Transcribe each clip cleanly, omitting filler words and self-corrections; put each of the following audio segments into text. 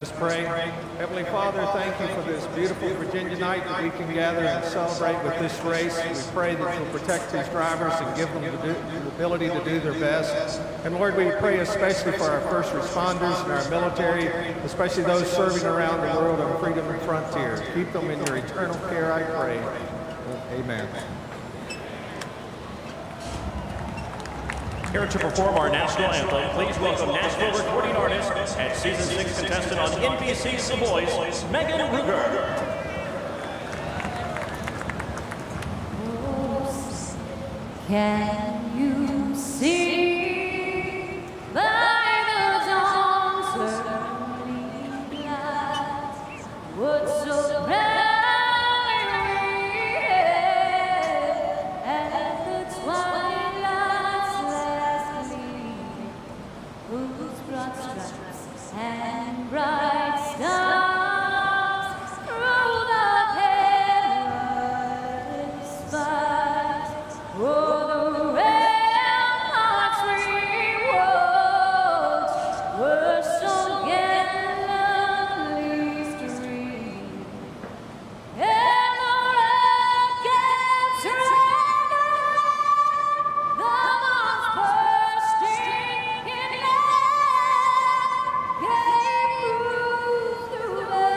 Let's pray. Heavenly Father, thank you for this beautiful Virginia night that we can gather and celebrate with this race. We pray that you'll protect these drivers and give them the ability to do their best. And Lord, we pray especially for our first responders and our military, especially those serving around the world on freedom and frontier. Keep them in your eternal care, I pray. Amen. Here to perform our national anthem, please welcome Nashville recording artist and season 6 contestant on NBC's The Voice, Megan Ruger. Can you see by the dawn's early light what so brightly at the twilight's last gleam, whose broad stripes and bright stars through the perilous fight. Oh, the ramparts we watched were so gallantly streamed, and the rockets ran, the bombs bursting in air, gave proof through the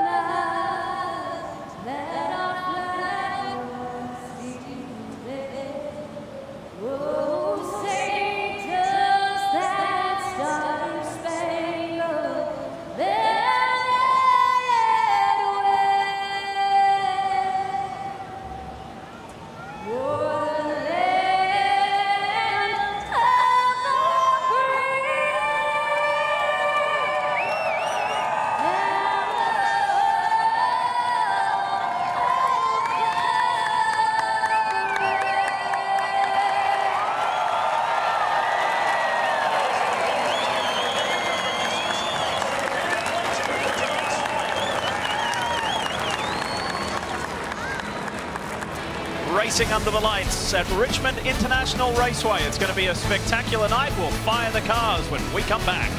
night that our flag was still there. Oh, say does that star-spangled banner yet wave o'er the land of the free Racing under the lights at Richmond International Raceway. It's going to be a spectacular night. We'll fire the cars when we come back.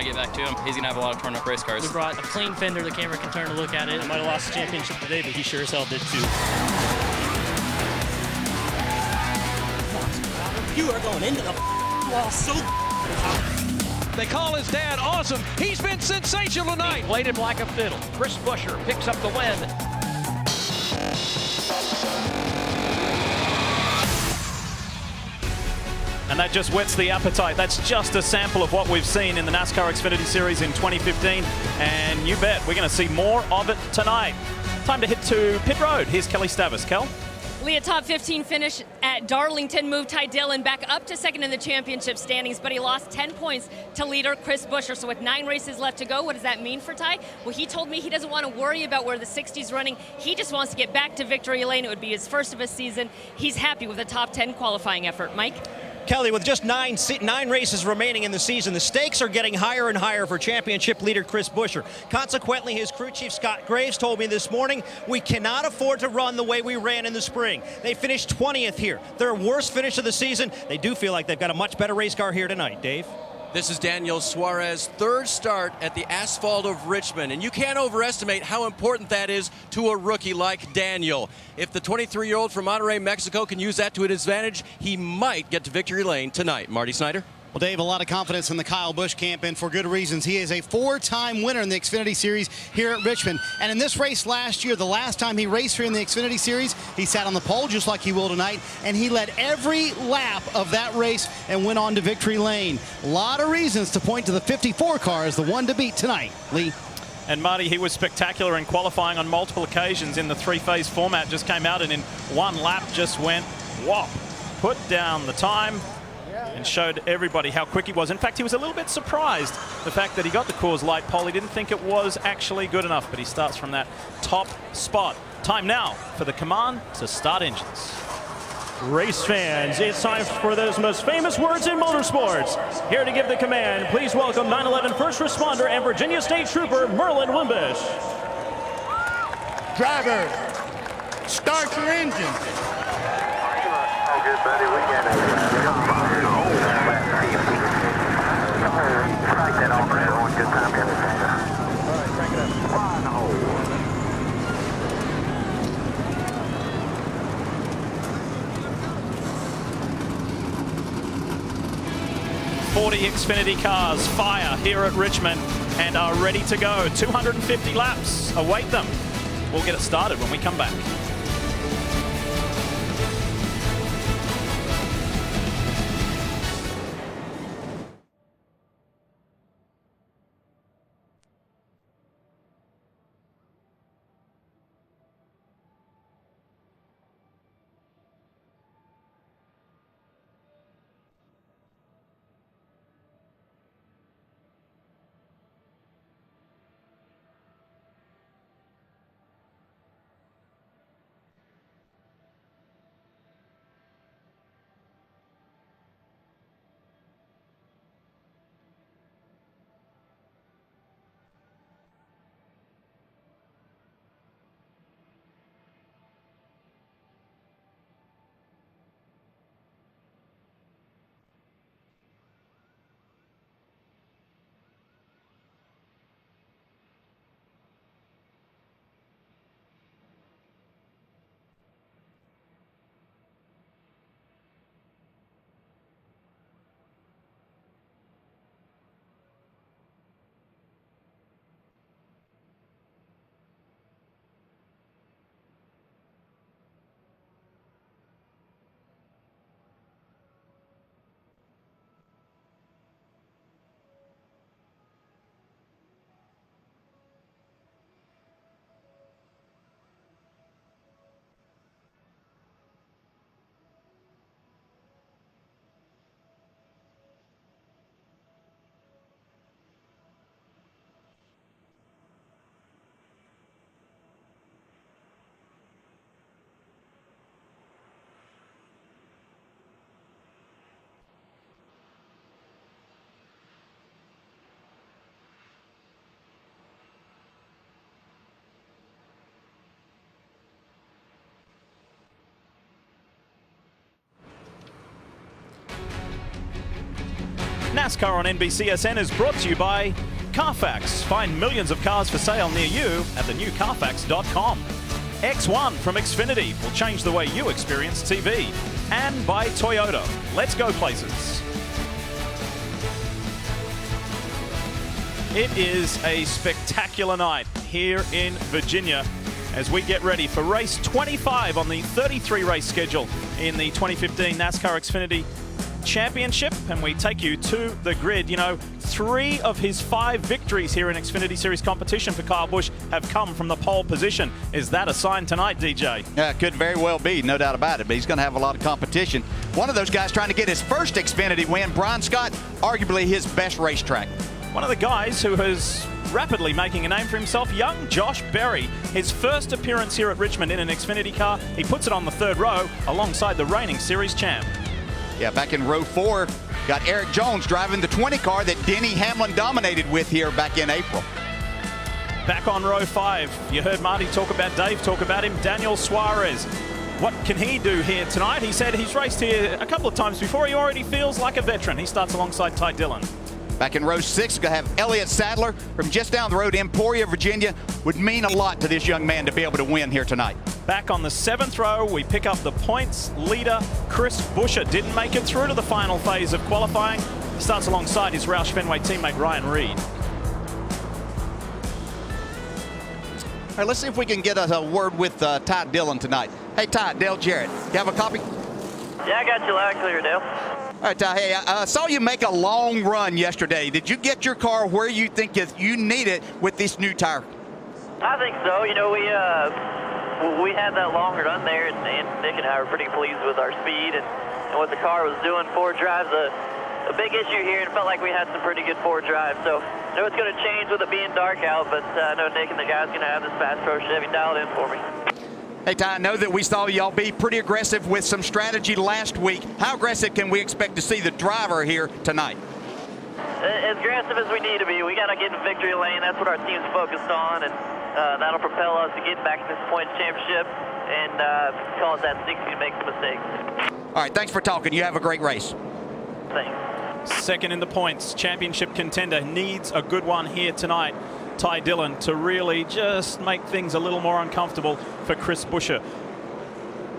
I get back to him. He's going to have a lot of torn up race cars. We brought a clean fender the camera can turn to look at it. I might have lost the championship today, but he sure as hell did too. You are going into the wall so. They call his dad awesome. He's been sensational tonight. He played him like a fiddle. Chris Buescher picks up the win. And that just whets the appetite. That's just a sample of what we've seen in the NASCAR Xfinity Series in 2015. And you bet we're going to see more of it tonight. Time to hit to pit road. Here's Kelly Stavis. Kel? Lee, a top 15 finish at Darlington moved Ty Dillon back up to second in the championship standings, but he lost 10 points to leader Chris Buescher. So with 9 races left to go, what does that mean for Ty? Well, he told me he doesn't want to worry about where the 60's running. He just wants to get back to victory lane. It would be his first of his season. He's happy with a top 10 qualifying effort. Mike? Kelly, with just nine races remaining in the season, the stakes are getting higher and higher for championship leader Chris Buescher. Consequently, his crew chief Scott Graves told me this morning, we cannot afford to run the way we ran in the spring. They finished 20th here. Their worst finish of the season. They do feel like they've got a much better race car here tonight. Dave? This is Daniel Suarez's third start at the asphalt of Richmond, and you can't overestimate how important that is to a rookie like Daniel. If the 23-year-old from Monterrey, Mexico can use that to his advantage, he might get to victory lane tonight. Marty Snyder? Well, Dave, a lot of confidence in the Kyle Busch camp, and for good reasons. He is a 4-time winner in the Xfinity Series here at Richmond. And in this race last year, the last time he raced here in the Xfinity Series, he sat on the pole just like he will tonight, and he led every lap of that race and went on to victory lane. A lot of reasons to point to the 54 car as the one to beat tonight. Lee? And Marty, he was spectacular in qualifying on multiple occasions in the 3-phase format. Just came out and in one lap just went whop. Put down the time and showed everybody how quick he was. In fact, he was a little bit surprised the fact that he got the Coors Light pole. He didn't think it was actually good enough, but he starts from that top spot. Time now for the command to start engines. Race fans, it's time for those most famous words in motorsports. Here to give the command, please welcome 911 first responder and Virginia State Trooper Merlin Wimbish. Driver, start your engine. Good, buddy. We got that on for everyone. Good time, Kevin. All right, crank it up. 40 Xfinity cars fire here at Richmond and are ready to go. 250 laps await them. We'll get it started when we come back. NASCAR on NBCSN is brought to you by Carfax. Find millions of cars for sale near you at thenewcarfax.com. X1 from XFINITY will change the way you experience TV. And by Toyota. Let's go places. It is a spectacular night here in Virginia as we get ready for race 25 on the 33 race schedule in the 2015 NASCAR Xfinity Championship, and we take you to the grid. You know, 3 of his 5 victories here in Xfinity Series competition for Kyle Busch have come from the pole position. Is that a sign tonight, DJ? Yeah, could very well be, no doubt about it, but he's going to have a lot of competition. One of those guys trying to get his first Xfinity win, Brian Scott, arguably his best racetrack. One of the guys who is rapidly making a name for himself, young Josh Berry. His first appearance here at Richmond in an Xfinity car. He puts it on the 3rd row alongside the reigning series champ. Yeah, back in row 4, got Eric Jones driving the 20 car that Denny Hamlin dominated with here back in April. Back on row 5, you heard Marty talk about Dave, talk about him, Daniel Suarez. What can he do here tonight? He said he's raced here a couple of times before. He already feels like a veteran. He starts alongside Ty Dillon. Back in row 6, we're going to have Elliott Sadler from just down the road, Emporia, Virginia. Would mean a lot to this young man to be able to win here tonight. Back on the 7th row, we pick up the points leader, Chris Buescher. Didn't make it through to the final phase of qualifying. He starts alongside his Roush Fenway teammate, Ryan Reed. All right, let's see if we can get a word with Ty Dillon tonight. Hey, Ty, Dale Jarrett, you have a copy? Yeah, I got you loud and clear, Dale. All right, Ty, hey, I saw you make a long run yesterday. Did you get your car where you think you need it with this new tire? I think so. You know, we had that long run there, and Nick and I were pretty pleased with our speed and what the car was doing. Forward drive's a big issue here, and it felt like we had some pretty good forward drive. So I know it's going to change with it being dark out, but I know Nick and the guys are going to have this Fast Pro Chevy dialed in for me. Hey, Ty, I know that we saw y'all be pretty aggressive with some strategy last week. How aggressive can we expect to see the driver here tonight? As aggressive as we need to be. We got to get in victory lane. That's what our team's focused on, and that'll propel us to get back to this points championship and cause that 60 to make some mistakes. All right, thanks for talking. You have a great race. Thanks. Second in the points, championship contender needs a good one here tonight. Ty Dillon to really just make things a little more uncomfortable for Chris Buescher.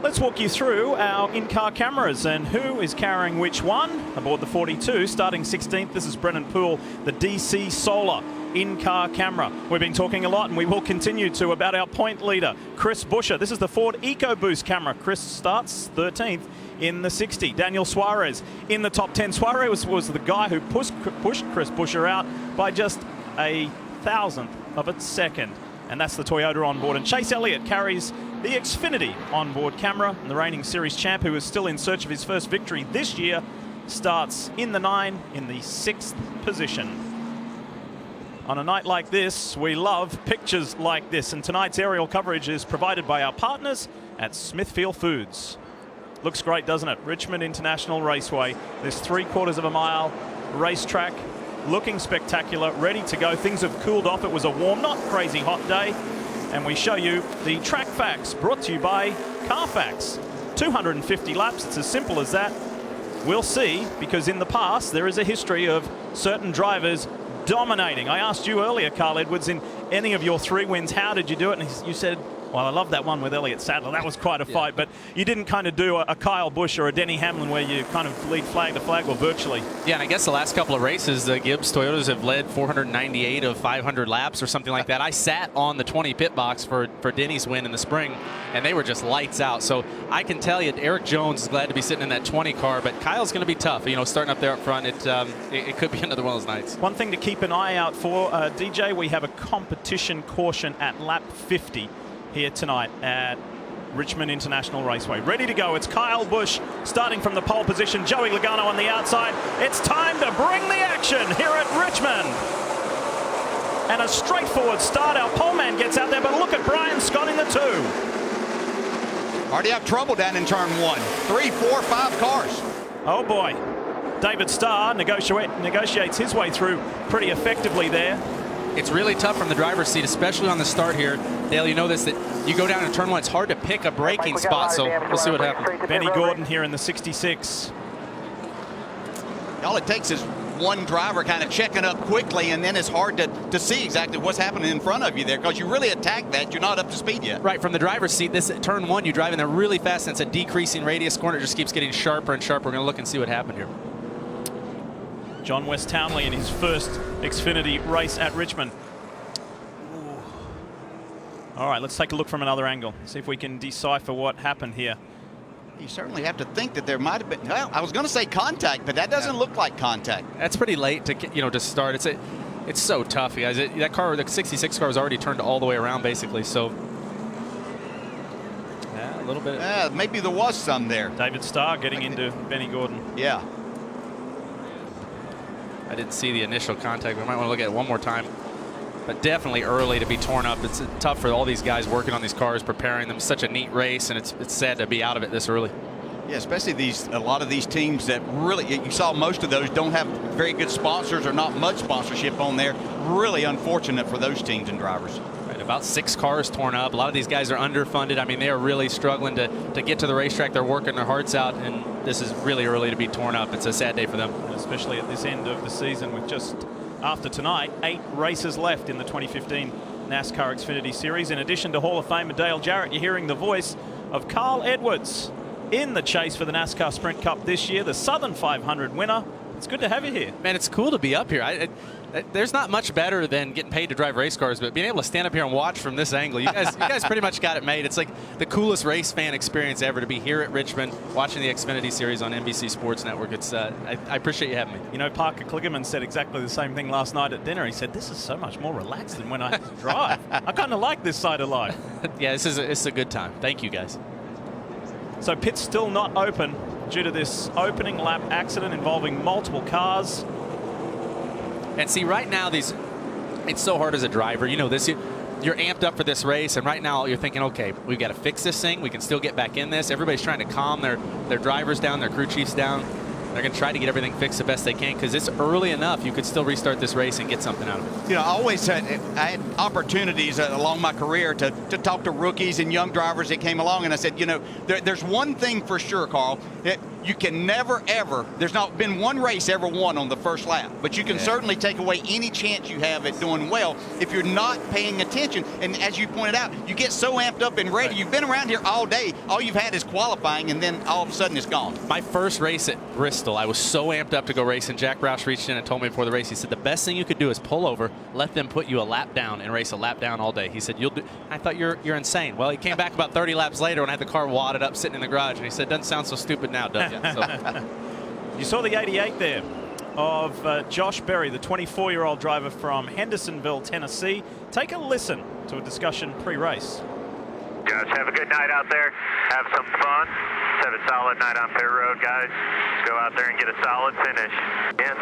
Let's walk you through our in-car cameras and who is carrying which one. Aboard the 42, starting 16th, this is Brennan Poole, the DC Solar in-car camera. We've been talking a lot, and we will continue to, about our point leader, Chris Buescher. This is the Ford EcoBoost camera. Chris starts 13th in the 60. Daniel Suarez in the top 10. Suarez was the guy who pushed Chris Buescher out by just a 1,000th of a second. And that's the Toyota on board. And Chase Elliott carries the Xfinity onboard camera. And the reigning series champ, who is still in search of his first victory this year, starts in the 9 in the 6th position. On a night like this, we love pictures like this. And tonight's aerial coverage is provided by our partners at Smithfield Foods. Looks great, doesn't it? Richmond International Raceway. This 3/4 of a mile racetrack. Looking spectacular, ready to go. Things have cooled off. It was a warm, not crazy hot day. And we show you the track facts brought to you by Carfax. 250 laps, it's as simple as that. We'll see, because in the past, there is a history of certain drivers dominating. I asked you earlier, Carl Edwards, in any of your 3 wins, how did you do it? And you said, well, I love that one with Elliott Sadler. That was quite a fight, but you didn't kind of do a Kyle Busch or a Denny Hamlin where you kind of lead flag to flag, or virtually. Yeah, and I guess the last couple of races, the Gibbs Toyotas have led 498 of 500 laps or something like that. I sat on the 20 pit box for Denny's win in the spring, and they were just lights out. So I can tell you, Eric Jones is glad to be sitting in that 20 car, but Kyle's going to be tough. You know, starting up there up front, it could be another one of those nights. One thing to keep an eye out for, DJ, we have a competition caution at lap 50. Here tonight at Richmond International Raceway. Ready to go. It's Kyle Busch starting from the pole position. Joey Logano on the outside. It's time to bring the action here at Richmond. And a straightforward start. Our pole man gets out there, but look at Brian Scott in the 2. Already have trouble down in turn 1. 3, 4, 5 cars. Oh boy. David Starr negotiates his way through pretty effectively there. It's really tough from the driver's seat, especially on the start here. Dale, you know this, that you go down in turn 1, it's hard to pick a braking spot, so we'll see what happens. Benny Gordon here in the 66. All it takes is one driver kind of checking up quickly, and then it's hard to see exactly what's happening in front of you there because you really attack that. You're not up to speed yet. Right, from the driver's seat, this turn 1, you drive in there really fast, and it's a decreasing radius corner. It just keeps getting sharper and sharper. We're going to look and see what happened here. John West Townley in his first Xfinity race at Richmond. All right, let's take a look from another angle. See if we can decipher what happened here. You certainly have to think that there might have been, well, I was going to say contact, but that doesn't look like contact. That's pretty late to to start. It's so tough, guys. That car, the 66 car, was already turned all the way around basically. So yeah, a little bit. Yeah, maybe there was some there. David Starr getting into Benny Gordon. Yeah. I didn't see the initial contact. We might want to look at it one more time. But definitely early to be torn up. It's tough for all these guys working on these cars, preparing them. Such a neat race, and it's sad to be out of it this early. Yeah, especially a lot of these teams that really, you saw most of those don't have very good sponsors or not much sponsorship on there. Really unfortunate for those teams and drivers. Right, about 6 cars torn up. A lot of these guys are underfunded. I mean, they are really struggling to get to the racetrack. They're working their hearts out, and this is really early to be torn up. It's a sad day for them. Especially at this end of the season with just after tonight, 8 races left in the 2015 NASCAR Xfinity Series. In addition to Hall of Famer Dale Jarrett, you're hearing the voice of Carl Edwards in the chase for the NASCAR Sprint Cup this year, the Southern 500 winner. It's good to have you here. Man, it's cool to be up here. There's not much better than getting paid to drive race cars, but being able to stand up here and watch from this angle, you guys pretty much got it made. It's like the coolest race fan experience ever to be here at Richmond watching the Xfinity Series on NBC Sports Network. It's I appreciate you having me. You know, Parker Kligerman said exactly the same thing last night at dinner. He said, this is so much more relaxed than when I have to drive. I kind of like this side of life. Yeah, it's a good time. Thank you, guys. So pit's still not open due to this opening lap accident involving multiple cars. And see, right now, it's so hard as a driver. You know this. You're amped up for this race, and right now you're thinking, okay, we've got to fix this thing. We can still get back in this. Everybody's trying to calm their drivers down, their crew chiefs down. They're going to try to get everything fixed the best they can because it's early enough. You could still restart this race and get something out of it. You know, I had opportunities along my career to talk to rookies and young drivers that came along, and I said, you know, there's one thing for sure, Carl, that you can never, ever, there's not been one race ever won on the first lap, but you can certainly take away any chance you have at doing well if you're not paying attention. And as you pointed out, you get so amped up and ready. You've been around here all day. All you've had is qualifying, and then all of a sudden it's gone. My first race at Bristol, I was so amped up to go race, and Jack Roush reached in and told me before the race, he said, the best thing you could do is pull over, let them put you a lap down and race a lap down all day. He said, you'll do. I thought you're insane. Well, he came back about 30 laps later when I had the car wadded up sitting in the garage, and he said, doesn't sound so stupid now, does it? So. You saw the 88 there of Josh Berry, the 24-year-old driver from Hendersonville, Tennessee. Take a listen to a discussion pre-race. Guys, have a good night out there. Have some fun. Let's have a solid night on pit road, guys. Let's go out there and get a solid finish. And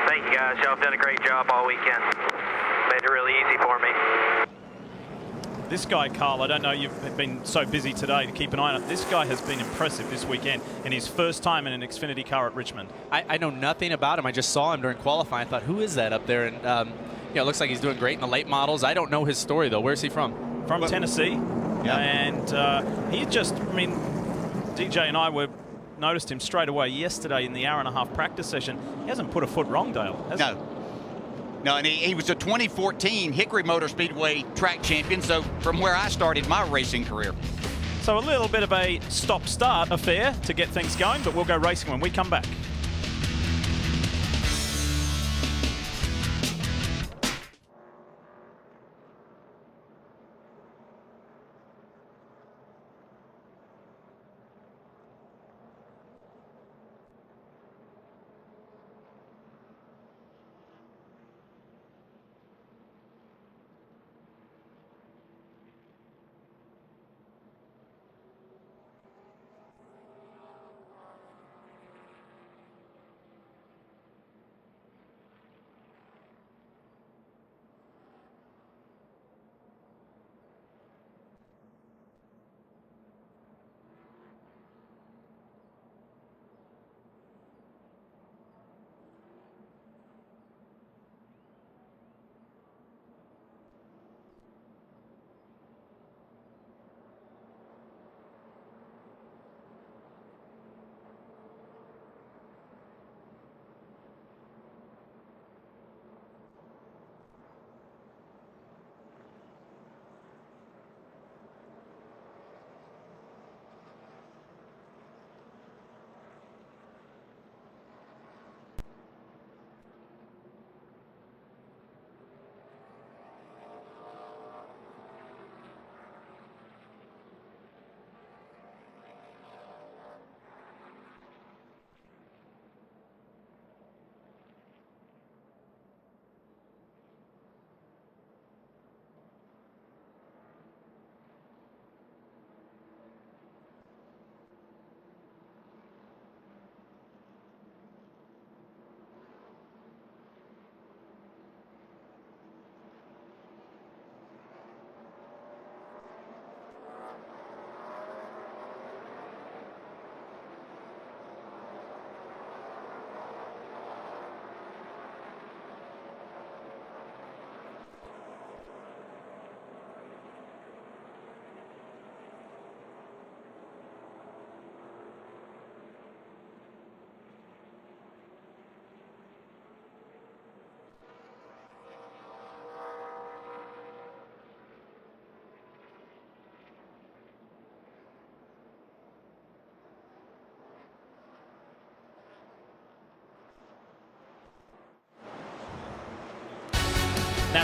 thank you, guys. Y'all have done a great job all weekend. Made it really easy for me. This guy, Carl, I don't know, you've been so busy today to keep an eye on it. This guy has been impressive this weekend in his first time in an Xfinity car at Richmond. I know nothing about him. I just saw him during qualifying. I thought, who is that up there? And it looks like he's doing great in the late models. I don't know his story, though. Where's he from? From Tennessee. Yeah. And he just, I mean, DJ and I noticed him straight away yesterday in the hour-and-a-half practice session. He hasn't put a foot wrong, Dale, has he? No, and he was a 2014 Hickory Motor Speedway track champion, so from where I started my racing career. So a little bit of a stop-start affair to get things going, but we'll go racing when we come back.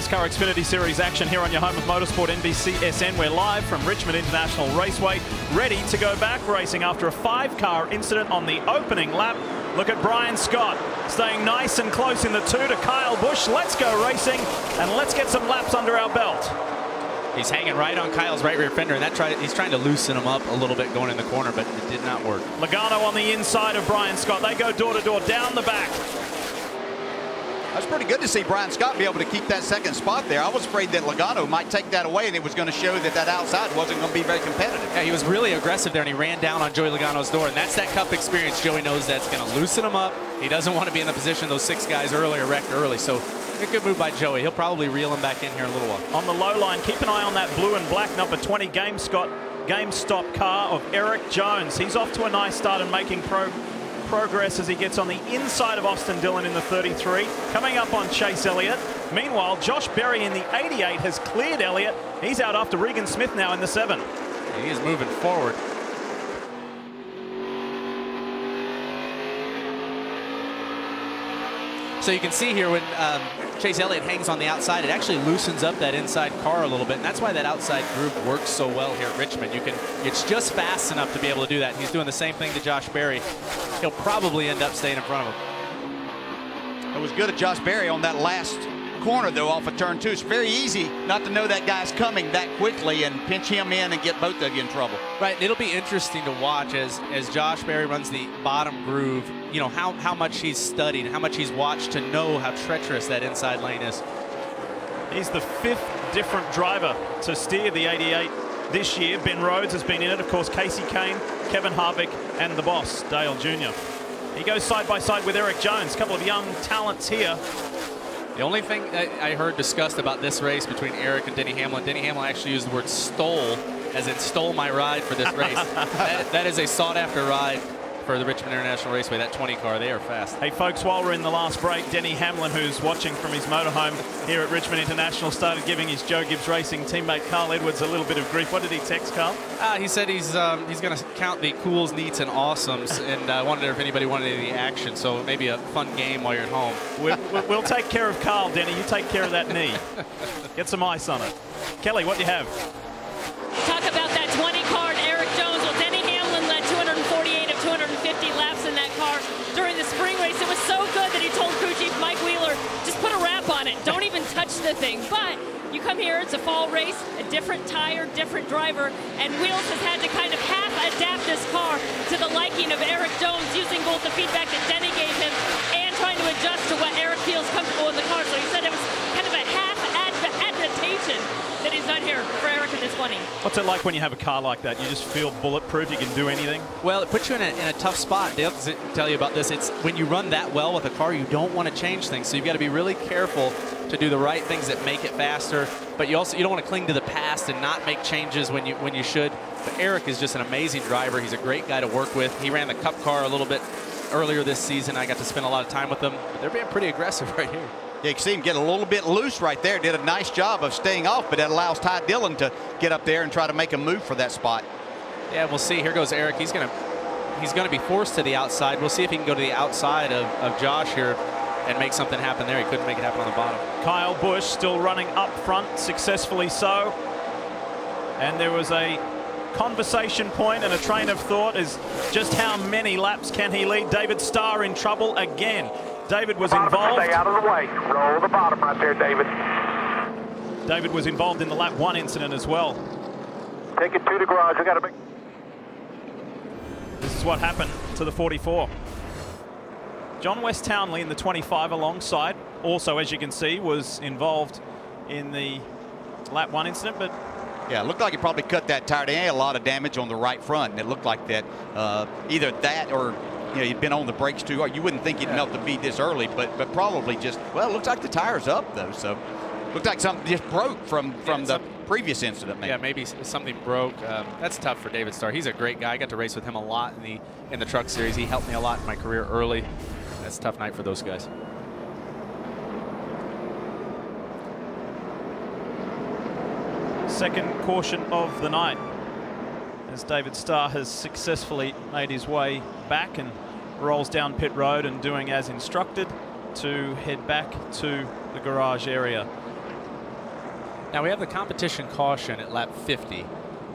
NASCAR Xfinity Series action here on your home of motorsport, NBCSN. We're live from Richmond International Raceway, ready to go back racing after a 5-car incident on the opening lap. Look at Brian Scott staying nice and close in the 2 to Kyle Busch. Let's go racing and let's get some laps under our belt. He's hanging right on Kyle's right rear fender, and he's trying to loosen him up a little bit going in the corner, but it did not work. Logano on the inside of Brian Scott. They go door to door down the back. That's pretty good to see Brian Scott be able to keep that second spot there. I was afraid that Logano might take that away, and it was going to show that outside wasn't going to be very competitive. Yeah, he was really aggressive there, and he ran down on Joey Logano's door, and that's that Cup experience. Joey knows that's going to loosen him up. He doesn't want to be in the position those 6 guys earlier wrecked early, so a good move by Joey. He'll probably reel him back in here in a little while. On the low line, keep an eye on that blue and black number 20 GameStop car of Eric Jones. He's off to a nice start and making progress as he gets on the inside of Austin Dillon in the 33, coming up on Chase Elliott. Meanwhile, Josh Berry in the 88 has cleared Elliott. He's out after Regan Smith now in the 7. He is moving forward. So you can see here when Chase Elliott hangs on the outside, it actually loosens up that inside car a little bit, and that's why that outside group works so well here at Richmond. It's just fast enough to be able to do that. And he's doing the same thing to Josh Berry. He'll probably end up staying in front of him. It was good of Josh Berry on that last corner, though, off of turn 2. It's very easy not to know that guy's coming that quickly and pinch him in and get both of you in trouble. Right, it'll be interesting to watch as Josh Berry runs the bottom groove, you know, how much he's studied, how much he's watched to know how treacherous that inside lane is. He's the 5th different driver to steer the 88 this year. Ben Rhodes has been in it, of course, Casey Kane, Kevin Harvick, and the boss, Dale Jr. He goes side by side with Eric Jones, a couple of young talents here. The only thing I heard discussed about this race between Eric and Denny Hamlin actually used the word stole, as in stole my ride for this race. that is a sought-after ride for the Richmond International Raceway, that 20 car. They are fast. Hey, folks, while we're in the last break, Denny Hamlin, who's watching from his motorhome here at Richmond International, started giving his Joe Gibbs Racing teammate Carl Edwards a little bit of grief. What did he text, Carl? He said he's going to count the cools, neats, and awesomes, and wondered if anybody wanted any action. So maybe a fun game while you're at home. We'll take care of Carl, Denny. You take care of that knee. Get some ice on it. Kelly, what do you have? Talk about that 20 car and Eric Jones. Well, Denny Hamlin led 248 of 250 laps in that car during the spring race. It was so good that he told crew chief Mike Wheeler, just put a wrap on it. Don't even touch the thing. But you come here, it's a fall race, a different tire, different driver, and Wheels has had to kind of half adapt this car to the liking of Eric Jones, using both the feedback that Denny gave him and trying to adjust to what Eric feels comfortable in the car. So he said it was kind of a half adaptation that he's done here for Eric in this 20. What's it like when you have a car like that? You just feel bulletproof, you can do anything? Well, it puts you in a tough spot. Dale can tell you about this. It's when you run that well with a car, you don't want to change things. So you've got to be really careful to do the right things that make it faster. But you don't want to cling to the past and not make changes when you should. But Eric is just an amazing driver. He's a great guy to work with. He ran the Cup car a little bit earlier this season. I got to spend a lot of time with them. But they're being pretty aggressive right here. Yeah, you can see him get a little bit loose right there. Did a nice job of staying off, but that allows Ty Dillon to get up there and try to make a move for that spot. Yeah, we'll see. Here goes Eric. He's going to be forced to the outside. We'll see if he can go to the outside of Josh here and make something happen there. He couldn't make it happen on the bottom. Kyle Busch still running up front, successfully so. And there was a conversation point and a train of thought is just how many laps can he lead? David Starr in trouble again. David was involved. Stay out of the way. Roll the bottom right there, David. David was involved in the lap 1 incident as well. Take it to the garage. We got a big. This is what happened to the 44. John West Townley in the 25 alongside, also, as you can see, was involved in the lap 1 incident, but yeah, it looked like he probably cut that tire. They had a lot of damage on the right front, and it looked like that either that or he'd been on the brakes too hard. You wouldn't think he'd melt the bead this early, but probably just, well, it looks like the tire's up though, so looked like something just broke from the previous incident. Maybe. Yeah, maybe something broke. That's tough for David Starr. He's a great guy. I got to race with him a lot in the truck series. He helped me a lot in my career early. That's a tough night for those guys. Second caution of the night as David Starr has successfully made his way back and rolls down pit road and doing as instructed to head back to the garage area. Now we have the competition caution at lap 50.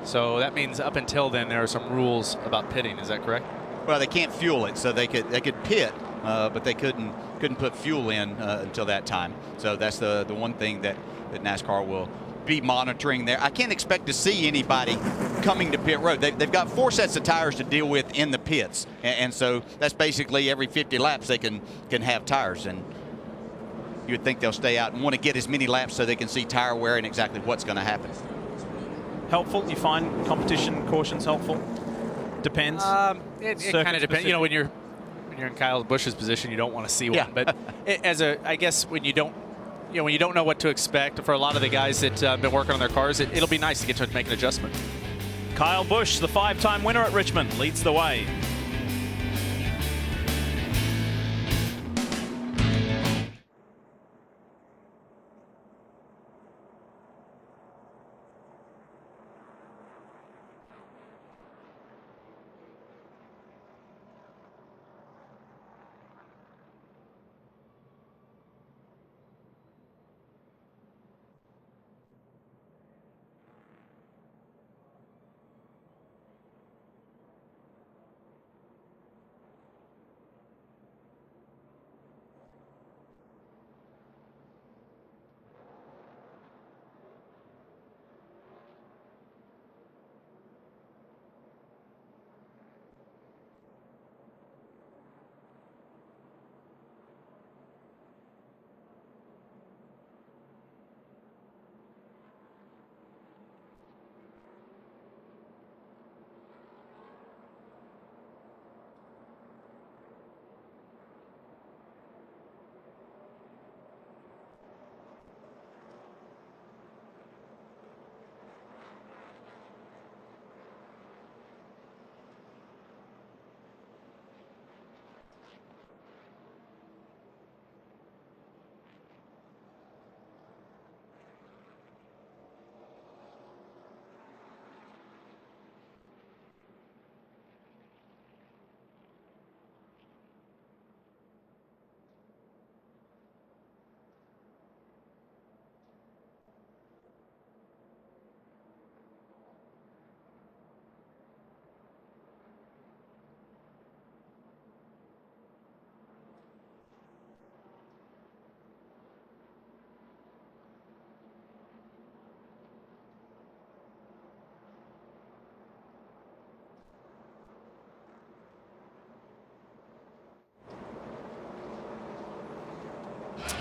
So that means up until then there are some rules about pitting. Is that correct? Well, they can't fuel it, so they could pit, but they couldn't put fuel in until that time. So that's the one thing that NASCAR will be monitoring there. I can't expect to see anybody coming to pit road. They've got 4 sets of tires to deal with in the pits, and so that's basically every 50 laps they can have tires. And you would think they'll stay out and want to get as many laps so they can see tire wear and exactly what's going to happen. Helpful? You find competition cautions helpful? Depends. It kind of depends. You know, when you're in Kyle Busch's position, you don't want to see one. Yeah. But I guess when you don't know what to expect, for a lot of the guys that have been working on their cars, it'll be nice to get to make an adjustment. Kyle Busch, the 5-time winner at Richmond, leads the way.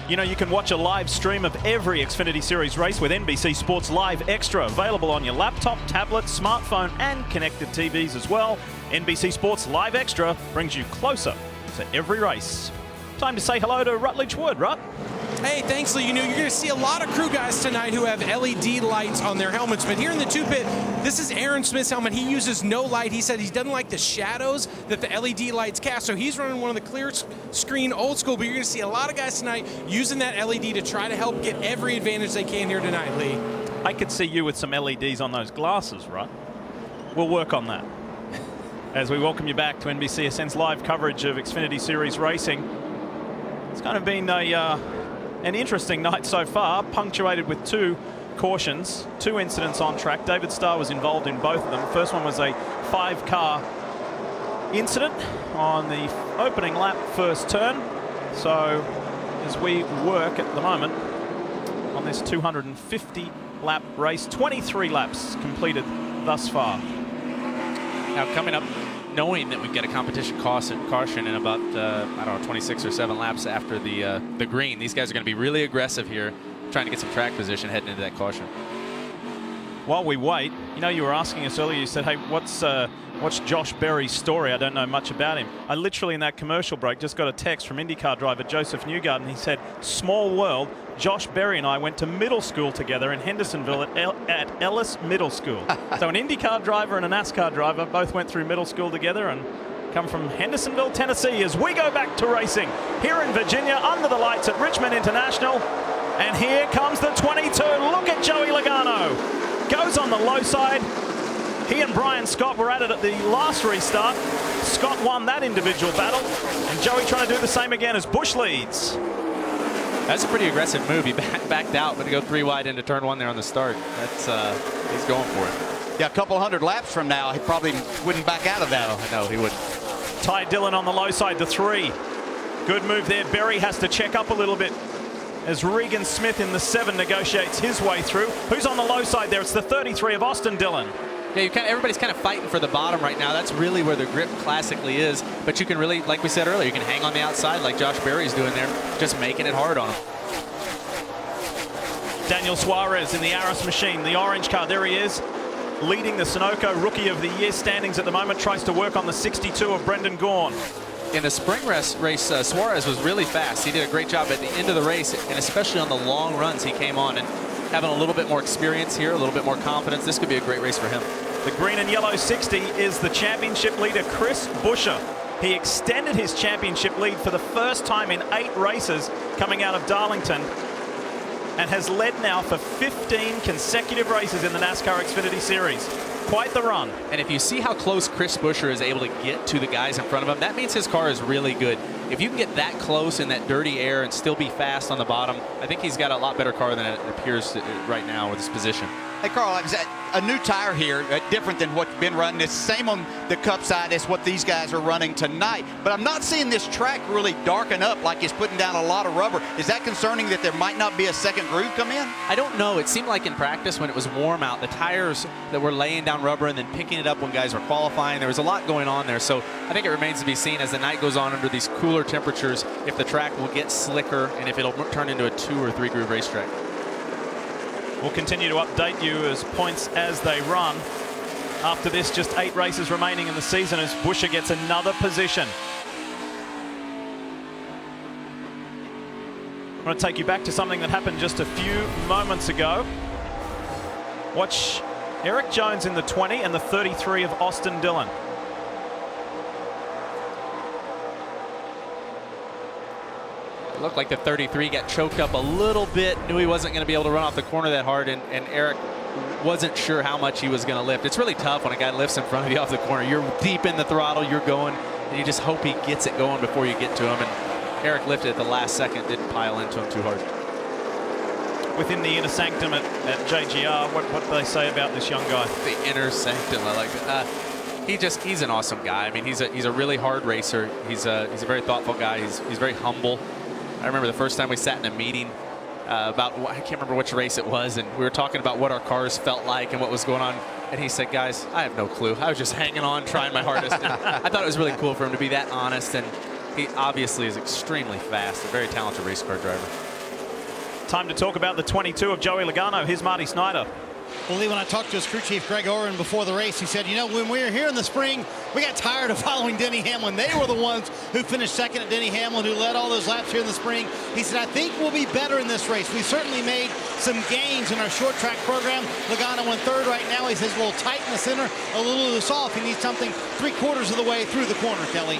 You know, you can watch a live stream of every Xfinity Series race with NBC Sports Live Extra, available on your laptop, tablet, smartphone, and connected TVs as well. NBC Sports Live Extra brings you closer to every race. Time to say hello to Rutledge Wood. Rut? Hey, thanks, Lee. You know, you're going to see a lot of crew guys tonight who have LED lights on their helmets, but here in the 2-pit, this is Aaron Smith's helmet. He uses no light. He said he doesn't like the shadows that the LED lights cast, so he's running one of the clear screen old school, but you're going to see a lot of guys tonight using that LED to try to help get every advantage they can here tonight, Lee. I could see you with some LEDs on those glasses, right? We'll work on that. As we welcome you back to NBCSN's live coverage of Xfinity Series racing. It's kind of been an interesting night so far, punctuated with 2 cautions, 2 incidents on track. David Starr was involved in both of them. The first one was a 5-car incident on the opening lap, first turn. So as we work at the moment on this 250-lap race, 23 laps completed thus far. Now coming up, knowing that we've got a competition caution in about, I don't know, 26 or 7 laps after the green, these guys are going to be really aggressive here, trying to get some track position heading into that caution. While we wait, you know, you were asking us earlier, you said, hey, what's Josh Berry's story? I don't know much about him. I literally, in that commercial break, just got a text from IndyCar driver Joseph Newgarden. He said, small world, Josh Berry and I went to middle school together in Hendersonville at Ellis Middle School. So an IndyCar driver and a NASCAR driver both went through middle school together and come from Hendersonville, Tennessee, as we go back to racing here in Virginia under the lights at Richmond International. And here comes the 22. Look at Joey Logano. Goes on the low side. He and Brian Scott were at it at the last restart. Scott won that individual battle, and Joey trying to do the same again as Busch leads. That's a pretty aggressive move. He backed out, but to go 3 wide into turn 1 there on the start, that's he's going for it. Yeah, a couple hundred laps from now, he probably wouldn't back out of that. No, he wouldn't. Ty Dillon on the low side, the 3. Good move there. Berry has to check up a little bit as Regan Smith in the 7 negotiates his way through. Who's on the low side there? It's the 33 of Austin Dillon. Yeah, everybody's kind of fighting for the bottom right now. That's really where the grip classically is. But you can really, like we said earlier, you can hang on the outside like Josh Berry's doing there, just making it hard on him. Daniel Suarez in the Aris machine, the orange car. There he is, leading the Sunoco Rookie of the Year standings at the moment. Tries to work on the 62 of Brendan Gaughan. In the spring race, Suarez was really fast. He did a great job at the end of the race, and especially on the long runs he came on. And having a little bit more experience here, a little bit more confidence, this could be a great race for him. The green and yellow 60 is the championship leader, Chris Buescher. He extended his championship lead for the first time in 8 races coming out of Darlington, and has led now for 15 consecutive races in the NASCAR Xfinity Series. Quite the run. And if you see how close Chris Buescher is able to get to the guys in front of him, that means his car is really good. If you can get that close in that dirty air and still be fast on the bottom, I think he's got a lot better car than it appears right now with his position. Hey, Carl, a new tire here, different than what's been running. It's the same on the Cup side as what these guys are running tonight. But I'm not seeing this track really darken up like it's putting down a lot of rubber. Is that concerning that there might not be a second groove come in? I don't know. It seemed like in practice when it was warm out, the tires that were laying down rubber and then picking it up when guys were qualifying, there was a lot going on there. So I think it remains to be seen as the night goes on under these cooler temperatures if the track will get slicker and if it'll turn into a 2 or 3 groove racetrack. We'll continue to update you as points as they run. After this, just 8 races remaining in the season as Buescher gets another position. I'm going to take you back to something that happened just a few moments ago. Watch Eric Jones in the 20 and the 33 of Austin Dillon. It looked like the 33 got choked up a little bit, knew he wasn't going to be able to run off the corner that hard, and Eric wasn't sure how much he was going to lift. It's really tough when a guy lifts in front of you off the corner. You're deep in the throttle, you're going, and you just hope he gets it going before you get to him. And Eric lifted at the last second, didn't pile into him too hard. Within the inner sanctum at JGR, what do they say about this young guy? The inner sanctum, I like it. He's an awesome guy. I mean, he's a really hard racer. He's a very thoughtful guy. He's very humble. I remember the first time we sat in a meeting about, I can't remember which race it was, and we were talking about what our cars felt like and what was going on. And he said, guys, I have no clue. I was just hanging on, trying my hardest. And I thought it was really cool for him to be that honest, and he obviously is extremely fast, a very talented race car driver. Time to talk about the 22 of Joey Logano. Here's Marty Snyder. Well, Lee, when I talked to his crew chief, Greg Oren, before the race, he said, you know, when we were here in the spring, we got tired of following Denny Hamlin. They were the ones who finished second at Denny Hamlin, who led all those laps here in the spring. He said, I think we'll be better in this race. We certainly made some gains in our short track program. Logano went 3rd right now. He says a little tight in the center, a little loose off. He needs something 3/4 of the way through the corner, Kelly.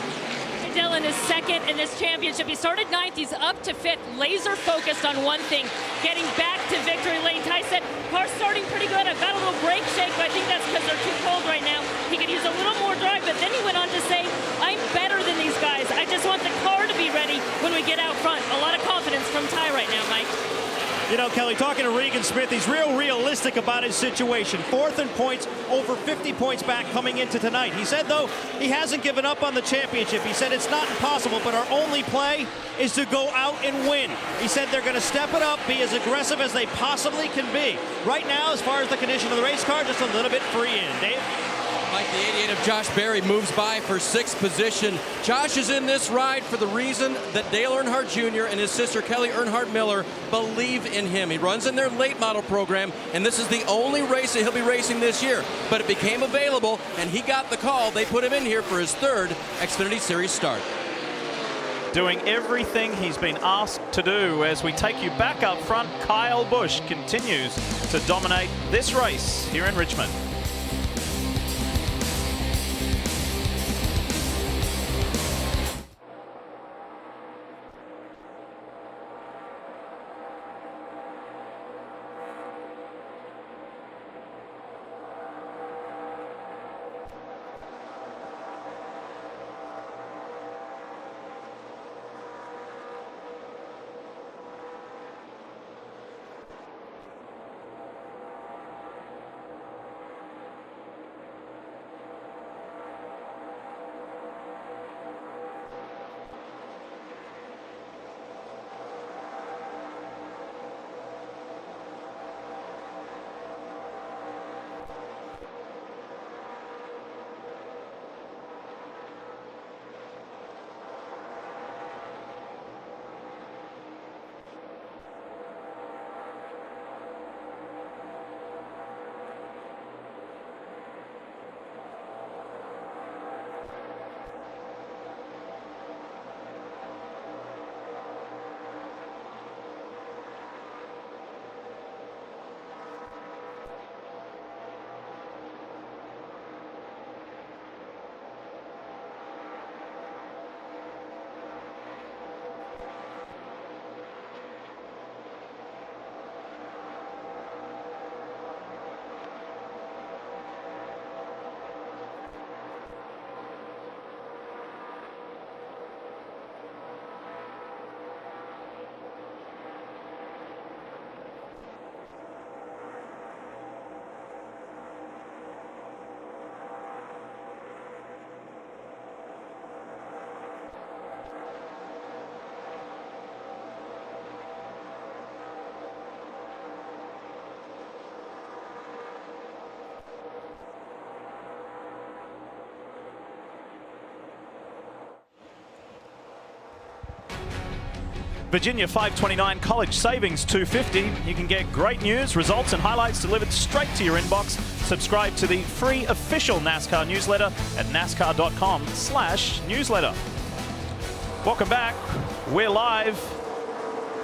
Dillon is 2nd in this championship. He started 9th. He's up to 5th. Laser focused on one thing, getting back to victory lane. Ty said, car's starting pretty good. I've got a little brake shake, but I think that's because they're too cold right now. He could use a little more drive, but then he went on to say, I'm better than these guys. I just want the car to be ready when we get out front. A lot of confidence from Ty right now, Mike. You know, Kelly, talking to Regan Smith, he's realistic about his situation. 4th in points, over 50 points back coming into tonight. He said, though, he hasn't given up on the championship. He said it's not impossible, but our only play is to go out and win. He said they're going to step it up, be as aggressive as they possibly can be. Right now, as far as the condition of the race car, just a little bit free in. Dave? Mike, the 88 of Josh Berry moves by for 6th position. Josh is in this ride for the reason that Dale Earnhardt Jr. and his sister Kelly Earnhardt Miller believe in him. He runs in their late model program, and this is the only race that he'll be racing this year. But it became available, and he got the call. They put him in here for his 3rd Xfinity Series start. Doing everything he's been asked to do. As we take you back up front, Kyle Busch continues to dominate this race here in Richmond. Virginia529 College Savings 250. You can get great news, results, and highlights delivered straight to your inbox. Subscribe to the free official NASCAR newsletter at nascar.com/newsletter. Welcome back. We're live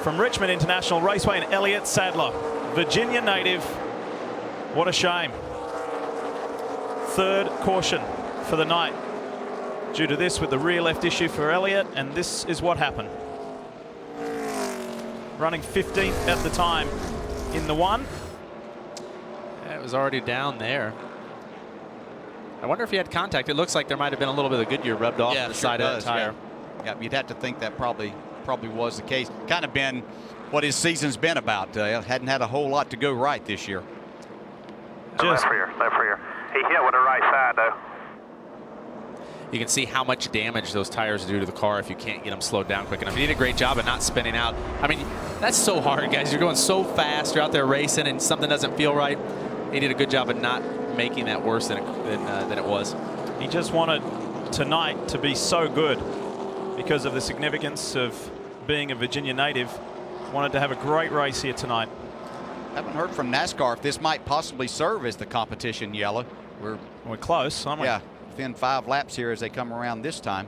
from Richmond International Raceway and Elliott Sadler, Virginia native. What a shame. Third caution for the night due to this with the rear left issue for Elliott, and this is what happened. Running 15th at the time in the one. It was already down there. I wonder if he had contact. It looks like there might have been a little bit of Goodyear rubbed off the side of the tire. Yeah, you'd have to think that probably was the case. Kind of been what his season's been about. Hadn't had a whole lot to go right this year. Left rear. He hit with the right side, though. You can see how much damage those tires do to the car if you can't get them slowed down quick enough. He did a great job of not spinning out. I mean, that's so hard, guys. You're going so fast. You're out there racing, and something doesn't feel right. He did a good job of not making that worse than it was. He just wanted tonight to be so good because of the significance of being a Virginia native. Wanted to have a great race here tonight. Haven't heard from NASCAR if this might possibly serve as the competition yellow. We're close, aren't we? Yeah, within 5 laps here as they come around this time.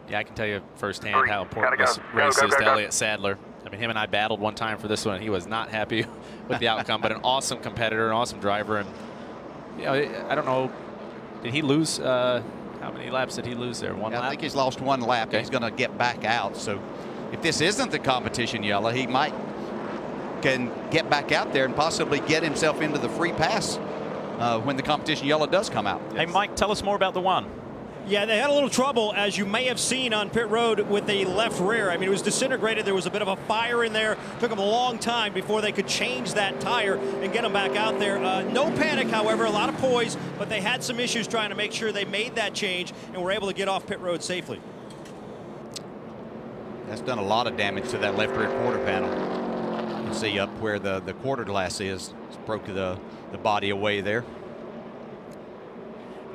Yeah, I can tell you firsthand how important this race is to Elliott Sadler. I mean, him and I battled one time for this one, and he was not happy with the outcome, but an awesome competitor, an awesome driver. And, you know, I don't know, did he lose, how many laps did he lose there? One lap? I think he's lost 1 lap. Okay. He's going to get back out. So if this isn't the competition yellow, he can get back out there and possibly get himself into the free pass when the competition yellow does come out. Hey, Mike, tell us more about the one. Yeah, they had a little trouble, as you may have seen on pit road, with the left rear. I mean, it was disintegrated. There was a bit of a fire in there. Took them a long time before they could change that tire and get them back out there. No panic, however, a lot of poise, but they had some issues trying to make sure they made that change and were able to get off pit road safely. That's done a lot of damage to that left rear quarter panel. You can see up where the quarter glass is. It's broke the body away there.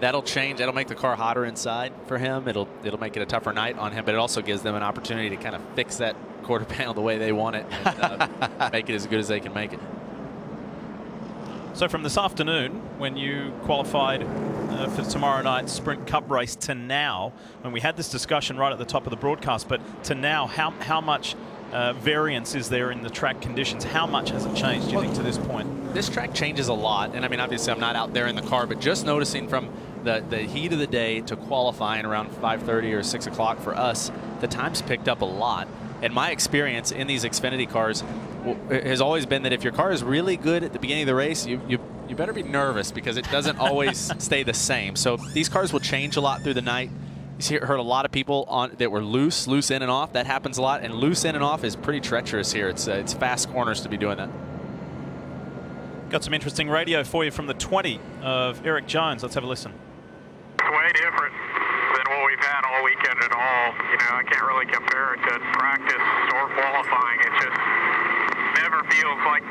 That'll change. That'll make the car hotter inside for him. It'll make it a tougher night on him, but it also gives them an opportunity to kind of fix that quarter panel the way they want it and make it as good as they can make it. So from this afternoon, when you qualified for tomorrow night's Sprint Cup race to now, when we had this discussion right at the top of the broadcast, but to now, how much variance is there in the track conditions? How much has it changed, do you think, to this point? This track changes a lot, and I mean, obviously I'm not out there in the car, but just noticing from the heat of the day to qualifying around 5:30 or 6 o'clock for us, the time's picked up a lot. And my experience in these Xfinity cars has always been that if your car is really good at the beginning of the race, you better be nervous because it doesn't always stay the same. So these cars will change a lot through the night. You heard a lot of people that were loose in and off. That happens a lot, and loose in and off is pretty treacherous here. It's fast corners to be doing that. Got some interesting radio for you from the 20 of Eric Jones. Let's have a listen. It's way different than what we've had all weekend at all. You know, I can't really compare it to practice or qualifying. It just never feels like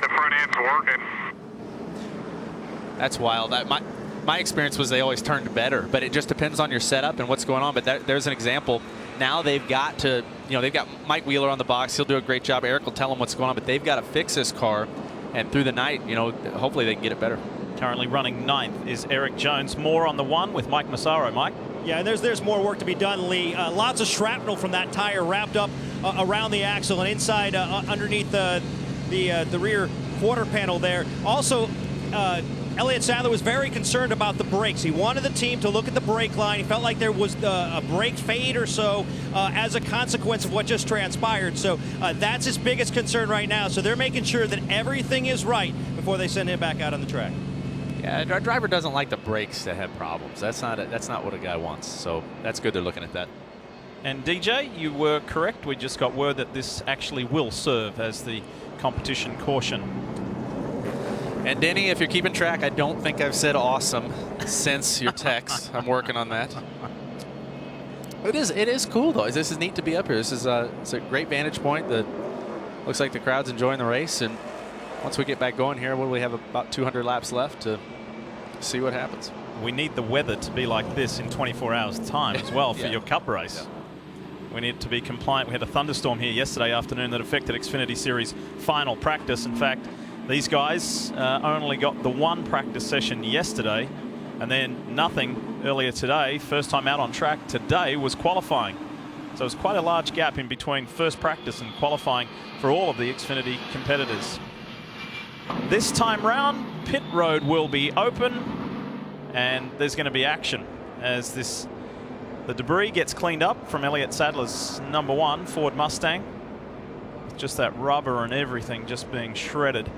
the front end's working. That's wild. My experience was they always turned better, but it just depends on your setup and what's going on. But there's an example. Now they've got to, they've got Mike Wheeler on the box. He'll do a great job. Eric will tell them what's going on, but they've got to fix this car. And through the night, hopefully they can get it better. Currently running 9th is Eric Jones. More on the one with Mike Massaro. Mike? Yeah, and there's more work to be done, Lee. Lots of shrapnel from that tire wrapped up around the axle and inside underneath the rear quarter panel there. Also, Elliott Sadler was very concerned about the brakes. He wanted the team to look at the brake line. He felt like there was a brake fade or so as a consequence of what just transpired. So that's his biggest concern right now. So they're making sure that everything is right before they send him back out on the track. Yeah, a driver doesn't like the brakes to have problems. That's not what a guy wants. So that's good they're looking at that. And DJ, you were correct. We just got word that this actually will serve as the competition caution. And Denny, if you're keeping track, I don't think I've said awesome since your text. I'm working on that. It is cool though. This is neat to be up here. This is it's a great vantage point. Looks like the crowd's enjoying the race, and once we get back going here, we have about 200 laps left to see what happens. We need the weather to be like this in 24 hours time as well for your Cup race. Yeah. We need to be compliant. We had a thunderstorm here yesterday afternoon that affected Xfinity Series final practice. In fact, these guys only got the one practice session yesterday and then nothing earlier today. First time out on track today was qualifying. So it's quite a large gap in between first practice and qualifying for all of the Xfinity competitors. This time round, pit road will be open and there's going to be action as the debris gets cleaned up from Elliott Sadler's #1 Ford Mustang. Just that rubber and everything just being shredded.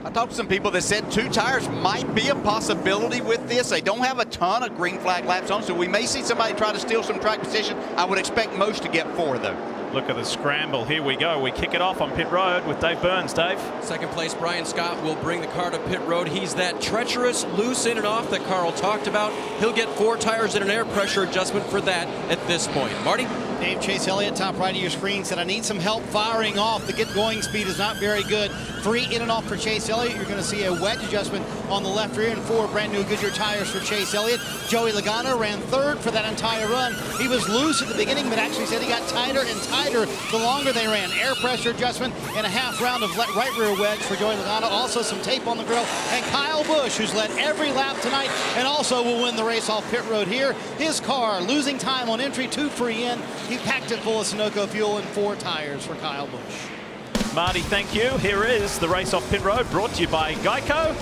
I talked to some people that said 2 tires might be a possibility with this. They don't have a ton of green flag laps on, so we may see somebody try to steal some track position. I would expect most to get 4, though. Look at the scramble. Here we go. We kick it off on pit road with Dave Burns. Dave. Second place, Brian Scott will bring the car to pit road. He's that treacherous loose in and off that Carl talked about. He'll get 4 tires and an air pressure adjustment for that at this point. Marty? Dave, Chase Elliott, top right of your screen, said, I need some help firing off. The get going speed is not very good. 3 in and off for Chase Elliott. You're going to see a wedge adjustment on the left rear and 4 brand new Goodyear tires for Chase Elliott. Joey Logano ran 3rd for that entire run. He was loose at the beginning, but actually said he got tighter and tighter the longer they ran. Air pressure adjustment and a half round of right rear wedge for Joey Logano. Also some tape on the grill. And Kyle Busch, who's led every lap tonight and also will win the race off pit road here. His car losing time on entry, 2 free in. He packed it full of Sunoco fuel and 4 tires for Kyle Busch. Marty, thank you. Here is the race off pit road brought to you by Geico.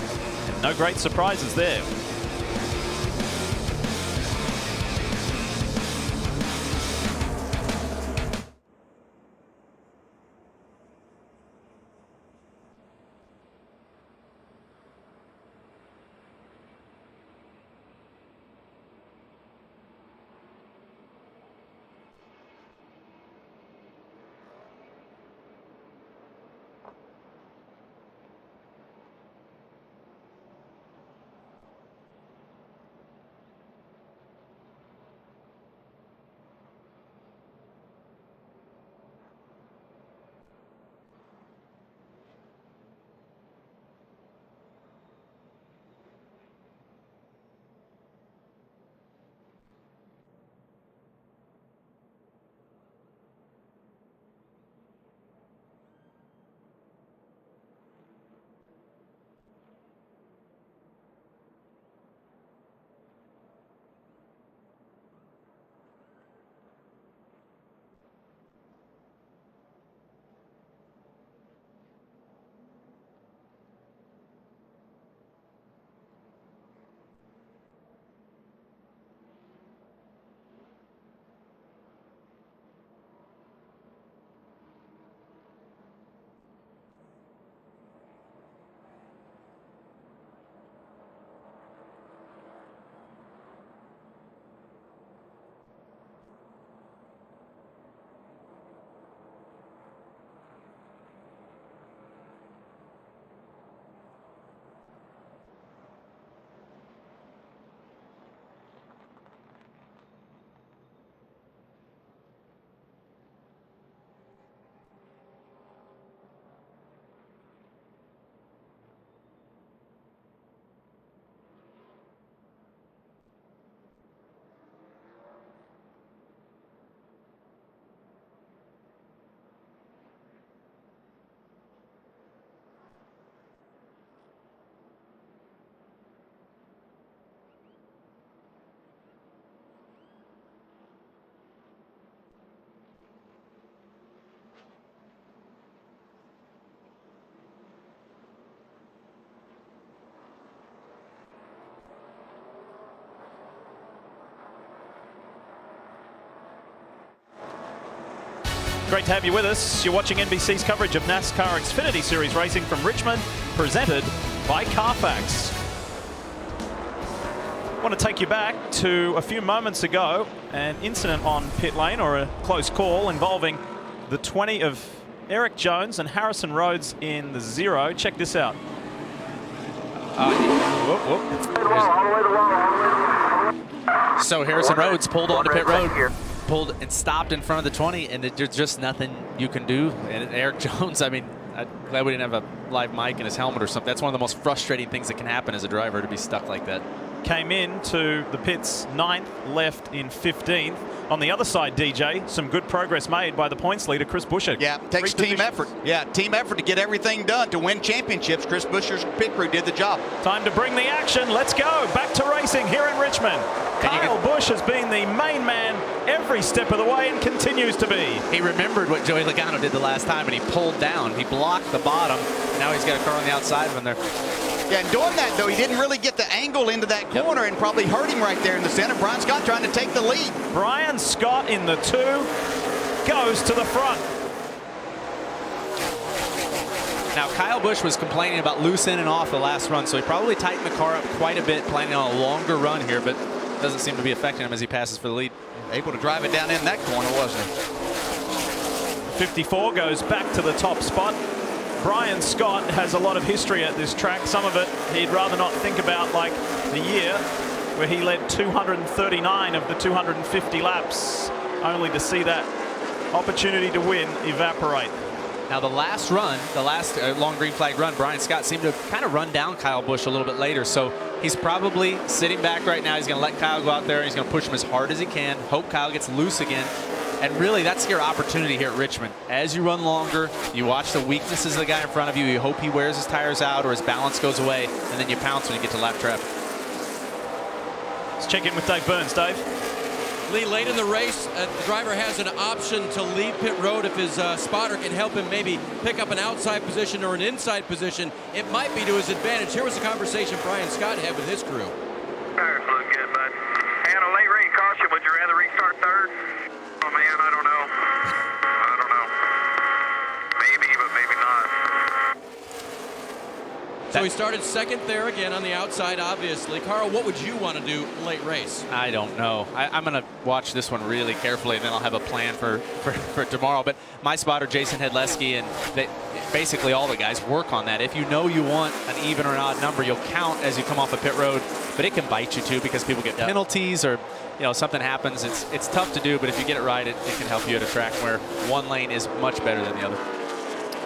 And no great surprises there. Great to have you with us. You're watching NBC's coverage of NASCAR Xfinity Series racing from Richmond, presented by Carfax. I want to take you back to a few moments ago, an incident on pit lane, or a close call involving the 20 of Eric Jones and Harrison Rhodes in the 0. Check this out. So Harrison Rhodes pulled onto pit road, pulled and stopped in front of the 20, and there's just nothing you can do. And Eric Jones, I mean, I'm glad we didn't have a live mic in his helmet or something. That's one of the most frustrating things that can happen as a driver, to be stuck like that. came into the pits 9th, left in 15th. On the other side, DJ, some good progress made by the points leader, Chris Buescher. Yeah, takes team effort. Yeah, team effort to get everything done to win championships. Chris Buescher's pit crew did the job. Time to bring the action. Let's go. Back to racing here in Richmond. Kyle Busch has been the main man every step of the way and continues to be. He remembered what Joey Logano did the last time, and he pulled down. He blocked the bottom. Now he's got a car on the outside of him there. Yeah, and doing that, though, he didn't really get the angle into that corner and probably hurt him right there in the center. Brian Scott trying to take the lead. Brian Scott in the 2 goes to the front. Now, Kyle Busch was complaining about loose in and off the last run, so he probably tightened the car up quite a bit, planning on a longer run here, but doesn't seem to be affecting him as he passes for the lead. Able to drive it down in that corner, wasn't he? 54 goes back to the top spot. Brian Scott has a lot of history at this track. Some of it he'd rather not think about, like the year where he led 239 of the 250 laps, only to see that opportunity to win evaporate. Now the last run, the last long green flag run, Brian Scott seemed to kind of run down Kyle Busch a little bit later. So he's probably sitting back right now. He's going to let Kyle go out there. He's going to push him as hard as he can. Hope Kyle gets loose again. And really, that's your opportunity here at Richmond. As you run longer, you watch the weaknesses of the guy in front of you. You hope he wears his tires out or his balance goes away, and then you pounce when you get to lap traffic. Let's check in with Dave Burns. Dave? Lee, late in the race, the driver has an option to leave pit road if his spotter can help him maybe pick up an outside position or an inside position. It might be to his advantage. Here was a conversation Brian Scott had with his crew. Tires look good, bud. And a late race caution, would you rather restart third? Oh, man, I don't know. Maybe, but maybe not. So he started second there again on the outside, obviously. Carl, what would you want to do late race? I don't know. I'm going to watch this one really carefully, and then I'll have a plan for tomorrow. But my spotter, Jason Hedleski, and basically all the guys work on that. If you know you want an even or an odd number, you'll count as you come off a pit road. But it can bite you, too, because people get penalties or something happens. It's tough to do, but if you get it right, it can help you at a track where one lane is much better than the other.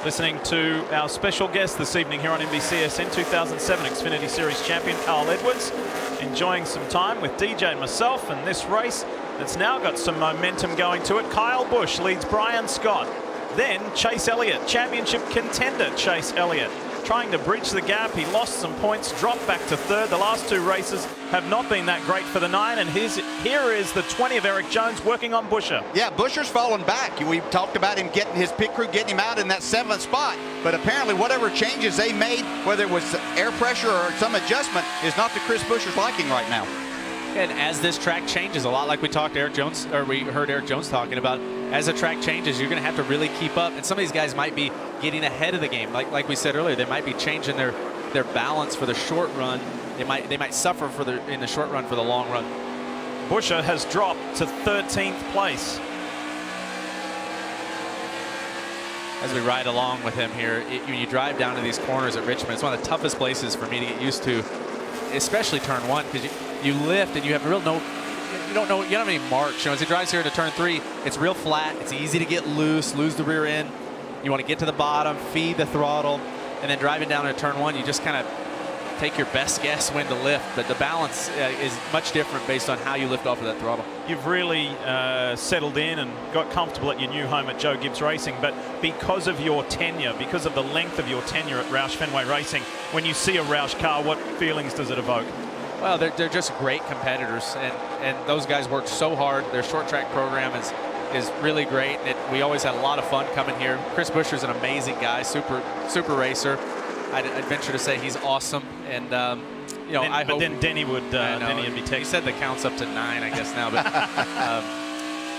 Listening to our special guest this evening here on NBCSN, 2007 Xfinity Series champion Carl Edwards, enjoying some time with DJ and myself in this race that's now got some momentum going to it. Kyle Busch leads Brian Scott. Then Chase Elliott, championship contender Chase Elliott, trying to bridge the gap. He lost some points, dropped back to third. The last 2 races have not been that great for the 9, and here is the 20 of Eric Jones working on Buescher. Yeah, Buescher's fallen back. We talked about him getting his pit crew, getting him out in that 7th spot, but apparently whatever changes they made, whether it was air pressure or some adjustment, is not to Chris Buescher's liking right now. And as this track changes, a lot like we heard Eric Jones talking about, as the track changes, you're going to have to really keep up. And some of these guys might be getting ahead of the game. Like we said earlier, they might be changing their balance for the short run. They might suffer in the short run for the long run. Buescher has dropped to 13th place. As we ride along with him here, when you drive down to these corners at Richmond, it's one of the toughest places for me to get used to, especially turn 1, because you lift and you have you don't have any marks. As he drives here into turn 3, it's real flat. It's easy to get loose, lose the rear end. You want to get to the bottom, feed the throttle, and then driving down to turn 1, you just kind of take your best guess when to lift. But the balance is much different based on how you lift off of that throttle. You've really settled in and got comfortable at your new home at Joe Gibbs Racing, but because of your tenure, because of the length of your tenure at Roush Fenway Racing, when you see a Roush car, what feelings does it evoke? Well, they're just great competitors, and those guys work so hard. Their short track program is really great. We always had a lot of fun coming here. Chris Buescher's an amazing guy, super racer. I'd venture to say he's awesome, and I hope. But then Denny would be taking. He said the count's up to 9, I guess now, but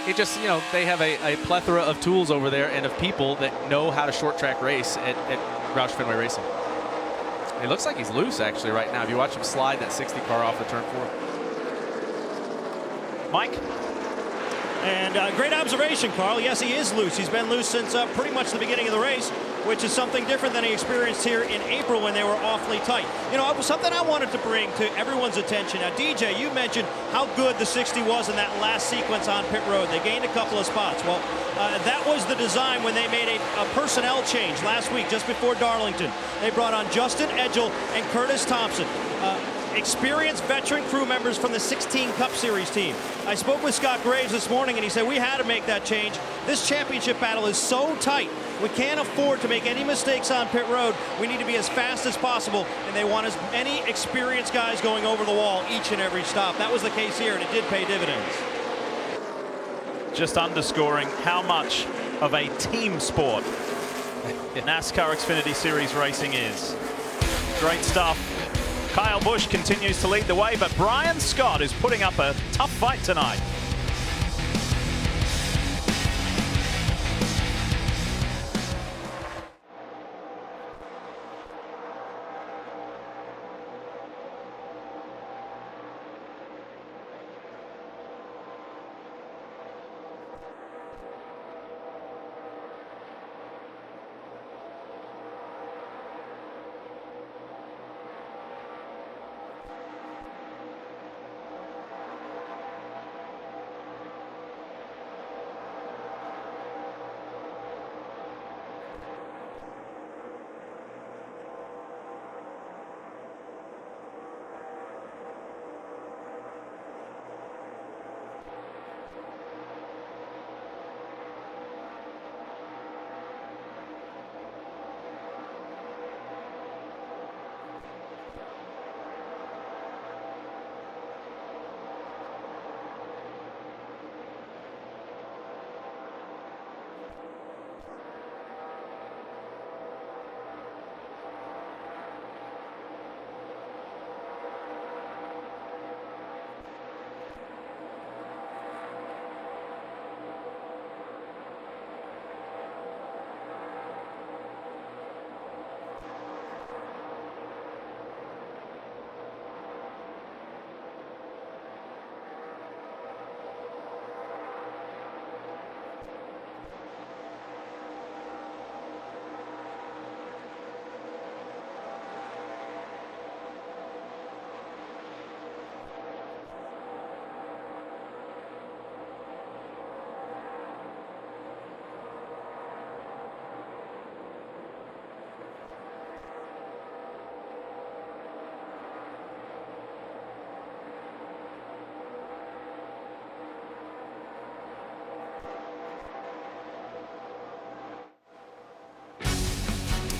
it just they have a plethora of tools over there and of people that know how to short track race at Roush Fenway Racing. It looks like he's loose actually right now. If you watch him slide that 60 car off the turn 4. Mike? And great observation, Carl. Yes, he is loose. He's been loose since pretty much the beginning of the race, which is something different than he experienced here in April when they were awfully tight. It was something I wanted to bring to everyone's attention. Now, DJ, you mentioned how good the 60 was in that last sequence on pit road. They gained a couple of spots. Well, that was the design when they made a personnel change last week, just before Darlington. They brought on Justin Edgell and Curtis Thompson. experienced veteran crew members from the 16 Cup Series team. I spoke with Scott Graves this morning, and he said we had to make that change. This championship battle is so tight. We can't afford to make any mistakes on pit road. We need to be as fast as possible, and they want as many experienced guys going over the wall each and every stop. That was the case here, and it did pay dividends. Just underscoring how much of a team sport NASCAR Xfinity Series racing is. Great stuff. Kyle Busch continues to lead the way, but Brian Scott is putting up a tough fight tonight.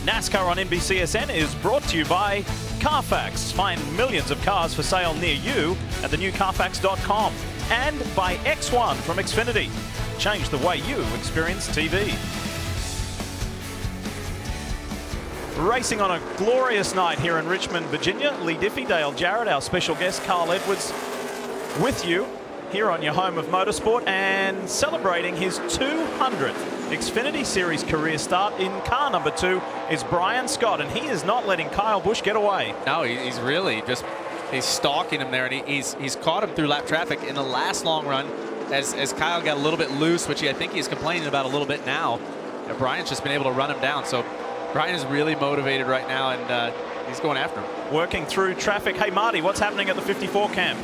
NASCAR on NBCSN is brought to you by Carfax. Find millions of cars for sale near you at thenewcarfax.com. And by X1 from Xfinity. Change the way you experience TV. Racing on a glorious night here in Richmond, Virginia. Lee Diffie, Dale Jarrett, our special guest Carl Edwards with you here on your home of motorsport, and celebrating his 200th Xfinity Series career start in car number 2 is Brian Scott, and he is not letting Kyle Busch get away. No, he's really just, he's stalking him there, and he's caught him through lap traffic in the last long run as Kyle got a little bit loose, which I think he's complaining about a little bit now. Brian's just been able to run him down, so Brian is really motivated right now, and he's going after him. Working through traffic. Hey, Marty, what's happening at the 54 camp?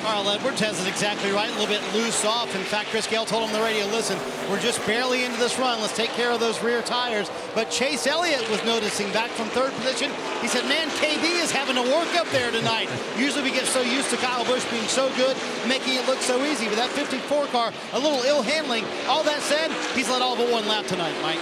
Carl Edwards has it exactly right, a little bit loose off. In fact, Chris Gale told him on the radio, listen, we're just barely into this run. Let's take care of those rear tires. But Chase Elliott was noticing back from 3rd position. He said, man, KB is having to work up there tonight. Usually we get so used to Kyle Busch being so good, making it look so easy. But that 54 car, a little ill handling. All that said, he's led all but one lap tonight, Mike.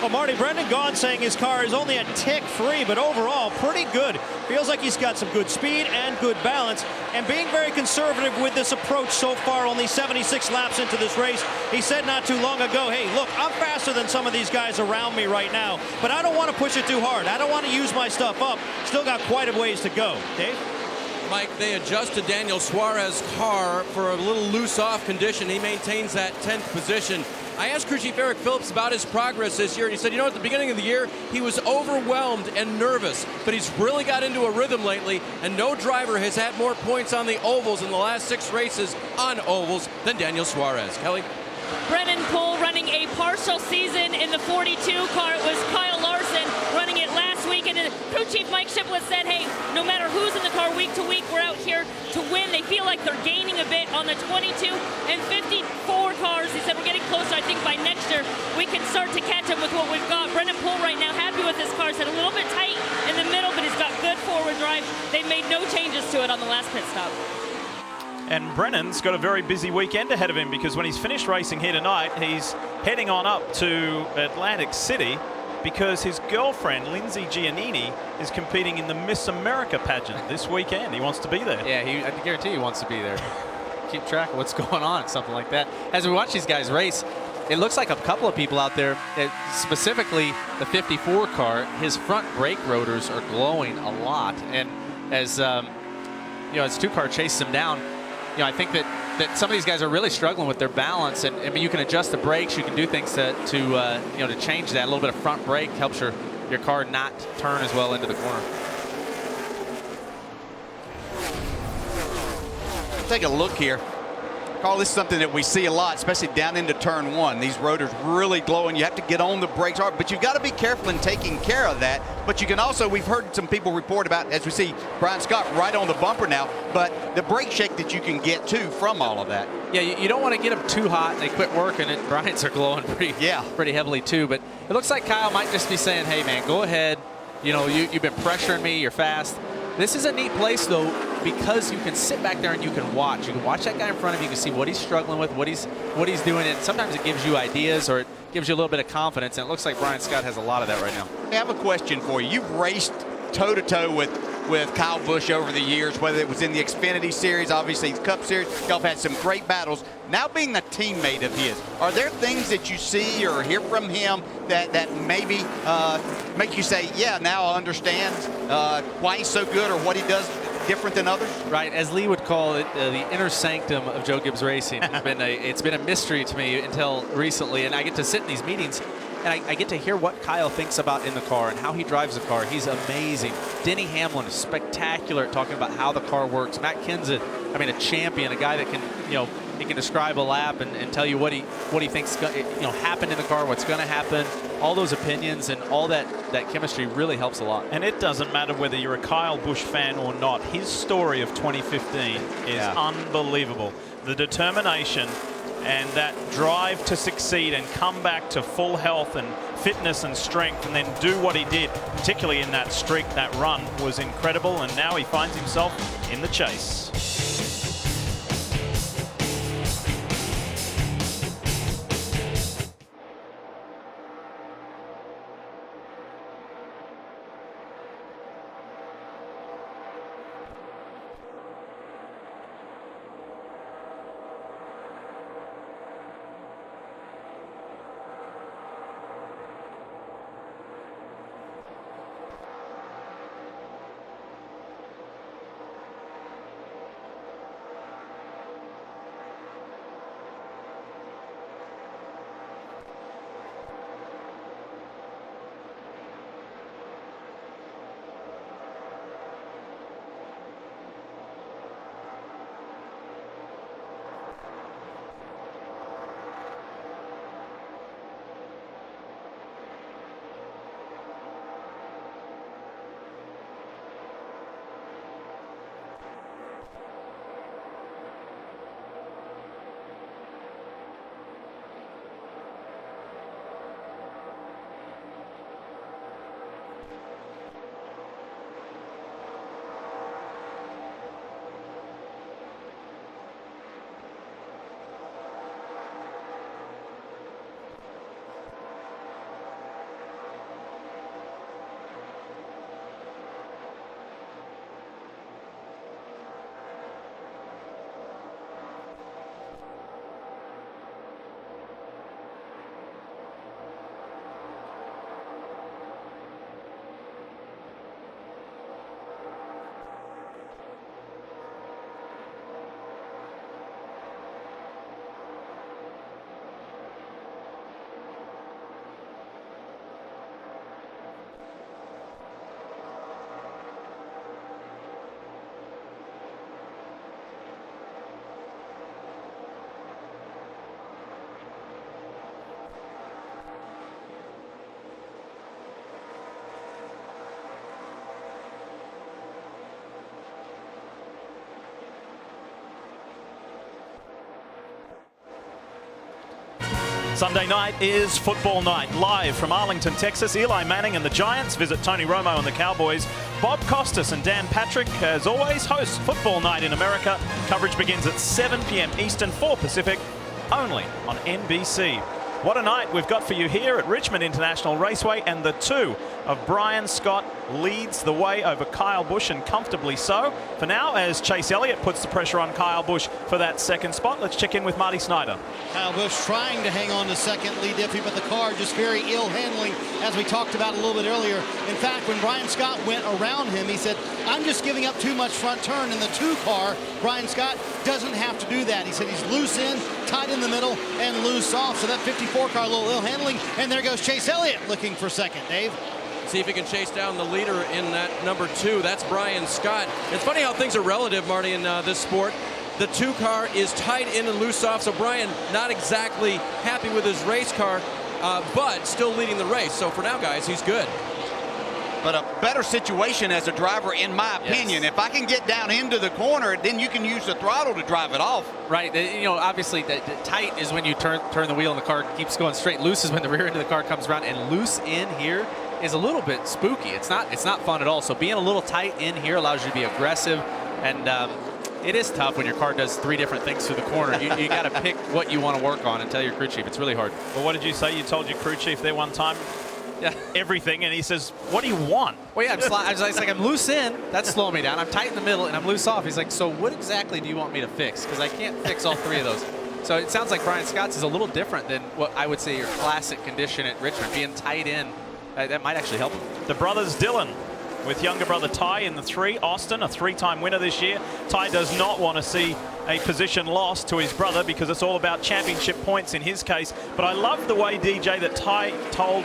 Well, Marty, Brendan Gaughan saying his car is only a tick free, but overall pretty good. Feels like he's got some good speed and good balance, and being very conservative with this approach so far, only 76 laps into this race. He said not too long ago, hey, look, I'm faster than some of these guys around me right now, but I don't want to push it too hard. I don't want to use my stuff up. Still got quite a ways to go. Dave? Mike, they adjusted Daniel Suarez's car for a little loose-off condition. He maintains that 10th position. I asked crew chief Eric Phillips about his progress this year, and he said, you know, at the beginning of the year, he was overwhelmed and nervous, but he's really got into a rhythm lately, and no driver has had more points on the ovals in the last 6 races on ovals than Daniel Suarez. Kelly? Brennan Poole running a partial season in the 42 car. It was Kyle Larson running it last week, and crew chief Mike Shiplett said, hey, no matter who's in the car week to week, we're out here to win. They feel like they're gaining a bit on the 22 and 54 cars. He said we're getting closer. I think by next year we can start to catch up with what we've got. Brennan Poole right now happy with his car. Said a little bit tight in the middle, but he's got good forward drive. They made no changes to it on the last pit stop. And Brennan's got a very busy weekend ahead of him, because when he's finished racing here tonight, he's heading on up to Atlantic City because his girlfriend, Lindsay Giannini, is competing in the Miss America pageant this weekend. He wants to be there. Yeah, I guarantee he wants to be there. Keep track of what's going on, something like that. As we watch these guys race, it looks like a couple of people out there, specifically the 54 car, his front brake rotors are glowing a lot. And as as 2-car chases him down, I think that some of these guys are really struggling with their balance. And I mean, you can adjust the brakes, you can do things to change that. A little bit of front brake helps your car not turn as well into the corner. Take a look here. Carl, this is something that we see a lot, especially down into turn 1. These rotors really glowing. You have to get on the brakes hard, but you've got to be careful in taking care of that. But you can also, we've heard some people report about, as we see Brian Scott right on the bumper now, but the brake shake that you can get too from all of that. Yeah, you don't want to get them too hot and they quit working, and Brian's are glowing pretty heavily too. But it looks like Kyle might just be saying, hey man, go ahead. You've been pressuring me, you're fast. This is a neat place though, because you can sit back there and you can watch. You can watch that guy in front of you. You can see what he's struggling with, what he's doing, and sometimes it gives you ideas or it gives you a little bit of confidence. And it looks like Brian Scott has a lot of that right now. I have a question for you. You've raced toe-to-toe with Kyle Busch over the years, whether it was in the Xfinity Series, obviously the Cup Series. Y'all have had some great battles. Now being a teammate of his, are there things that you see or hear from him that maybe make you say, yeah, now I understand why he's so good or what he does different than others? Right, as Lee would call it, the inner sanctum of Joe Gibbs Racing. It's been a mystery to me until recently, and I get to sit in these meetings and I get to hear what Kyle thinks about in the car and how he drives the car. He's amazing. Denny Hamlin is spectacular at talking about how the car works. Matt Kenseth, a champion, a guy that can, he can describe a lap and tell you what he thinks happened in the car, what's going to happen. All those opinions and all that chemistry really helps a lot. And it doesn't matter whether you're a Kyle Busch fan or not. His story of 2015 is unbelievable. The determination and that drive to succeed and come back to full health and fitness and strength and then do what he did, particularly in that streak, that run, was incredible. And now he finds himself in the chase. Sunday night is football night. Live from Arlington, Texas, Eli Manning and the Giants visit Tony Romo and the Cowboys. Bob Costas and Dan Patrick, as always, host Football Night in America. Coverage begins at 7 p.m. Eastern, 4 Pacific, only on NBC. What a night we've got for you here at Richmond International Raceway, and the two of Brian Scott leads the way over Kyle Busch, and comfortably so. For now, as Chase Elliott puts the pressure on Kyle Busch for that second spot, let's check in with Marty Snyder. Kyle Busch trying to hang on to second, lead iffy, but the car just very ill handling, as we talked about a little bit earlier. In fact, when Brian Scott went around him, he said, I'm just giving up too much front turn. In the 2 car, Brian Scott doesn't have to do that. He said he's loose in, tight in the middle, and loose off. So that 54 car, a little ill handling, and there goes Chase Elliott looking for second. Dave? See if he can chase down the leader in that number 2. That's Brian Scott. It's funny how things are relative, Marty, in this sport. The 2 car is tight in and loose off, so Brian not exactly happy with his race car, but still leading the race. So for now, guys, he's good. But a better situation as a driver, in my opinion. Yes. If I can get down into the corner, then you can use the throttle to drive it off. Right. You know, obviously, the tight is when you turn the wheel and the car keeps going straight. Loose is when the rear end of the car comes around, and loose in here is a little bit spooky. It's not fun at all. So being a little tight in here allows you to be aggressive, and it is tough when your car does 3 different things through the corner. You got to pick what you want to work on and tell your crew chief. It's really hard. Well, what did you say? You told your crew chief there one time? Yeah. Everything, and he says, what do you want? Well, yeah, I was like, I'm loose in, that's slowing me down. I'm tight in the middle, and I'm loose off. He's like, so what exactly do you want me to fix? Because I can't fix all 3 of those. So it sounds like Brian Scott's is a little different than what I would say your classic condition at Richmond. Being tight in, that might actually help him. The brothers Dylan with younger brother Ty in the 3. Austin, a 3-time winner this year. Ty does not want to see a position lost to his brother because it's all about championship points in his case. But I love the way, DJ, that Ty told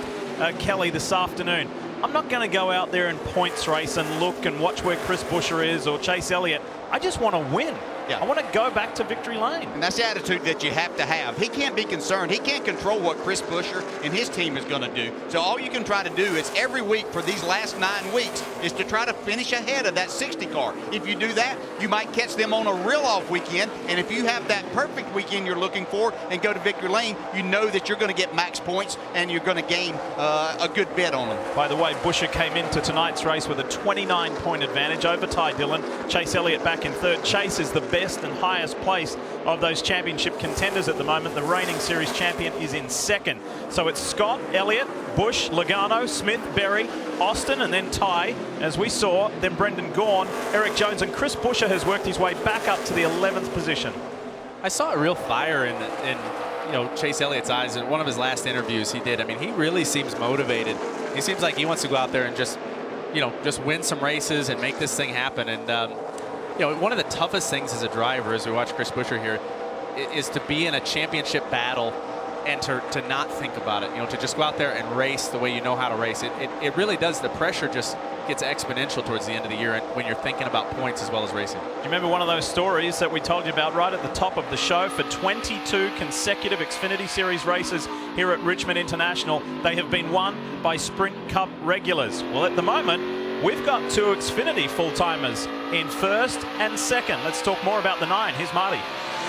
Kelly this afternoon, I'm not going to go out there and points race and look and watch where Chris Buescher is or Chase Elliott. I just want to win. Yeah. I want to go back to victory lane. And that's the attitude that you have to have. He can't be concerned. He can't control what Chris Buescher and his team is going to do. So all you can try to do is every week for these last 9 weeks is to try to finish ahead of that 60 car. If you do that, you might catch them on a real off weekend. And if you have that perfect weekend you're looking for and go to victory lane, you know that you're going to get max points and you're going to gain a good bid on them. By the way, Buescher came into tonight's race with a 29-point advantage over Ty Dillon. Chase Elliott back in 3rd. Chase is the best and highest place of those championship contenders at the moment. The reigning series champion is in 2nd. So it's Scott, Elliott, Busch, Logano, Smith, Berry, Austin, and then Ty, as we saw. Then Brendan Gaughan, Eric Jones, and Chris Buescher has worked his way back up to the 11th position. I saw a real fire in you know, Chase Elliott's eyes in one of his last interviews he did. I mean, he really seems motivated. He seems like he wants to go out there and just win some races and make this thing happen. And you know, one of the toughest things as a driver, as we watch Chris Buescher here, is to be in a championship battle and to not think about it. You know, to just go out there and race the way you know how to race. It really does. The pressure just gets exponential towards the end of the year when you're thinking about points as well as racing. Do you remember one of those stories that we told you about right at the top of the show? For 22 consecutive Xfinity Series races here at Richmond International, they have been won by Sprint Cup regulars. Well, at the moment, we've got 2 Xfinity full-timers in 1st and 2nd. Let's talk more about the 9. Here's Marty.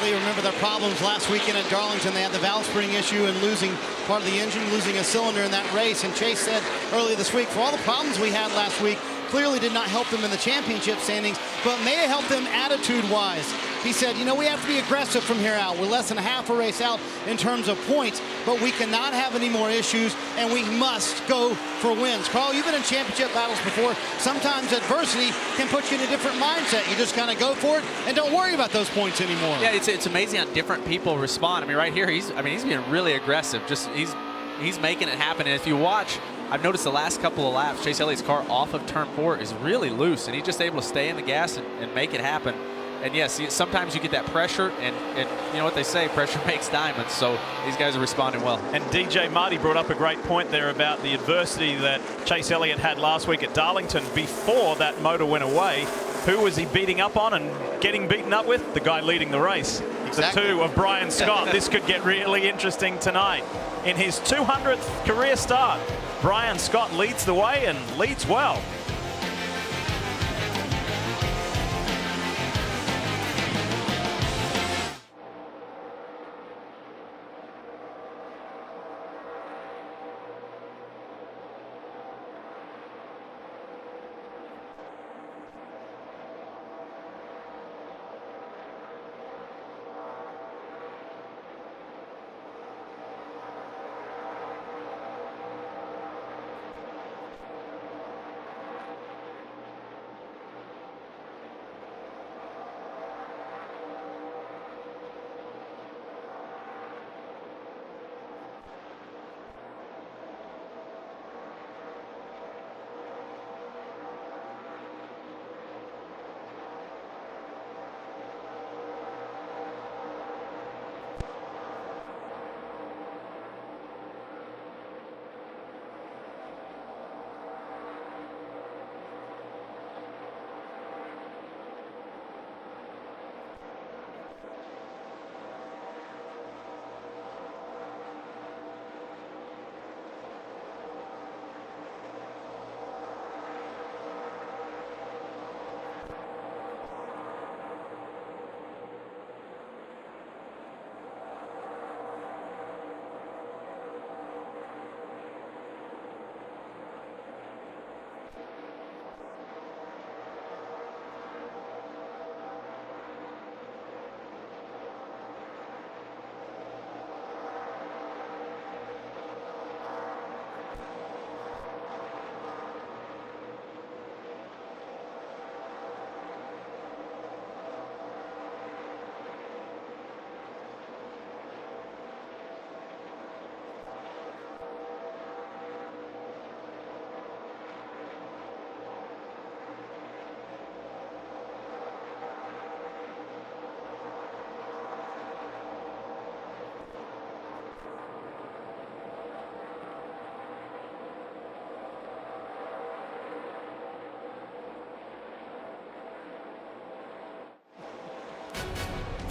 We remember their problems last weekend at Darlington. They had the valve spring issue and losing part of the engine, losing a cylinder in that race. And Chase said earlier this week, for all the problems we had last week, clearly did not help them in the championship standings, but may have helped them attitude-wise. He said, you know, we have to be aggressive from here out. We're less than half a race out in terms of points, but we cannot have any more issues, and we must go for wins. Carl, you've been in championship battles before. Sometimes adversity can put you in a different mindset. You just kind of go for it and don't worry about those points anymore. Yeah, it's amazing how different people respond. I mean, right here, he's being really aggressive. Just he's making it happen. And if you watch, I've noticed the last couple of laps, Chase Elliott's car off of turn 4 is really loose, and he's just able to stay in the gas and make it happen. And yes, sometimes you get that pressure, and you know what they say, pressure makes diamonds, so these guys are responding well. And DJ, Marty brought up a great point there about the adversity that Chase Elliott had last week at Darlington before that motor went away. Who was he beating up on and getting beaten up with? The guy leading the race. Exactly. The 2 of Brian Scott. This could get really interesting tonight. In his 200th career start, Brian Scott leads the way and leads well.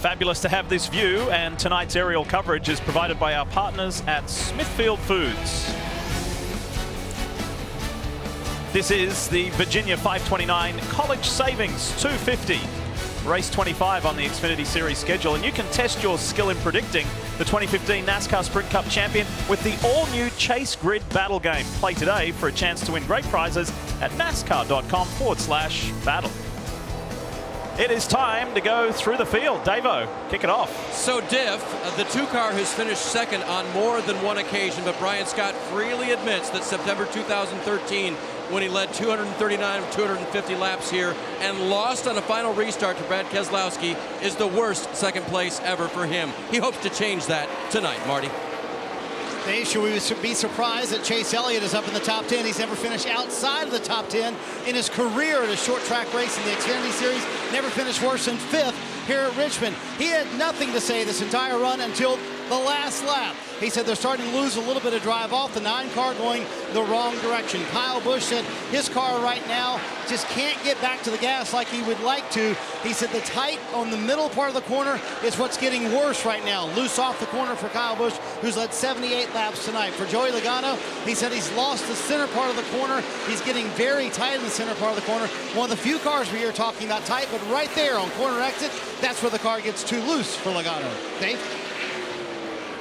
Fabulous to have this view, and tonight's aerial coverage is provided by our partners at Smithfield Foods. This is the Virginia529 College Savings 250. Race 25 on the Xfinity Series schedule, and you can test your skill in predicting the 2015 NASCAR Sprint Cup champion with the all-new Chase Grid Battle game. Play today for a chance to win great prizes at nascar.com/battle. It is time to go through the field. Davo, kick it off. So Diff, the 2-car has finished second on more than one occasion, but Brian Scott freely admits that September 2013, when he led 239 of 250 laps here and lost on a final restart to Brad Keselowski, is the worst second place ever for him. He hopes to change that tonight, Marty. Dave, should we be surprised that Chase Elliott is up in the top 10? He's never finished outside of the top 10 in his career at a short track race in the Xfinity Series. Never finished worse than 5th here at Richmond. He had nothing to say this entire run until the last lap. He said they're starting to lose a little bit of drive off, the 9 car going the wrong direction. Kyle Busch said his car right now just can't get back to the gas like he would like to. He said the tight on the middle part of the corner is what's getting worse right now. Loose off the corner for Kyle Busch, who's led 78 laps tonight. For Joey Logano, he said he's lost the center part of the corner. He's getting very tight in the center part of the corner. One of the few cars we hear talking about tight, but right there on corner exit, that's where the car gets too loose for Logano. Dave?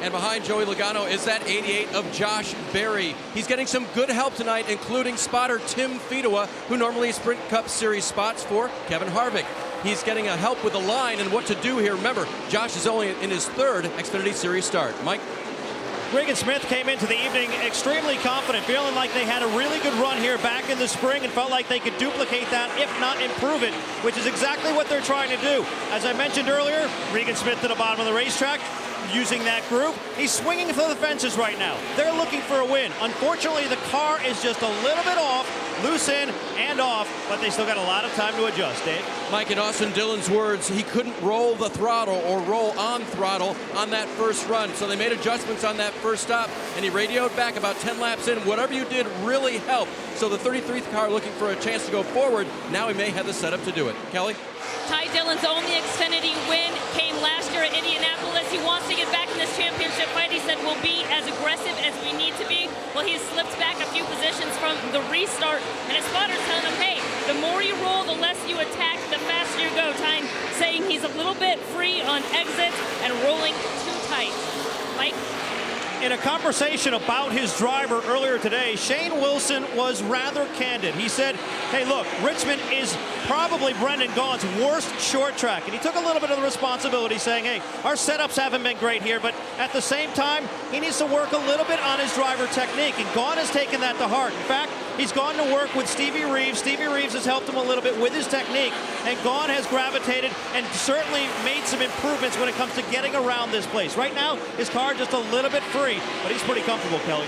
And behind Joey Logano is that 88 of Josh Berry. He's getting some good help tonight, including spotter Tim Fedewa, who normally Sprint Cup Series spots for Kevin Harvick. He's getting a help with the line and what to do here. Remember, Josh is only in his 3rd Xfinity Series start. Mike? Regan Smith came into the evening extremely confident, feeling like they had a really good run here back in the spring and felt like they could duplicate that, if not improve it, which is exactly what they're trying to do. As I mentioned earlier, Regan Smith to the bottom of the racetrack, using that group. He's swinging for the fences right now. They're looking for a win. Unfortunately, the car is just a little bit off, loose in and off, but they still got a lot of time to adjust, Dave. Mike, in Austin Dillon's words, he couldn't roll the throttle or roll on throttle on that first run, so they made adjustments on that first stop, and he radioed back about 10 laps in. Whatever you did really helped. So the 33rd car looking for a chance to go forward. Now he may have the setup to do it. Kelly? Ty Dillon's only Xfinity win came last year at Indianapolis. He wants to get back in this championship fight. He said we'll be as aggressive as we need to be. Well, he's slipped back a few positions from the restart, and his spotter's telling him, hey, the more you roll, the less you attack, the faster you go. Ty saying he's a little bit free on exits and rolling too tight. Mike? In a conversation about his driver earlier today, Shane Wilson was rather candid. He said, hey, look, Richmond is probably Brendan Gaughan's worst short track. And he took a little bit of the responsibility, saying, hey, our setups haven't been great here, but at the same time, he needs to work a little bit on his driver technique. And Gaughan has taken that to heart. In fact, he's gone to work with Stevie Reeves. Stevie Reeves has helped him a little bit with his technique, and Gaughan has gravitated and certainly made some improvements when it comes to getting around this place. Right now, his car just a little bit free, but he's pretty comfortable, Kelly.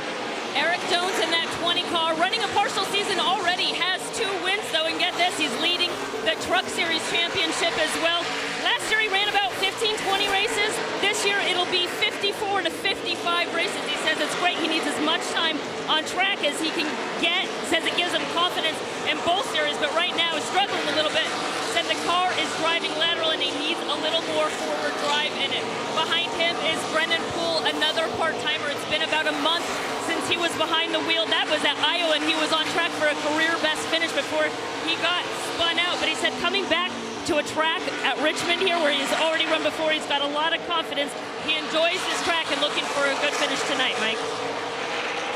Eric Jones in that 20 car, running a partial season already, has 2 wins, though, and get this, he's leading the Truck Series Championship as well. Last year, he ran about 15, 20 races. This year, it'll be 54 to 55 races. He says it's great. He needs as much time on track as he can get. Says it gives him confidence in both series, but right now he's struggling a little bit. Said the car is driving lateral, and he needs a little more forward drive in it. Behind him is Brendan Poole, another part-timer. It's been about a month since he was behind the wheel. That was at Iowa, and he was on track for a career best finish before he got spun out. But he said coming back to a track at Richmond here where he's already run before, he's got a lot of confidence. He enjoys this track and looking for a good finish tonight, Mike.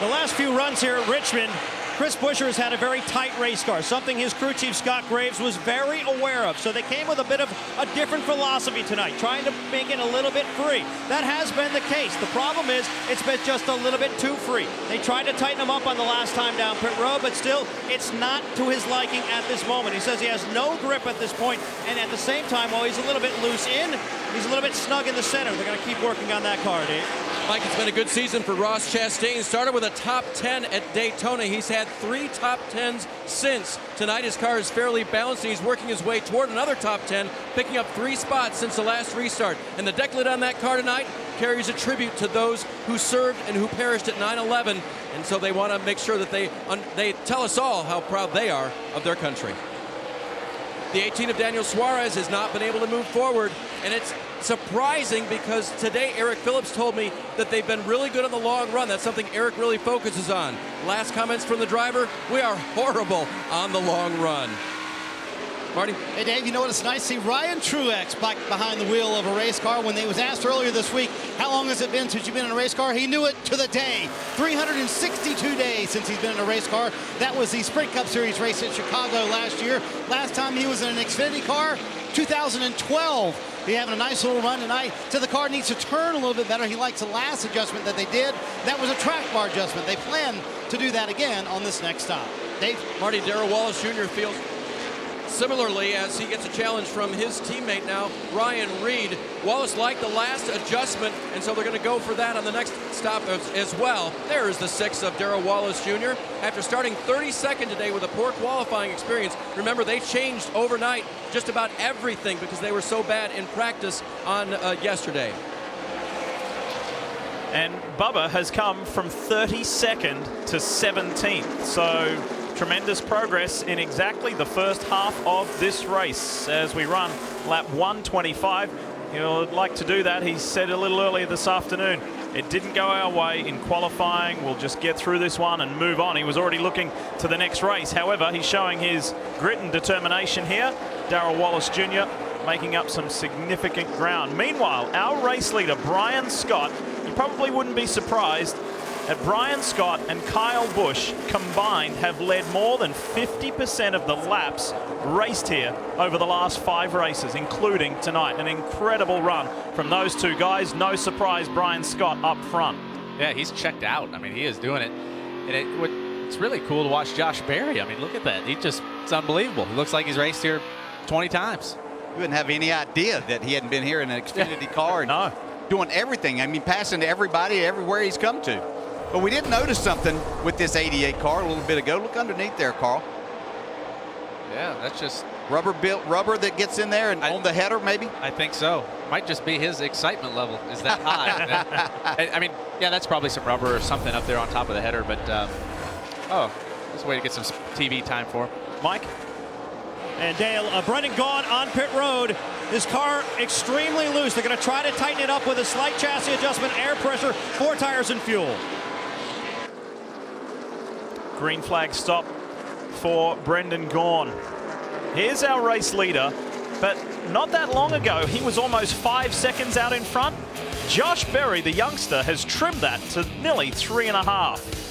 The last few runs here at Richmond, Chris Buescher has had a very tight race car, something his crew chief Scott Graves was very aware of. So they came with a bit of a different philosophy tonight, trying to make it a little bit free. That has been the case. The problem is it's been just a little bit too free. They tried to tighten him up on the last time down pit road, but still, it's not to his liking at this moment. He says he has no grip at this point, and at the same time, while he's a little bit loose in, he's a little bit snug in the center. They're going to keep working on that car, Dave. Mike, it's been a good season for Ross Chastain. Started with a top 10 at Daytona. He's had 3 top 10s since. Tonight his car is fairly balanced, and he's working his way toward another top 10, picking up 3 spots since the last restart. And the deck lid on that car tonight carries a tribute to those who served and who perished at 9/11. And so they want to make sure that they tell us all how proud they are of their country. The 18 of Daniel Suarez has not been able to move forward, and it's it's surprising because today Eric Phillips told me that they've been really good on the long run. That's something Eric really focuses on. Last comments from the driver, we are horrible on the long run. Marty? Hey, Dave, you know what? It's nice to see Ryan Truex back behind the wheel of a race car. When they was asked earlier this week, how long has it been since you've been in a race car? He knew it to the day. 362 days since he's been in a race car. That was the Sprint Cup Series race at Chicago last year. Last time he was in an Xfinity car, 2012. He's having a nice little run tonight. So the car needs to turn a little bit better. He likes the last adjustment that they did. That was a track bar adjustment. They plan to do that again on this next stop. Dave? Marty, Darrell Wallace Jr. feels similarly as he gets a challenge from his teammate now, Ryan Reed. Wallace liked the last adjustment, and so they're going to go for that on the next stop as well. There is the 6 of Darrell Wallace Jr. After starting 32nd today with a poor qualifying experience. Remember, they changed overnight just about everything because they were so bad in practice on yesterday. And Bubba has come from 32nd to 17th. So tremendous progress in exactly the first half of this race as we run lap 125. He'll like to do that. He said a little earlier this afternoon, it didn't go our way in qualifying. We'll just get through this one and move on. He was already looking to the next race. However, he's showing his grit and determination here. Darrell Wallace Jr. making up some significant ground. Meanwhile, our race leader, Brian Scott, you probably wouldn't be surprised that Brian Scott and Kyle Busch combined have led more than 50% of the laps raced here over the last 5 races, including tonight. An incredible run from those two guys. No surprise, Brian Scott up front. Yeah, he's checked out. I mean, he is doing it. And it's really cool to watch Josh Berry. I mean, look at that. It's unbelievable. He looks like he's raced here 20 times. You wouldn't have any idea that he hadn't been here in an Xfinity car and no. doing everything. I mean, passing to everybody everywhere he's come to. But we did notice something with this 88 car a little bit ago. Look underneath there, Carl. Yeah, that's just rubber that gets in there and on the header, maybe? I think so. Might just be his excitement level is that high. I mean, yeah, that's probably some rubber or something up there on top of the header. But, oh, that's a way to get some TV time for him. Mike? And Dale, Brendan Gaughan on pit road. His car extremely loose. They're going to try to tighten it up with a slight chassis adjustment, air pressure, 4 tires and fuel. Green flag stop for Brendan Gaughan. Here's our race leader, but not that long ago, he was almost 5 seconds out in front. Josh Berry, the youngster, has trimmed that to nearly 3.5.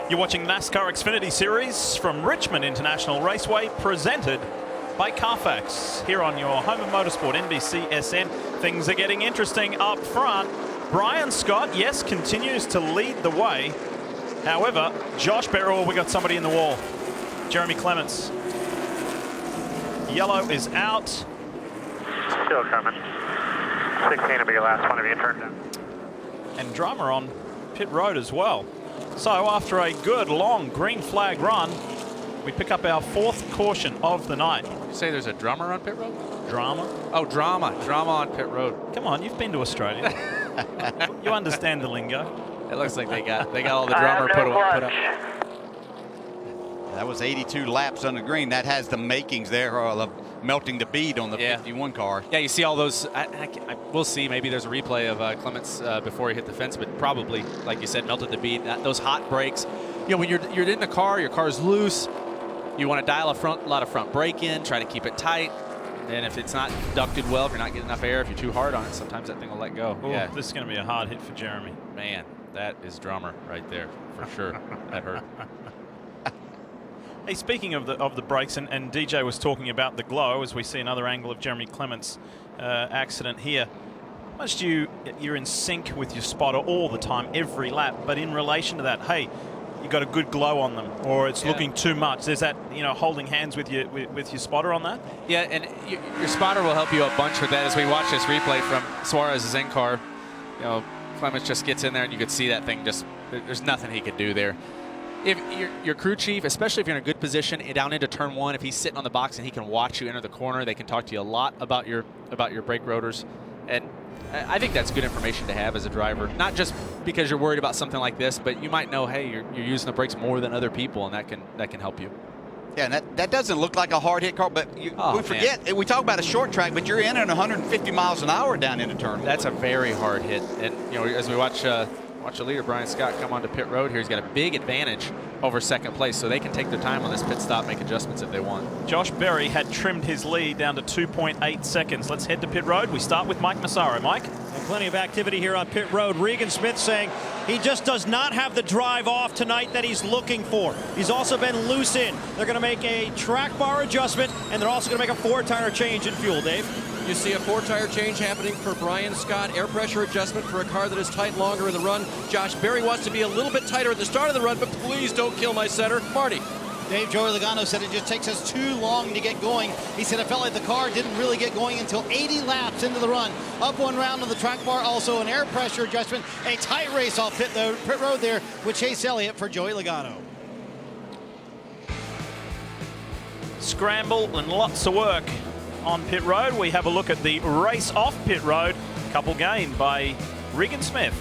You're watching NASCAR Xfinity Series from Richmond International Raceway, presented by Carfax here on your home of motorsport, NBCSN. Things are getting interesting up front. Brian Scott, yes, continues to lead the way. However, Josh Berry, oh, we got somebody in the wall. Jeremy Clements. Yellow is out. Still coming. 16 will be your last one if you turn down. And drama on pit road as well. So after a good long green flag run, we pick up our 4th caution of the night. You say there's a drummer on pit road? Drama? Oh, drama on pit road. Come on, you've been to Australia. You understand the lingo. It looks like they got all the drummer put up. That was 82 laps on the green. That has the makings there of melting the bead on the 51 car. Yeah, you see all those. We'll see. Maybe there's a replay of Clements before he hit the fence, but probably, like you said, melted the bead. Those hot brakes. You know, when you're in the car, your car's loose. You want to dial a lot of front brake in, try to keep it tight. And if it's not ducted well, if you're not getting enough air, if you're too hard on it, sometimes that thing will let go. Ooh, yeah, this is going to be a hard hit for Jeremy. Man, that is drummer right there for sure. That hurt. Hey, speaking of the brakes, and DJ was talking about the glow, as we see another angle of Jeremy Clements' accident here. Much you're in sync with your spotter all the time, every lap, but in relation to that, hey, you got a good glow on them, or it's looking too much. There's that, holding hands with your spotter on that. Yeah, and your spotter will help you a bunch with that. As we watch this replay from Suarez's in-car, Clements just gets in there, and you could see that thing there's nothing he could do there. If your crew chief, especially if you're in a good position down into turn 1, if he's sitting on the box and he can watch you enter the corner, they can talk to you a lot about your brake rotors, and I think that's good information to have as a driver. Not just because you're worried about something like this, but you might know, hey, you're using the brakes more than other people, and that can help you. Yeah, and that doesn't look like a hard hit car, but we forget. We talk about a short track, but you're in at 150 miles an hour down into turn 1. That's a very hard hit, and as we watch the leader Brian Scott come onto pit road here, he's got a big advantage over second place, so they can take their time on this pit stop, make adjustments if they want. Josh Berry had trimmed his lead down to 2.8 seconds. Let's head to pit road. We start with Mike Massaro. Mike? And plenty of activity here on pit road. Regan Smith saying he just does not have the drive off tonight that he's looking for. He's also been loose in. They're going to make a track bar adjustment, and they're also going to make a 4-tire change in fuel, Dave. You see a 4-tire change happening for Brian Scott. Air pressure adjustment for a car that is tight longer in the run. Josh Berry wants to be a little bit tighter at the start of the run, but please don't kill my setter. Marty. Dave, Joey Logano said it just takes us too long to get going. He said it felt like the car didn't really get going until 80 laps into the run. Up one round on the track bar, also an air pressure adjustment. A tight race off pit road there with Chase Elliott for Joey Logano. Scramble and lots of work on pit road. We have a look at the race off pit road. Couple gained by Regan Smith.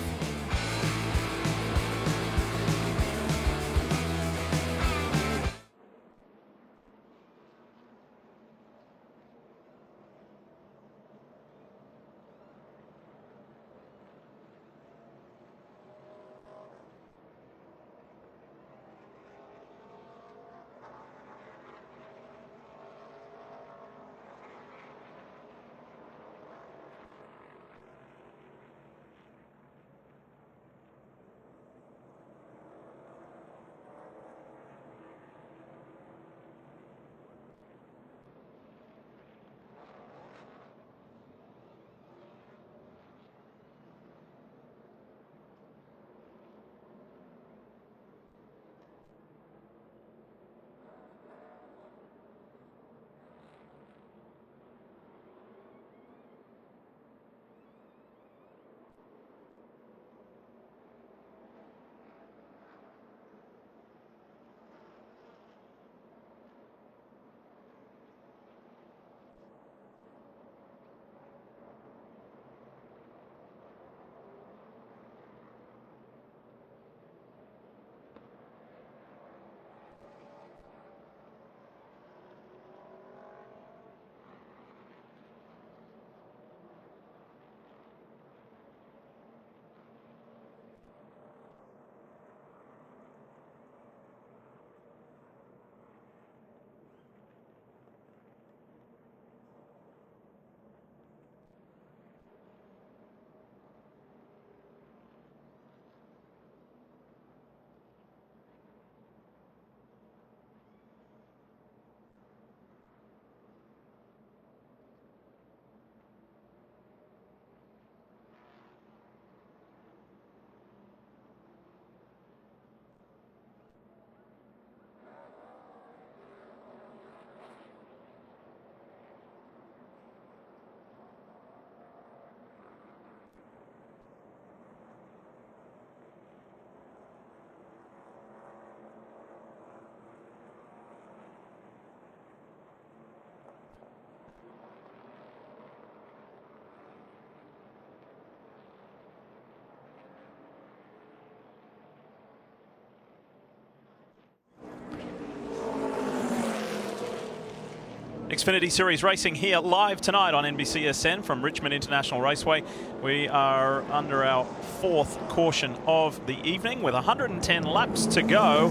Xfinity Series racing here live tonight on NBCSN from Richmond International Raceway. We are under our 4th caution of the evening with 110 laps to go.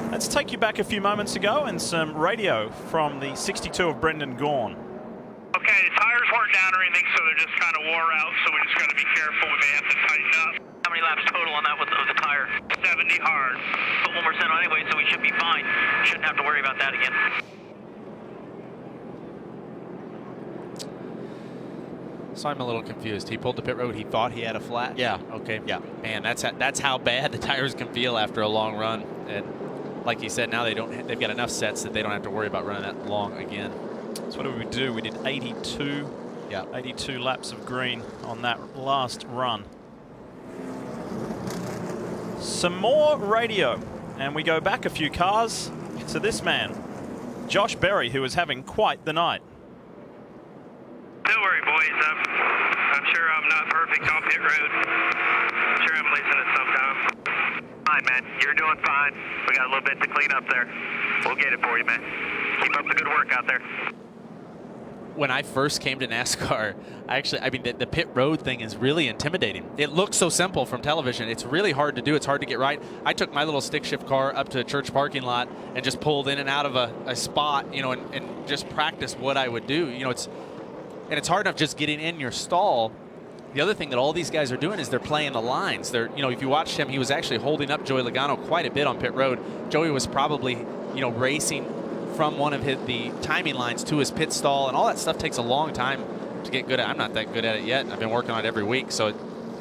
Let's take you back a few moments ago and some radio from the 62 of Brendan Gaughan. Okay, the tires weren't down or anything, so they're just kind of wore out, so we just got to be careful. We may have to tighten up. How many laps total on that with the tire? 70 hard. Put 1% on anyway, so we should be fine. Shouldn't have to worry about that again. So I'm a little confused. He pulled the pit road. He thought he had a flat. Yeah. Okay. Yeah. Man, that's how bad the tires can feel after a long run. And like he said, now they've got enough sets that they don't have to worry about running that long again. So what did we do? We did 82. Yeah. 82 laps of green on that last run. Some more radio, and we go back a few cars to this man, Josh Berry, who is having quite the night. Don't worry, boys. I'm sure I'm not perfect on pit road. I'm sure I'm losing it sometime. Fine, man. You're doing fine. We got a little bit to clean up there. We'll get it for you, man. Keep up the good work out there. When I first came to NASCAR, I mean, the pit road thing is really intimidating. It looks so simple from television. It's really hard to do. It's hard to get right. I took my little stick shift car up to a church parking lot and just pulled in and out of a spot, you know, and just practiced what I would do. You know, it's hard enough just getting in your stall. The other thing that all these guys are doing is they're playing the lines. You know, if you watched him, he was actually holding up Joey Logano quite a bit on pit road. Joey was probably, you know, racing from one of the timing lines to his pit stall, and all that stuff takes a long time to get good at. I'm not that good at it yet. I've been working on it every week, so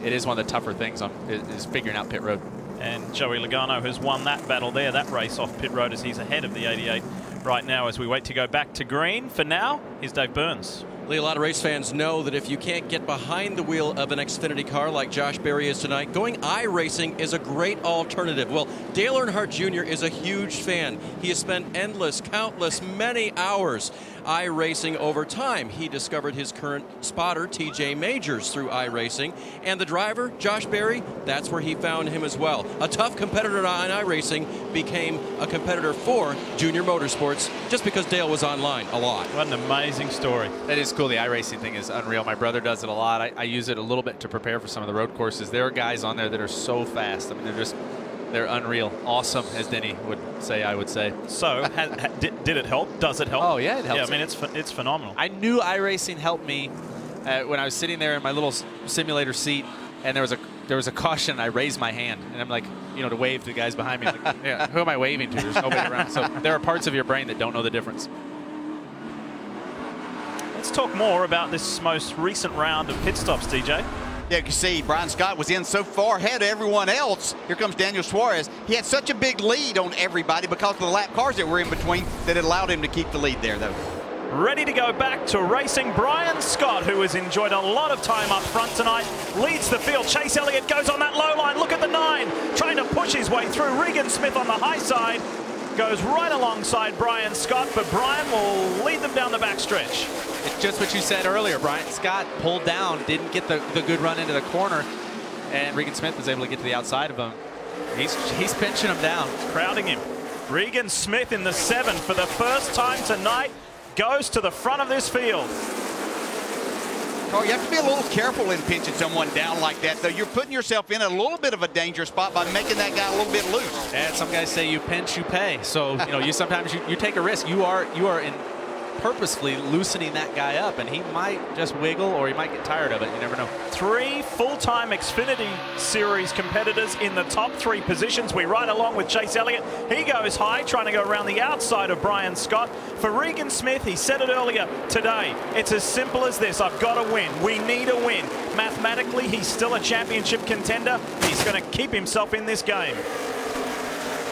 it is one of the tougher things is figuring out pit road. And Joey Logano has won that battle there, that race off pit road, as he's ahead of the 88 right now as we wait to go back to green. For now, here's Dave Burns. Lee, a lot of race fans know that if you can't get behind the wheel of an Xfinity car like Josh Berry is tonight, going iRacing is a great alternative. Well, Dale Earnhardt Jr. is a huge fan. He has spent countless, many hours iRacing over time. He discovered his current spotter, TJ Majors, through iRacing. And the driver, Josh Berry, that's where he found him as well. A tough competitor on iRacing became a competitor for Junior Motorsports just because Dale was online a lot. What an amazing story. That is cool. The iRacing thing is unreal. My brother does it a lot. I use it a little bit to prepare for some of the road courses. There are guys on there that are so fast. I mean, they're unreal. Awesome, as Denny would say, I would say. So, did it help? Does it help? Oh, yeah, it helps. Yeah, I mean, it's phenomenal. I knew iRacing helped me when I was sitting there in my little simulator seat, and there was a caution, and I raised my hand, and I'm like, you know, to wave to the guys behind me. Like, yeah, who am I waving to? There's nobody around. So there are parts of your brain that don't know the difference. Let's talk more about this most recent round of pit stops, DJ. Yeah, you can see Brian Scott was in so far ahead of everyone else. Here comes Daniel Suarez. He had such a big lead on everybody because of the lap cars that were in between that it allowed him to keep the lead there, though. Ready to go back to racing. Brian Scott, who has enjoyed a lot of time up front tonight, leads the field. Chase Elliott goes on that low line. Look at the 9, trying to push his way through. Regan Smith on the high side goes right alongside Brian Scott, but Brian will lead them down the backstretch. It's just what you said earlier. Brian Scott pulled down, didn't get the good run into the corner, and Regan Smith was able to get to the outside of him. He's pinching him down. Crowding him. Regan Smith in the 7 for the first time tonight goes to the front of this field. Carl, you have to be a little careful in pinching someone down like that, though. You're putting yourself in a little bit of a dangerous spot by making that guy a little bit loose. And some guys say you pinch, you pay. So, you know, you sometimes you take a risk. You are in purposefully loosening that guy up, and he might just wiggle or he might get tired of it. You never know. 3 full-time Xfinity Series competitors in the top 3 positions. We ride along with Chase Elliott. He goes high, trying to go around the outside of Brian Scott. For Regan Smith, he said it earlier today, it's as simple as this. I've got to win. We need a win. Mathematically, he's still a championship contender. He's going to keep himself in this game.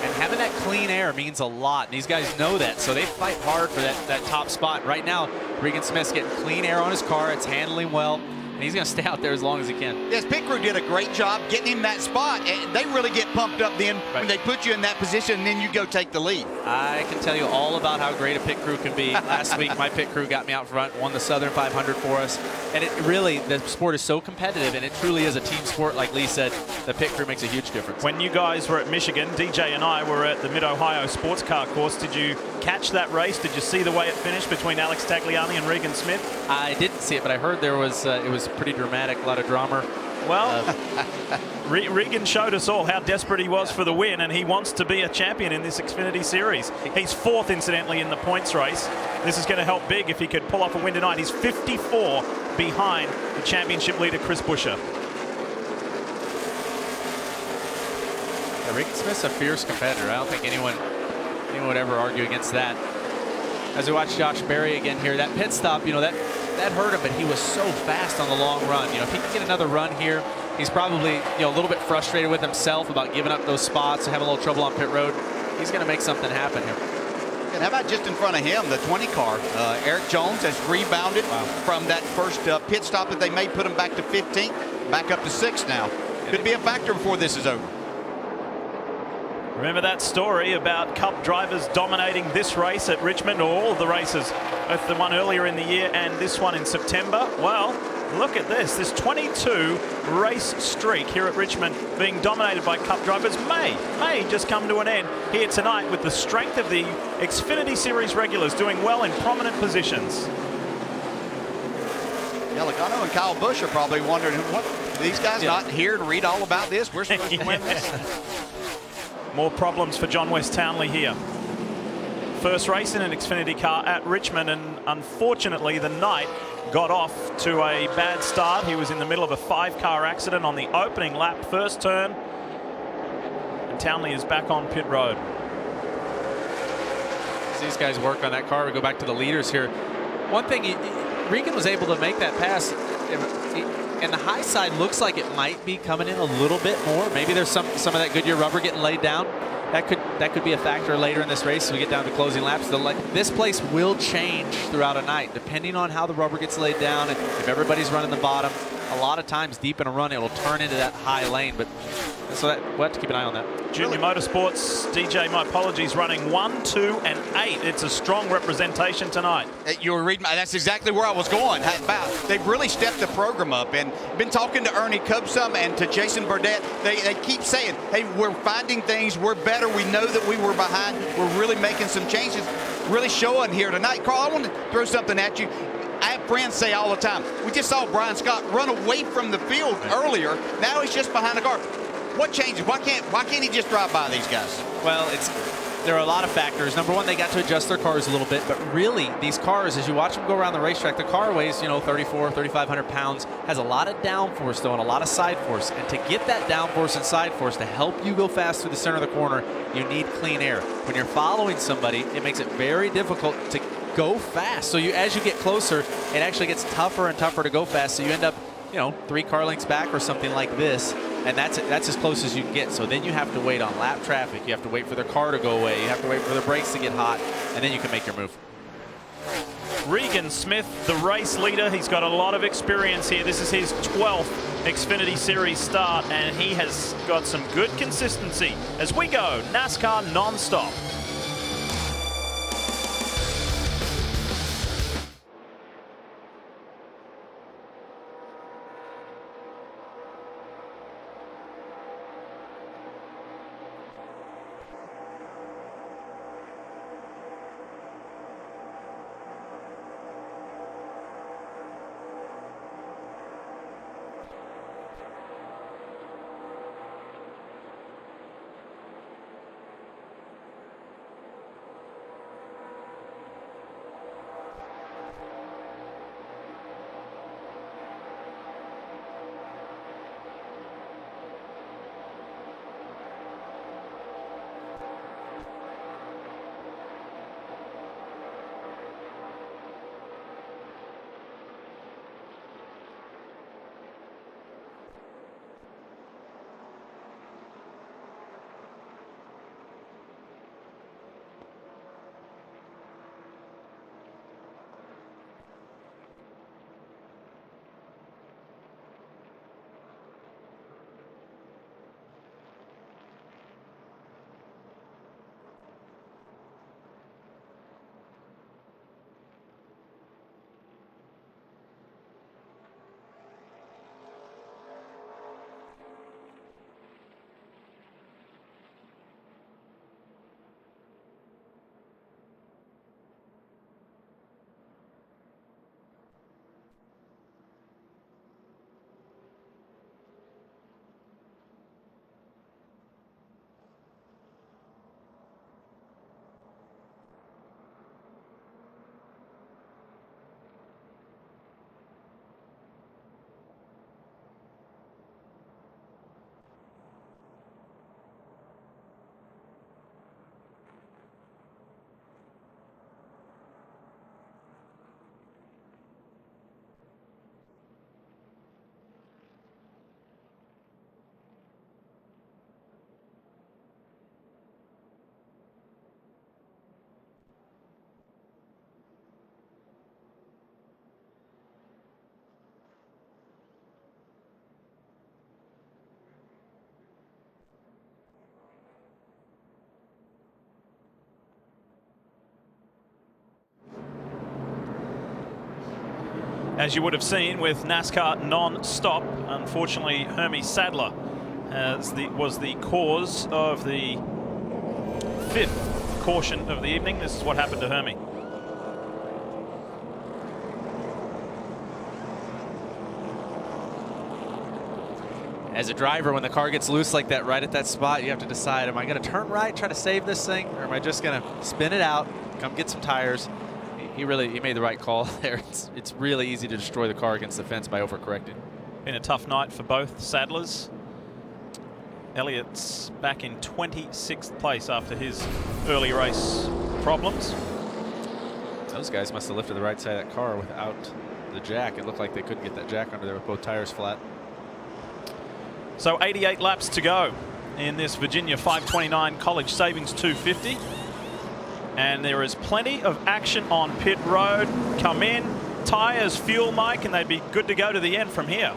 And having that clean air means a lot. And these guys know that, so they fight hard for that top spot. Right now, Regan Smith's getting clean air on his car. It's handling well. and he's going to stay out there as long as he can. Yes, pit crew did a great job getting him that spot, and they really get pumped up then when they put you in that position, and then you go take the lead. I can tell you all about how great a pit crew can be. Last week, my pit crew got me out front, won the Southern 500 for us, and it really, the sport is so competitive, and it truly is a team sport. Like Lee said, the pit crew makes a huge difference. When you guys were at Michigan, DJ and I were at the Mid-Ohio Sports Car Course. Did you catch that race? Did you see the way it finished between Alex Tagliani and Regan Smith? I didn't see it, but I heard there was it was pretty dramatic, a lot of drama. Well, Regan showed us all how desperate he was for the win, and he wants to be a champion in this Xfinity Series. He's 4th, incidentally, in the points race. This is going to help big if he could pull off a win tonight. He's 54 behind the championship leader, Chris Buescher. Yeah, Regan Smith's a fierce competitor. I don't think anyone would ever argue against that. As we watch Josh Berry again here, that pit stop, you know, that hurt him, but he was so fast on the long run. You know, if he can get another run here, he's probably, you know, a little bit frustrated with himself about giving up those spots and having a little trouble on pit road. He's going to make something happen here. And how about just in front of him, the 20 car? Eric Jones has rebounded from that first pit stop that they made, put him back to 15th, back up to 6th now. Could be a factor before this is over. Remember that story about Cup drivers dominating this race at Richmond, or all of the races, both the one earlier in the year and this one in September? Well, look at this 22 race streak here at Richmond being dominated by Cup drivers may just come to an end here tonight with the strength of the Xfinity Series regulars doing well in prominent positions. Yeah, Logano and Kyle Busch are probably wondering, what, these guys not here to read all about this? We're supposed to win this. More problems for John West Townley here. First race in an Xfinity car at Richmond, and unfortunately the Knight got off to a bad start. He was in the middle of a 5-car accident on the opening lap, first turn, and Townley is back on pit road. As these guys work on that car, we go back to the leaders here. One thing, Regan was able to make that pass, and the high side looks like it might be coming in a little bit more. Maybe there's some of that Goodyear rubber getting laid down. That could be a factor later in this race as we get down to closing laps. This place will change throughout a night depending on how the rubber gets laid down, and if everybody's running the bottom. A lot of times deep in a run, it'll turn into that high lane, but so we'll have to keep an eye on that. Junior Motorsports, DJ, my apologies, running 1, 2, and 8. It's a strong representation tonight. You were reading, that's exactly where I was going. They've really stepped the program up, and been talking to Ernie Cubsum and to Jason Burdett. They keep saying, hey, we're finding things, we're better, we know that we were behind, we're really making some changes, really showing here tonight. Carl, I want to throw something at you. I have friends say all the time, we just saw Brian Scott run away from the field earlier. Now he's just behind the car. What changes? Why can't he just drive by these guys? Well, there are a lot of factors. Number one, they got to adjust their cars a little bit, but really these cars, as you watch them go around the racetrack, the car weighs, 3,500 pounds, has a lot of downforce though and a lot of side force. And to get that downforce and side force to help you go fast through the center of the corner, you need clean air. When you're following somebody, it makes it very difficult to go fast. So as you get closer, it actually gets tougher and tougher to go fast. So you end up, 3 car lengths back or something like this. And that's as close as you can get. So then you have to wait on lap traffic. You have to wait for their car to go away. You have to wait for the brakes to get hot, and then you can make your move. Regan Smith, the race leader. He's got a lot of experience here. This is his 12th Xfinity Series start, and he has got some good consistency as we go NASCAR non-stop. as you would have seen with NASCAR non-stop. Unfortunately, Hermie Sadler was the cause of the 5th caution of the evening. This is what happened to Hermie. As a driver, when the car gets loose like that right at that spot, you have to decide, am I going to turn right, try to save this thing, or am I just going to spin it out, come get some tires? He made the right call there. It's really easy to destroy the car against the fence by overcorrecting. Been a tough night for both Sadlers. Elliott's back in 26th place after his early race problems. Those guys must have lifted the right side of that car without the jack. It looked like they couldn't get that jack under there with both tires flat. So 88 laps to go in this Virginia529 College Savings 250. And there is plenty of action on pit road. Come in, tires, fuel, Mike, and they'd be good to go to the end from here.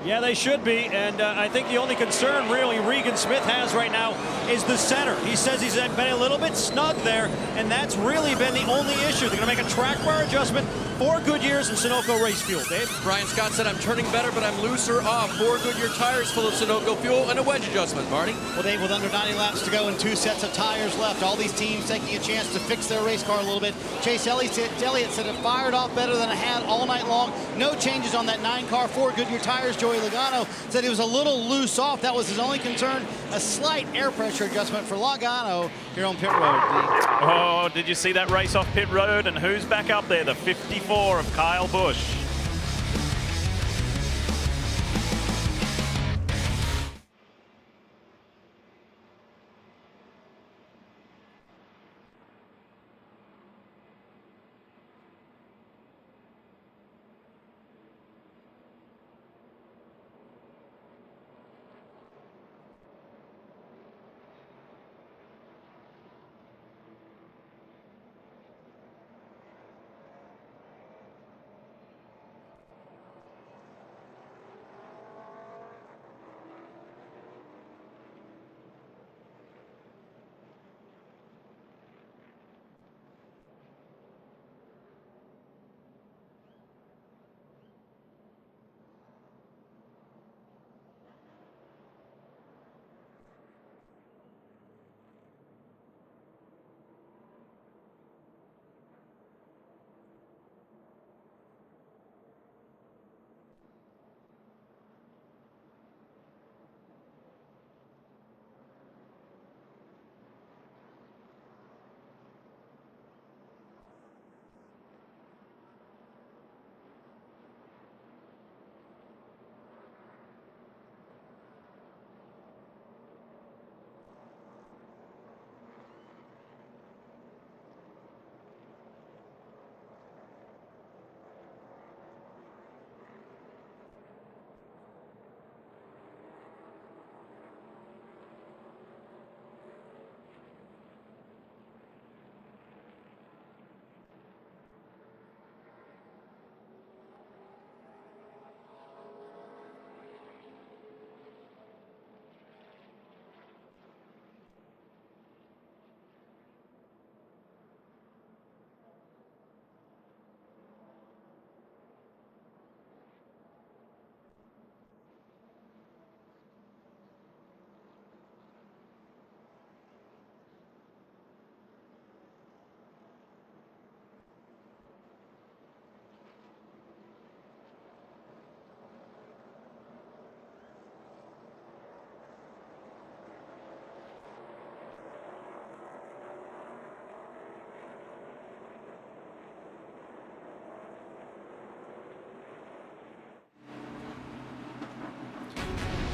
Yeah, they should be, and I think the only concern really Regan Smith has right now is the center. He says he's been a little bit snug there, and that's really been the only issue. They're going to make a track bar adjustment. 4 Goodyears and Sunoco race fuel. Dave? Brian Scott said, I'm turning better, but I'm looser off. 4 Goodyear tires full of Sunoco fuel and a wedge adjustment, Marty. Well, Dave, with under 90 laps to go and 2 sets of tires left, all these teams taking a chance to fix their race car a little bit. Chase Elliott said it fired off better than it had all night long. No changes on that 9-car, 4 Goodyear tires. Joey Logano said he was a little loose off. That was his only concern. A slight air pressure adjustment for Logano here on pit road. Oh, did you see that race off pit road? And who's back up there? The 54 of Kyle Busch.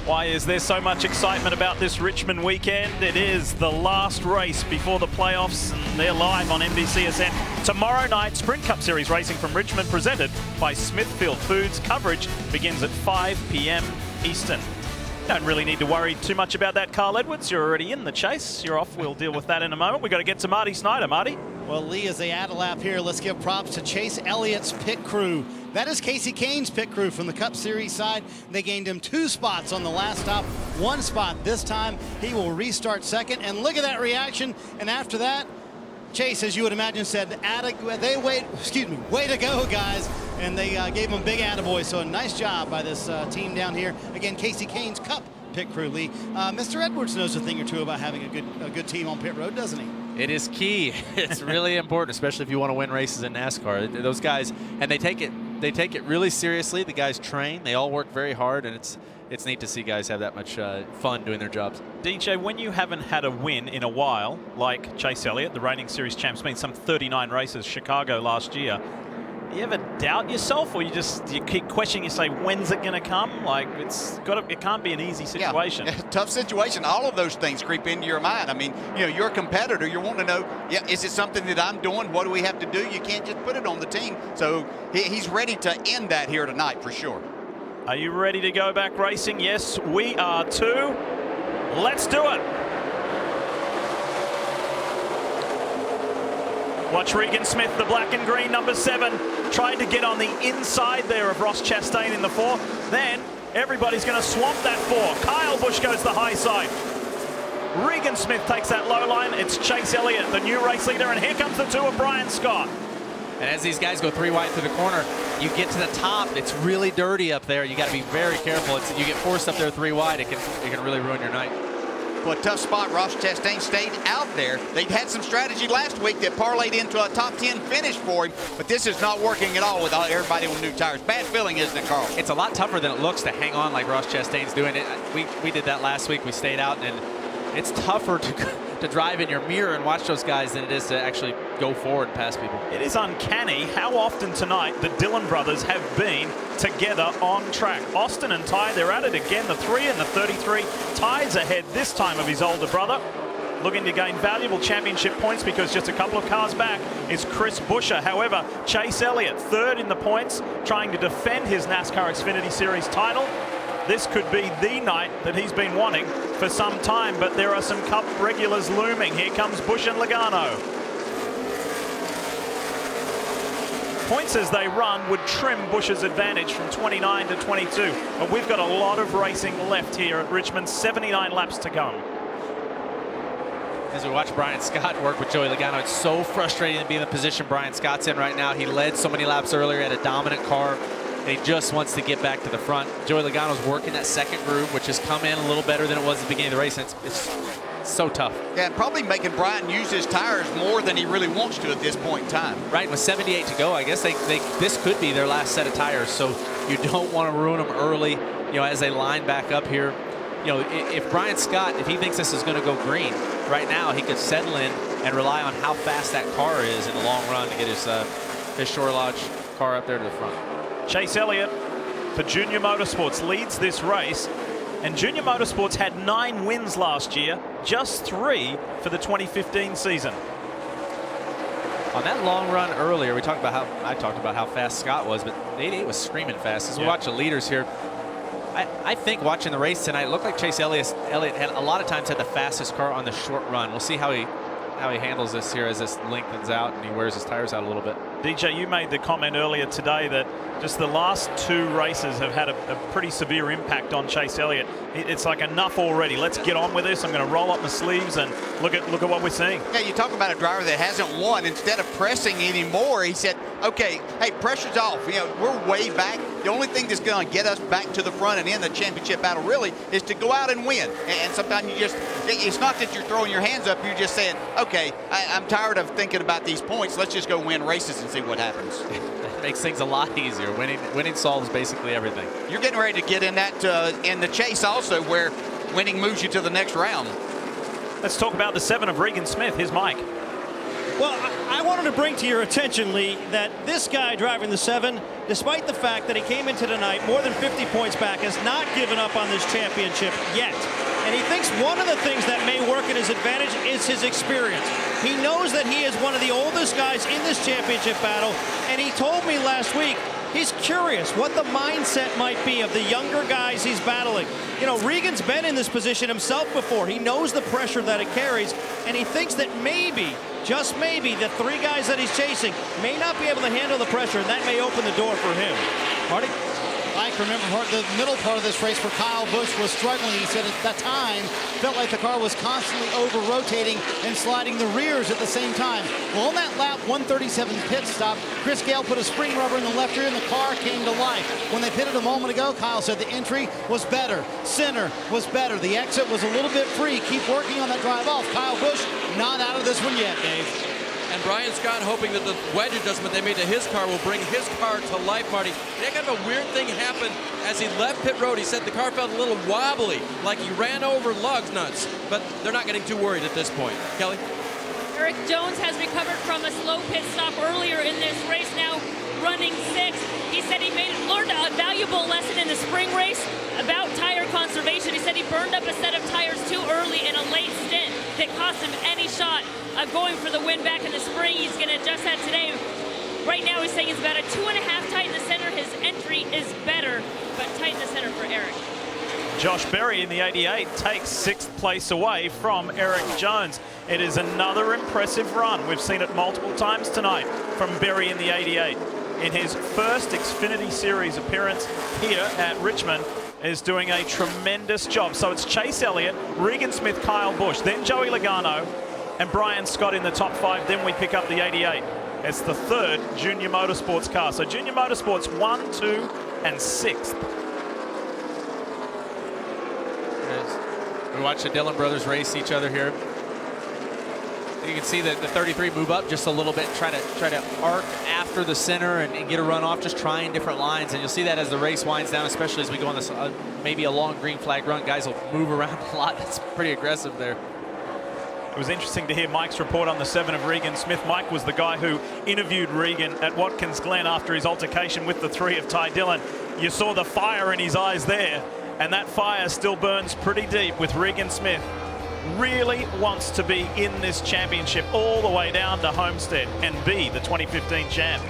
Why is there so much excitement about this Richmond weekend? It is the last race before the playoffs, and they're live on NBCSN. Tomorrow night, Sprint Cup Series racing from Richmond, presented by Smithfield Foods. Coverage begins at 5 p.m. Eastern. Don't really need to worry too much about that, Carl Edwards. You're already in the chase. You're off. We'll deal with that in a moment. We've got to get to Marty Snyder. Marty? Well, Lee, as they add a lap here, let's give props to Chase Elliott's pit crew. That is Casey Kane's pit crew from the Cup Series side. They gained him 2 spots on the last stop, 1 spot this time. He will restart second, and look at that reaction. And after that, Chase, as you would imagine, said, way to go, guys. and they gave him a big attaboy. So a nice job by this team down here. Again, Casey Kane's Cup pit crew, Lee. Mr. Edwards knows a thing or two about having a good team on pit road, doesn't he? It is key. It's really important, especially if you want to win races in NASCAR. Those guys, and they take it really seriously. The guys train. They all work very hard, and it's neat to see guys have that much fun doing their jobs. DJ, when you haven't had a win in a while, like Chase Elliott, the reigning series champ, been some 39 races, Chicago last year, you ever doubt yourself, or you keep questioning, you say, when's it going to come? Like, it can't be an easy situation. Yeah, tough situation. All of those things creep into your mind. I mean, you're a competitor. You want to know, is it something that I'm doing? What do we have to do? You can't just put it on the team. So he's ready to end that here tonight for sure. Are you ready to go back racing? Yes, we are too. Let's do it. Watch Regan Smith, the black and green number 7, tried to get on the inside there of Ross Chastain in the 4. Then everybody's going to swamp that 4. Kyle Busch goes the high side. Regan Smith takes that low line. It's Chase Elliott, the new race leader, and here comes the 2 of Brian Scott. And as these guys go 3 wide through the corner, you get to the top. It's really dirty up there. You got to be very careful. You get forced up there 3 wide. It can really ruin your night. Well, a tough spot. Ross Chastain stayed out there. They'd had some strategy last week that parlayed into a top 10 finish for him, but this is not working at all with everybody with new tires. Bad feeling, isn't it, Carl? It's a lot tougher than it looks to hang on like Ross Chastain's doing it. We did that last week. We stayed out, and it's tougher to drive in your mirror and watch those guys than it is to actually go forward and pass people. It is uncanny how often tonight the Dillon brothers have been together on track. Austin and Ty, they're at it again. The 3 and the 33. Ty's ahead this time of his older brother, looking to gain valuable championship points because just a couple of cars back is Chris Buescher. However, Chase Elliott, 3rd in the points, trying to defend his NASCAR Xfinity Series title. This could be the night that he's been wanting for some time, but there are some Cup regulars looming. Here comes Busch and Logano. Points as they run would trim Busch's advantage from 29 to 22. But we've got a lot of racing left here at Richmond, 79 laps to come. As we watch Brian Scott work with Joey Logano, it's so frustrating to be in the position Brian Scott's in right now. He led so many laps earlier, had a dominant car. He just wants to get back to the front. Joey Logano's working that second groove, which has come in a little better than it was at the beginning of the race. And it's so tough. Yeah, and probably making Brian use his tires more than he really wants to at this point in time. Right, with 78 to go, I guess this could be their last set of tires. So you don't want to ruin them early, as they line back up here. If Brian Scott, if he thinks this is going to go green, right now he could settle in and rely on how fast that car is in the long run to get his Shore Lodge car up there to the front. Chase Elliott for Junior Motorsports leads this race, and Junior Motorsports had 9 wins last year, just 3 for the 2015 season. On that long run earlier, I talked about how fast Scott was, but 88 was screaming fast. As we watch the leaders here, I think watching the race tonight, it looked like Chase Elliott had a lot of times had the fastest car on the short run. We'll see how he handles this here as this lengthens out and he wears his tires out a little bit. DJ, you made the comment earlier today that just the last 2 races have had a pretty severe impact on Chase Elliott. It's like enough already. Let's get on with this. I'm going to roll up my sleeves and look at what we're seeing. Yeah, you talk about a driver that hasn't won. Instead of pressing anymore, he said, okay, hey, pressure's off. We're way back. The only thing that's going to get us back to the front and in the championship battle really is to go out and win. And sometimes it's not that you're throwing your hands up. You're just saying, okay, I'm tired of thinking about these points. Let's just go win races and see what happens. That makes things a lot easier. Winning solves basically everything. You're getting ready to get in that in the chase also, where winning moves you to the next round. Let's talk about the 7 of Regan Smith. Here's Mike. Well, I wanted to bring to your attention, Lee, that this guy driving the 7, despite the fact that he came into tonight more than 50 points back, has not given up on this championship yet. And he thinks one of the things that may work in his advantage is his experience. He knows that he is one of the oldest guys in this championship battle, and he told me last week he's curious what the mindset might be of the younger guys he's battling. Regan's been in this position himself before. He knows the pressure that it carries, and he thinks that maybe, just maybe, the 3 guys that he's chasing may not be able to handle the pressure, and that may open the door for him. Marty? Like to remember the middle part of this race where Kyle Busch was struggling. He said at that time, felt like the car was constantly over-rotating and sliding the rears at the same time. Well, on that lap 137 pit stop, Chris Gale put a spring rubber in the left rear and the car came to life. When they pitted a moment ago, Kyle said the entry was better. Center was better. The exit was a little bit free. Keep working on that drive off. Kyle Busch not out of this one yet, Dave. And Brian Scott hoping that the wedge adjustment they made to his car will bring his car to life, Marty. That kind of a weird thing happened as he left pit road. He said the car felt a little wobbly, like he ran over lug nuts. But they're not getting too worried at this point. Kelly? Eric Jones has recovered from a slow pit stop earlier in this race, now running 6th. He said he learned a valuable lesson in the spring race about tire conservation. He said he burned up a set of tires too early in a late stint that cost him any shot of going for the win back in the spring. He's going to adjust that today. Right now he's saying it's about a 2.5 tight in the center. His entry is better, but tight in the center for Eric. Josh Berry in the 88 takes 6th place away from Eric Jones. It is another impressive run. We've seen it multiple times tonight from Berry in the 88. In his first Xfinity Series appearance here at Richmond, is doing a tremendous job. So it's Chase Elliott, Regan Smith, Kyle Busch, then Joey Logano, and Brian Scott in the top 5. Then we pick up the 88. It's the 3rd Junior Motorsports car. So Junior Motorsports 1, 2, and 6th. We watch the Dillon brothers race each other here. You can see that the 33 move up just a little bit, try to arc after the center and get a run off, just trying different lines. And you'll see that as the race winds down, especially as we go on this maybe a long green flag run. Guys will move around a lot. That's pretty aggressive there. It was interesting to hear Mike's report on the 7 of Regan Smith. Mike was the guy who interviewed Regan at Watkins Glen after his altercation with the 3 of Ty Dillon. You saw the fire in his eyes there, and that fire still burns pretty deep with Regan Smith. Really wants to be in this championship all the way down to Homestead and be the 2015 champ.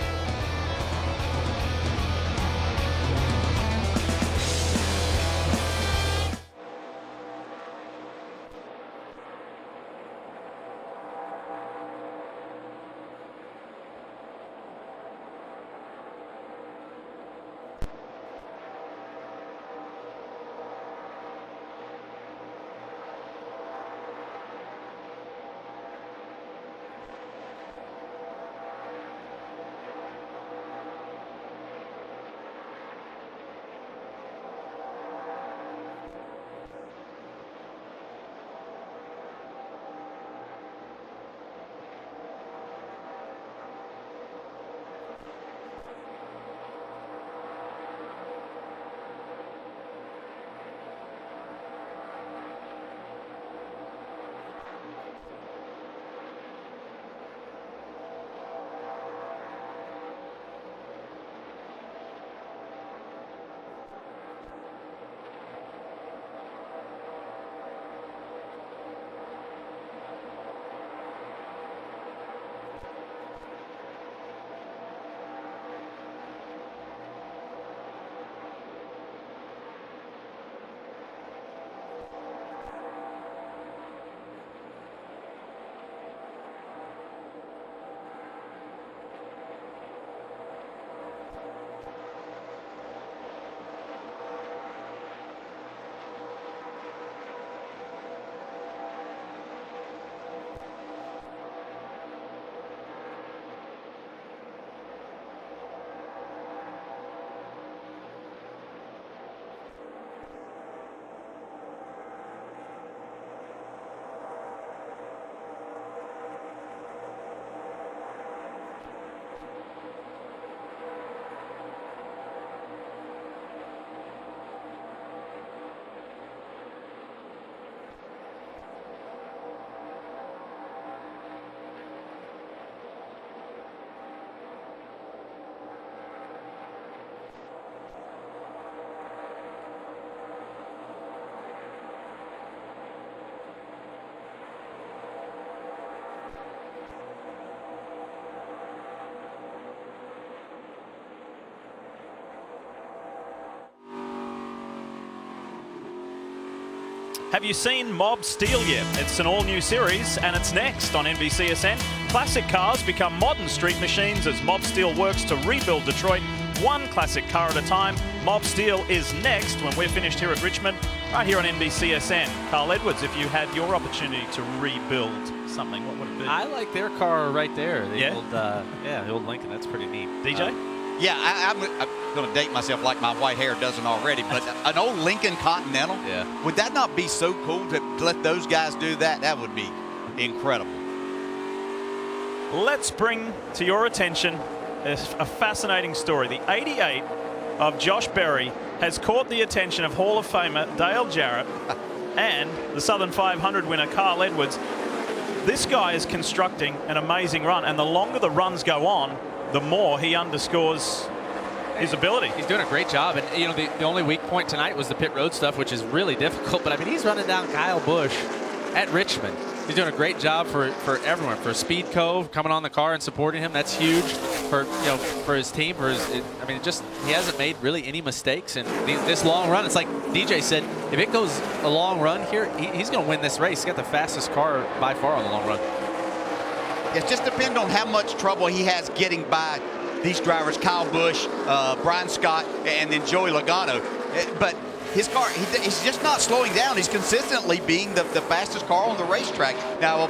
Have you seen Mob Steel yet? It's an all-new series, and it's next on NBCSN. Classic cars become modern street machines as Mob Steel works to rebuild Detroit one classic car at a time. Mob Steel is next when we're finished here at Richmond, right here on NBCSN. Carl Edwards, if you had your opportunity to rebuild something, what would it be? I like their car right there. The Old, the old Lincoln. That's pretty neat. DJ? Yeah, I'm going to date myself like my white hair doesn't already, but an old Lincoln Continental, would that not be so cool to let those guys do that? That would be incredible. Let's bring to your attention a fascinating story. The 88 of Josh Berry has caught the attention of Hall of Famer Dale Jarrett and the Southern 500 winner Carl Edwards. This guy is constructing an amazing run, and the longer the runs go on, the more he underscores his ability. He's doing a great job, and you know the only weak point tonight was the pit road stuff, which is really difficult. But I mean, he's running down Kyle Busch at Richmond. He's doing a great job for everyone, for Speed Cove coming on the car and supporting him. That's huge for for his team. He hasn't made really any mistakes, and this long run. It's like DJ said, if it goes a long run here, he's going to win this race. He's got the fastest car by far on the long run. It just depends on how much trouble he has getting by these drivers, Kyle Busch, Brian Scott, and then Joey Logano. But his car, he's just not slowing down. He's consistently being the fastest car on the racetrack. Now,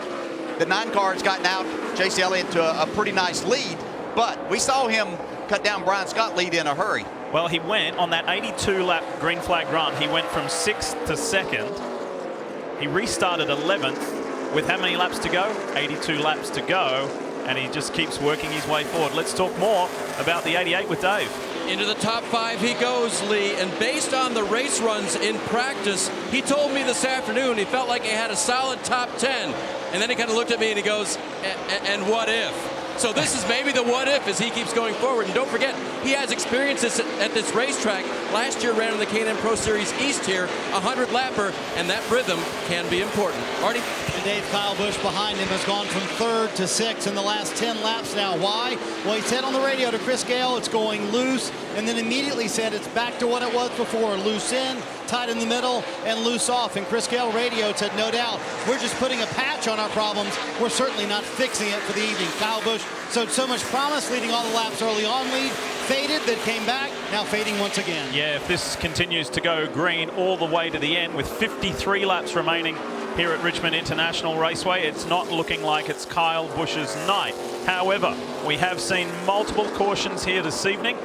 the 9 car has gotten out Chase Elliott to a pretty nice lead, but we saw him cut down Brian Scott lead in a hurry. Well, he went on that 82-lap green flag run. He went from 6th to 2nd. He restarted 11th. With how many laps to go? 82 laps to go, and he just keeps working his way forward. Let's talk more about the 88 with Dave. Into the top 5 he goes, Lee, and based on the race runs in practice, he told me this afternoon he felt like he had a solid top 10, and then he kind of looked at me and he goes, and what if? So this is maybe the what if as he keeps going forward. And don't forget, he has experience at this racetrack. Last year ran in the K&N Pro Series East here, 100-lapper, and that rhythm can be important. Artie? And Dave, Kyle Busch behind him has gone from 3rd to 6th in the last 10 laps now. Why? Well, he said on the radio to Chris Gale it's going loose, and then immediately said it's back to what it was before. Loose in, tight in the middle, and loose off. And Chris Gale radioed, said, no doubt, we're just putting a patch on our problems. We're certainly not fixing it for the evening. Kyle Busch showed so much promise, leading all the laps early on lead, faded, then came back, now fading once again. Yeah, if this continues to go green all the way to the end with 53 laps remaining here at Richmond International Raceway, it's not looking like it's Kyle Busch's night. However, we have seen multiple cautions here this evening.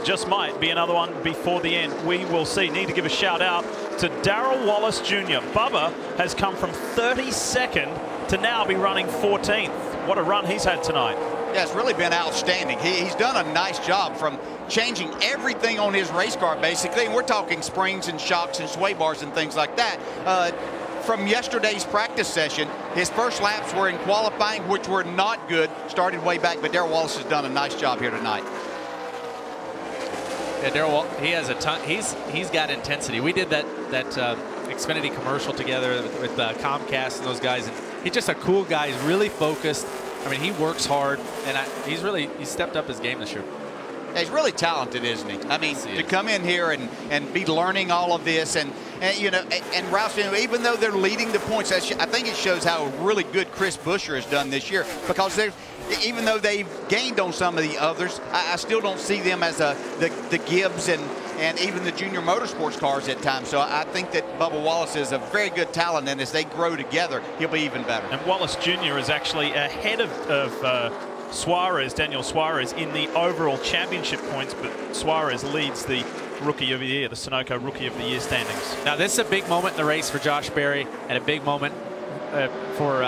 Just might be another one before the end. We will see. Need to give a shout out to Darrell Wallace Jr. Bubba has come from 32nd to now be running 14th. What a run he's had tonight. Yeah, it's really been outstanding. He's done a nice job from changing everything on his race car, basically. And we're talking springs and shocks and sway bars and things like that. From yesterday's practice session, his first laps were in qualifying, which were not good. Started way back, but Darrell Wallace has done a nice job here tonight. Yeah, Darrell, he has a ton. He's got intensity. We did that Xfinity commercial together with Comcast and those guys, and he's just a cool guy. He's really focused. I mean, he works hard, and he's stepped up his game this year. Yeah, he's really talented, isn't he? I mean, to come in here and be learning all of this, and Roush, even though they're leading the points, I think it shows how really good Chris Buescher has done this year, because even though they've gained on some of the others, I still don't see them as the Gibbs and even the junior motorsports cars at times. So I think that Bubba Wallace is a very good talent, and as they grow together, he'll be even better. And Wallace Jr. is actually ahead of Suarez, Daniel Suarez, in the overall championship points, but Suarez leads the Rookie of the Year, the Sunoco Rookie of the Year standings. Now, this is a big moment in the race for Josh Berry, and a big moment for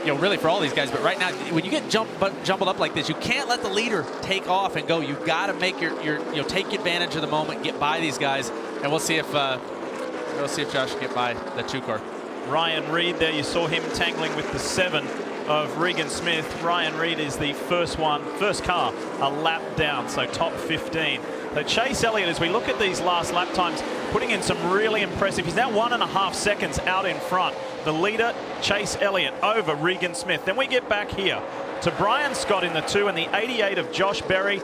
really for all these guys. But right now, when you get jumbled up like this, you can't let the leader take off and go. You've got to make take advantage of the moment, get by these guys, and we'll see if Josh can get by the 2 car. Ryan Reed there, you saw him tangling with the 7 of Regan Smith. Ryan Reed is the first car a lap down, so top 15. So Chase Elliott, as we look at these last lap times, putting in some really impressive. He's now 1.5 seconds out in front. The leader, Chase Elliott, over Regan Smith. Then we get back here to Brian Scott in the 2 and the 88 of Josh Berry.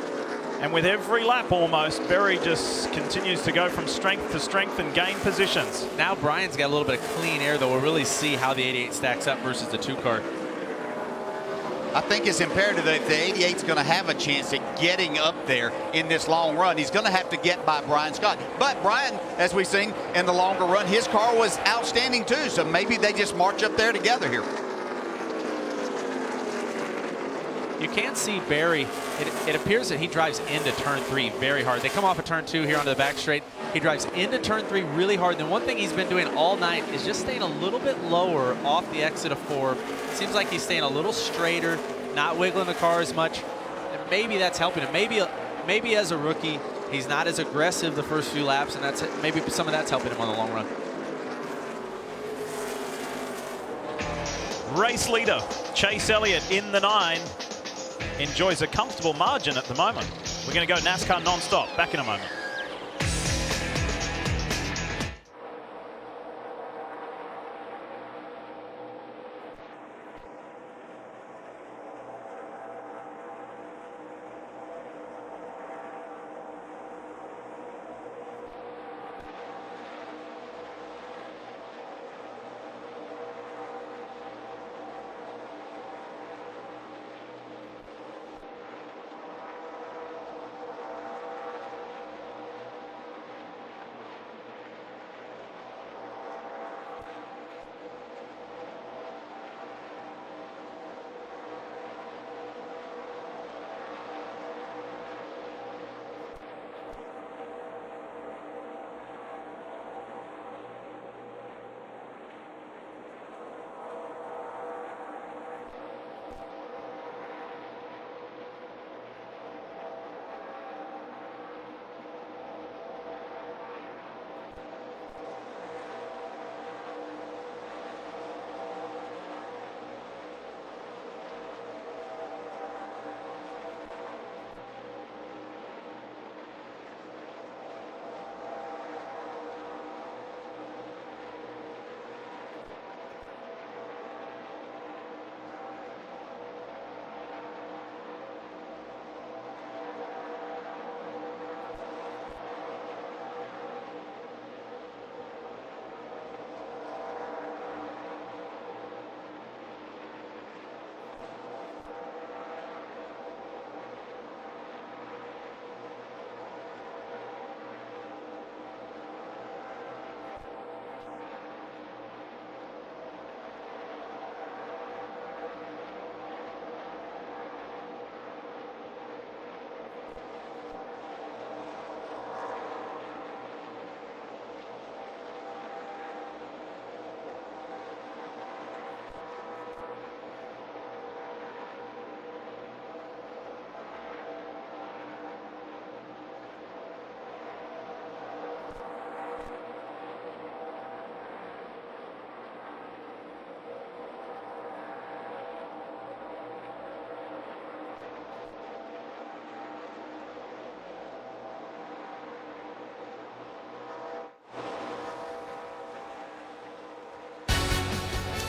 And with every lap almost, Berry just continues to go from strength to strength and gain positions. Now Brian's got a little bit of clean air, though. We'll really see how the 88 stacks up versus the 2 car. I think it's imperative that if the 88's going to have a chance at getting up there in this long run, he's going to have to get by Brian Scott. But Brian, as we've seen in the longer run, his car was outstanding too, so maybe they just march up there together here. You can't see Barry. It appears that he drives into turn 3 very hard. They come off of turn 2 here onto the back straight. He drives into turn 3 really hard. And one thing he's been doing all night is just staying a little bit lower off the exit of 4. Seems like he's staying a little straighter, not wiggling the car as much. And maybe that's helping him. Maybe as a rookie, he's not as aggressive the first few laps, and that's maybe some of that's helping him on the long run. Race leader Chase Elliott in the 9 enjoys a comfortable margin at the moment. We're going to go NASCAR non-stop. Back in a moment.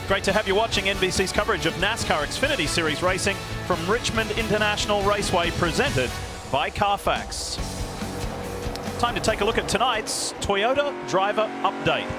Great to have you watching NBC's coverage of NASCAR Xfinity Series racing from Richmond International Raceway, presented by Carfax. Time to take a look at tonight's Toyota driver update.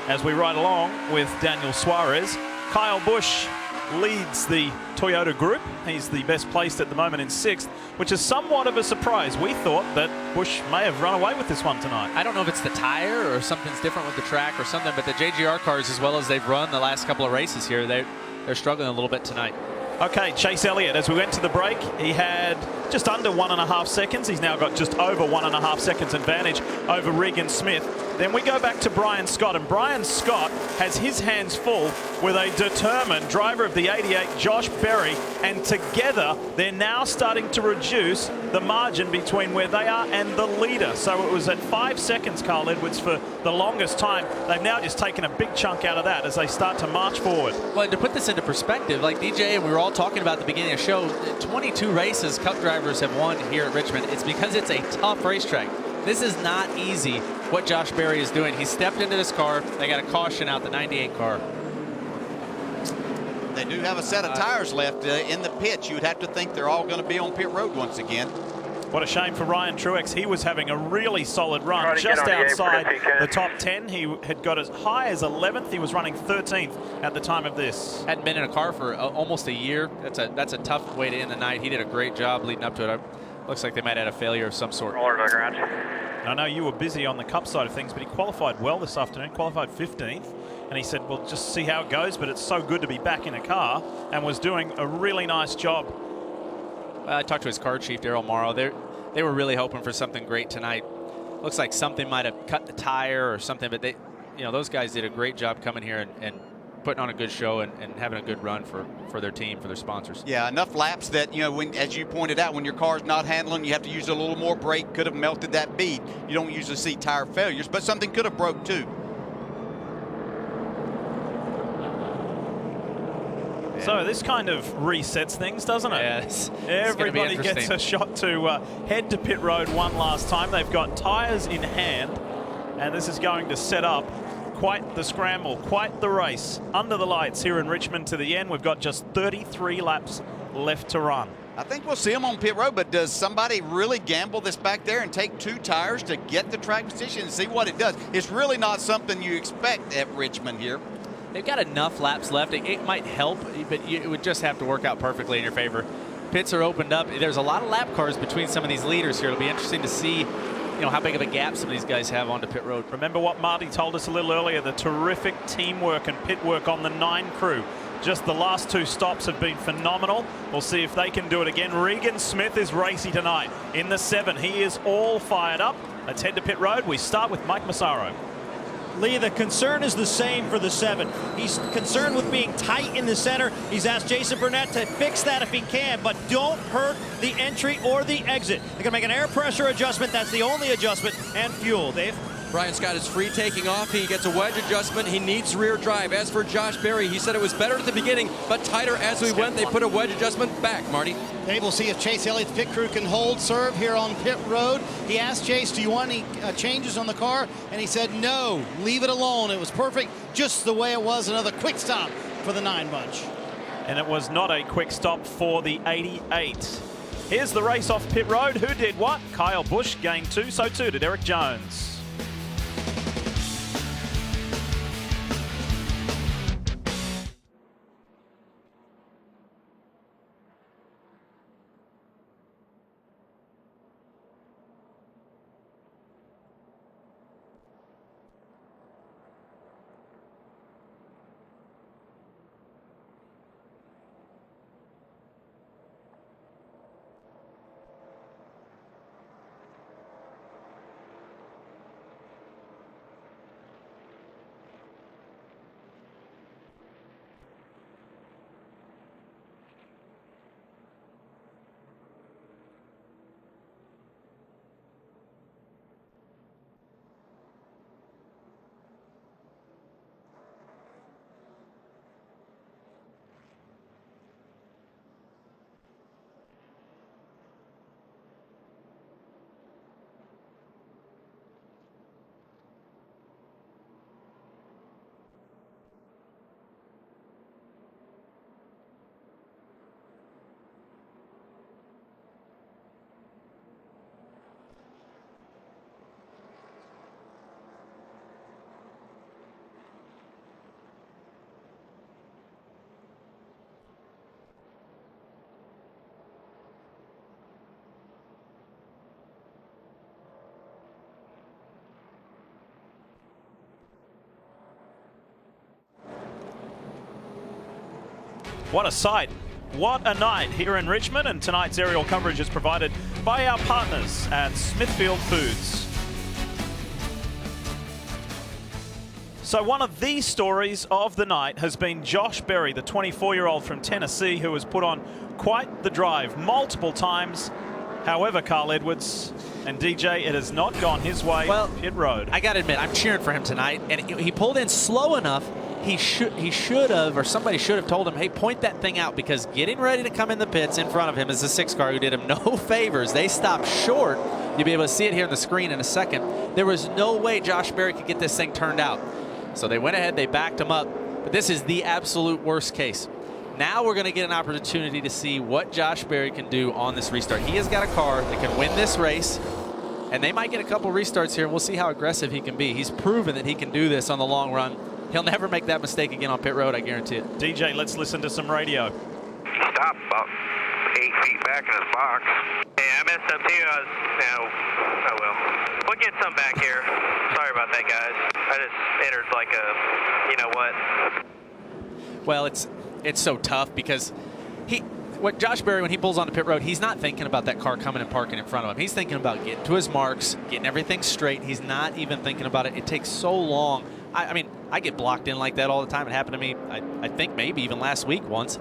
As we ride along with Daniel Suarez, Kyle Busch leads the Toyota group. He's the best placed at the moment in 6th, which is somewhat of a surprise. We thought that Busch may have run away with this one tonight. I don't know if it's the tire or something's different with the track or something, but the JGR cars, as well as they've run the last couple of races here, they're struggling a little bit tonight. Okay, Chase Elliott, as we went to the break, he had just under 1.5 seconds. He's now got just over 1.5 seconds advantage over Regan Smith. Then we go back to Brian Scott, and Brian Scott has his hands full with a determined driver of the 88, Josh Berry, and together they're now starting to reduce the margin between where they are and the leader. So it was at 5 seconds, Carl Edwards, for the longest time. They've now just taken a big chunk out of that as they start to march forward. Well, to put this into perspective, like DJ and we were all talking about at the beginning of the show, 22 races Cup drivers have won here at Richmond. It's because it's a tough racetrack. This is not easy what Josh Berry is doing. He stepped into this car. They got a caution out, the 98 car. They do have a set of tires left in the pits. You would have to think they're all going to be on pit road once again. What a shame for Ryan Truex. He was having a really solid run, Try to just get on the outside apron if you can. the top 10. He had got as high as 11th. He was running 13th at the time of this. Hadn't been in a car for almost a year. That's a tough way to end the night. He did a great job leading up to it. Looks like they might have had a failure of some sort. I know you were busy on the Cup side of things, but he qualified well this afternoon, qualified 15th. And he said, well, just see how it goes, but it's so good to be back in a car, and was doing a really nice job. I talked to his car chief, Daryl Morrow. They were really hoping for something great tonight. Looks like something might have cut the tire or something, but those guys did a great job coming here and putting on a good show and having a good run for their team, for their sponsors. Yeah, enough laps that, as you pointed out, when your car's not handling, you have to use a little more brake. Could have melted that bead. You don't usually see tire failures, but something could have broke too. So this kind of resets things, doesn't it? Yes. Everybody gets a shot to head to pit road one last time. They've got tyres in hand, and this is going to set up quite the scramble, quite the race. Under the lights here in Richmond to the end. We've got just 33 laps left to run. I think we'll see him on pit road, but does somebody really gamble this back there and take 2 tires to get the track position and see what it does? It's really not something you expect at Richmond here. They've got enough laps left. It might help, but it would just have to work out perfectly in your favor. Pits are opened up. There's a lot of lap cars between some of these leaders here. It'll be interesting to see how big of a gap some of these guys have onto pit road. Remember what Marty told us a little earlier, the terrific teamwork and pit work on the 9 crew. Just the last 2 stops have been phenomenal. We'll see if they can do it again. Regan Smith is racy tonight in the 7. He is all fired up. Let's head to pit road. We start with Mike Massaro. Lee, the concern is the same for the 7. He's concerned with being tight in the center. He's asked Jason Burnett to fix that if he can, but don't hurt the entry or the exit. They're going to make an air pressure adjustment. That's the only adjustment, and fuel. Dave? Brian Scott is free taking off. He gets a wedge adjustment. He needs rear drive. As for Josh Berry, he said it was better at the beginning, but tighter as we went. They put a wedge adjustment back, Marty. Dave will see if Chase Elliott's pit crew can hold serve here on pit road. He asked Chase, do you want any changes on the car? And he said, no, leave it alone. It was perfect just the way it was. Another quick stop for the 9 bunch. And it was not a quick stop for the 88. Here's the race off pit road. Who did what? Kyle Busch gained 2, so too did Eric Jones. What a sight. What a night here in Richmond, and tonight's aerial coverage is provided by our partners at Smithfield Foods. So one of the stories of the night has been Josh Berry, the 24-year-old from Tennessee, who has put on quite the drive multiple times. However, Carl Edwards and DJ, it has not gone his way. Well, pit road. I got to admit, I'm cheering for him tonight, and he pulled in slow enough. He should have, or somebody should have told him, hey, point that thing out, because getting ready to come in the pits in front of him is a 6 car who did him no favors. They stopped short. You'll be able to see it here on the screen in a second. There was no way Josh Berry could get this thing turned out. So they went ahead, they backed him up. But this is the absolute worst case. Now we're going to get an opportunity to see what Josh Berry can do on this restart. He has got a car that can win this race, and they might get a couple restarts here, and we'll see how aggressive he can be. He's proven that he can do this on the long run. He'll never make that mistake again on pit road, I guarantee it. DJ, let's listen to some radio. Stop about 8 feet back in his box. Yeah, I messed up too. Oh well. We'll get some back here. Sorry about that, guys. I just entered like a, you know what. Well, it's so tough because Josh Berry, when he pulls onto pit road, he's not thinking about that car coming and parking in front of him. He's thinking about getting to his marks, getting everything straight. He's not even thinking about it. It takes so long. I mean, I get blocked in like that all the time. It happened to me, I think maybe even last week once.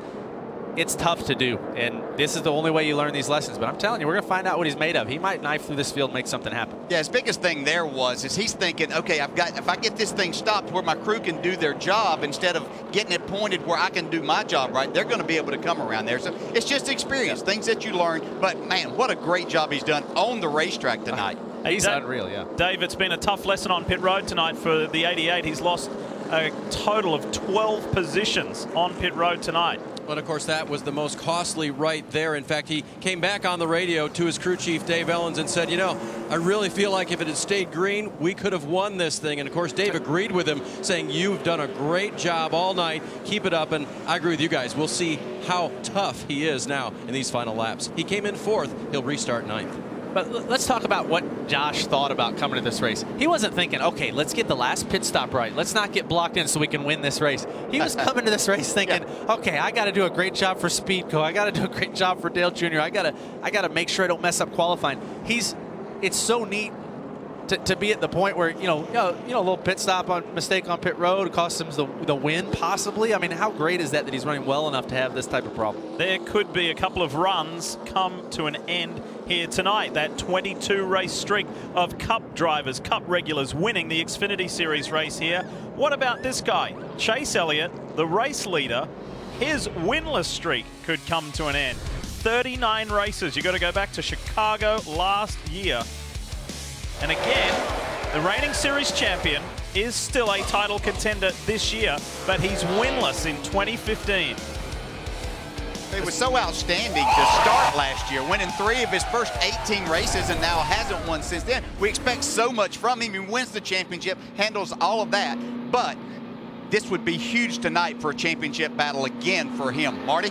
It's tough to do, and this is the only way you learn these lessons. But I'm telling you, we're going to find out what he's made of. He might knife through this field and make something happen. Yeah, his biggest thing there is he's thinking, okay, if I get this thing stopped where my crew can do their job instead of getting it pointed where I can do my job right, they're going to be able to come around there. So it's just experience, things that you learn. But, man, what a great job he's done on the racetrack tonight. He's unreal, yeah. Dave, it's been a tough lesson on pit road tonight for the 88. He's lost a total of 12 positions on pit road tonight. But of course, that was the most costly right there. In fact, he came back on the radio to his crew chief, Dave Ellens, and said, you know, I really feel like if it had stayed green, we could have won this thing. And of course, Dave agreed with him, saying, you've done a great job all night. Keep it up. And I agree with you guys. We'll see how tough he is now in these final laps. He came in 4th. He'll restart 9th. But let's talk about what Josh thought about coming to this race. He wasn't thinking, okay, let's get the last pit stop right. Let's not get blocked in so we can win this race. He was coming to this race thinking, okay, I got to do a great job for Speedco. I got to do a great job for Dale Jr. I got to make sure I don't mess up qualifying. It's so neat to be at the point where, you know, a little pit stop mistake on pit road cost him the win, possibly. I mean, how great is that he's running well enough to have this type of problem? There could be a couple of runs come to an end here tonight. That 22 race streak of Cup drivers, Cup regulars winning the Xfinity Series race here. What about this guy? Chase Elliott, the race leader. His winless streak could come to an end. 39 races. You got to go back to Chicago last year. And again, the reigning series champion is still a title contender this year, but he's winless in 2015. It was so outstanding to start last year, winning 3 of his first 18 races and now hasn't won since then. We expect so much from him. He wins the championship, handles all of that. But this would be huge tonight for a championship battle again for him. Marty?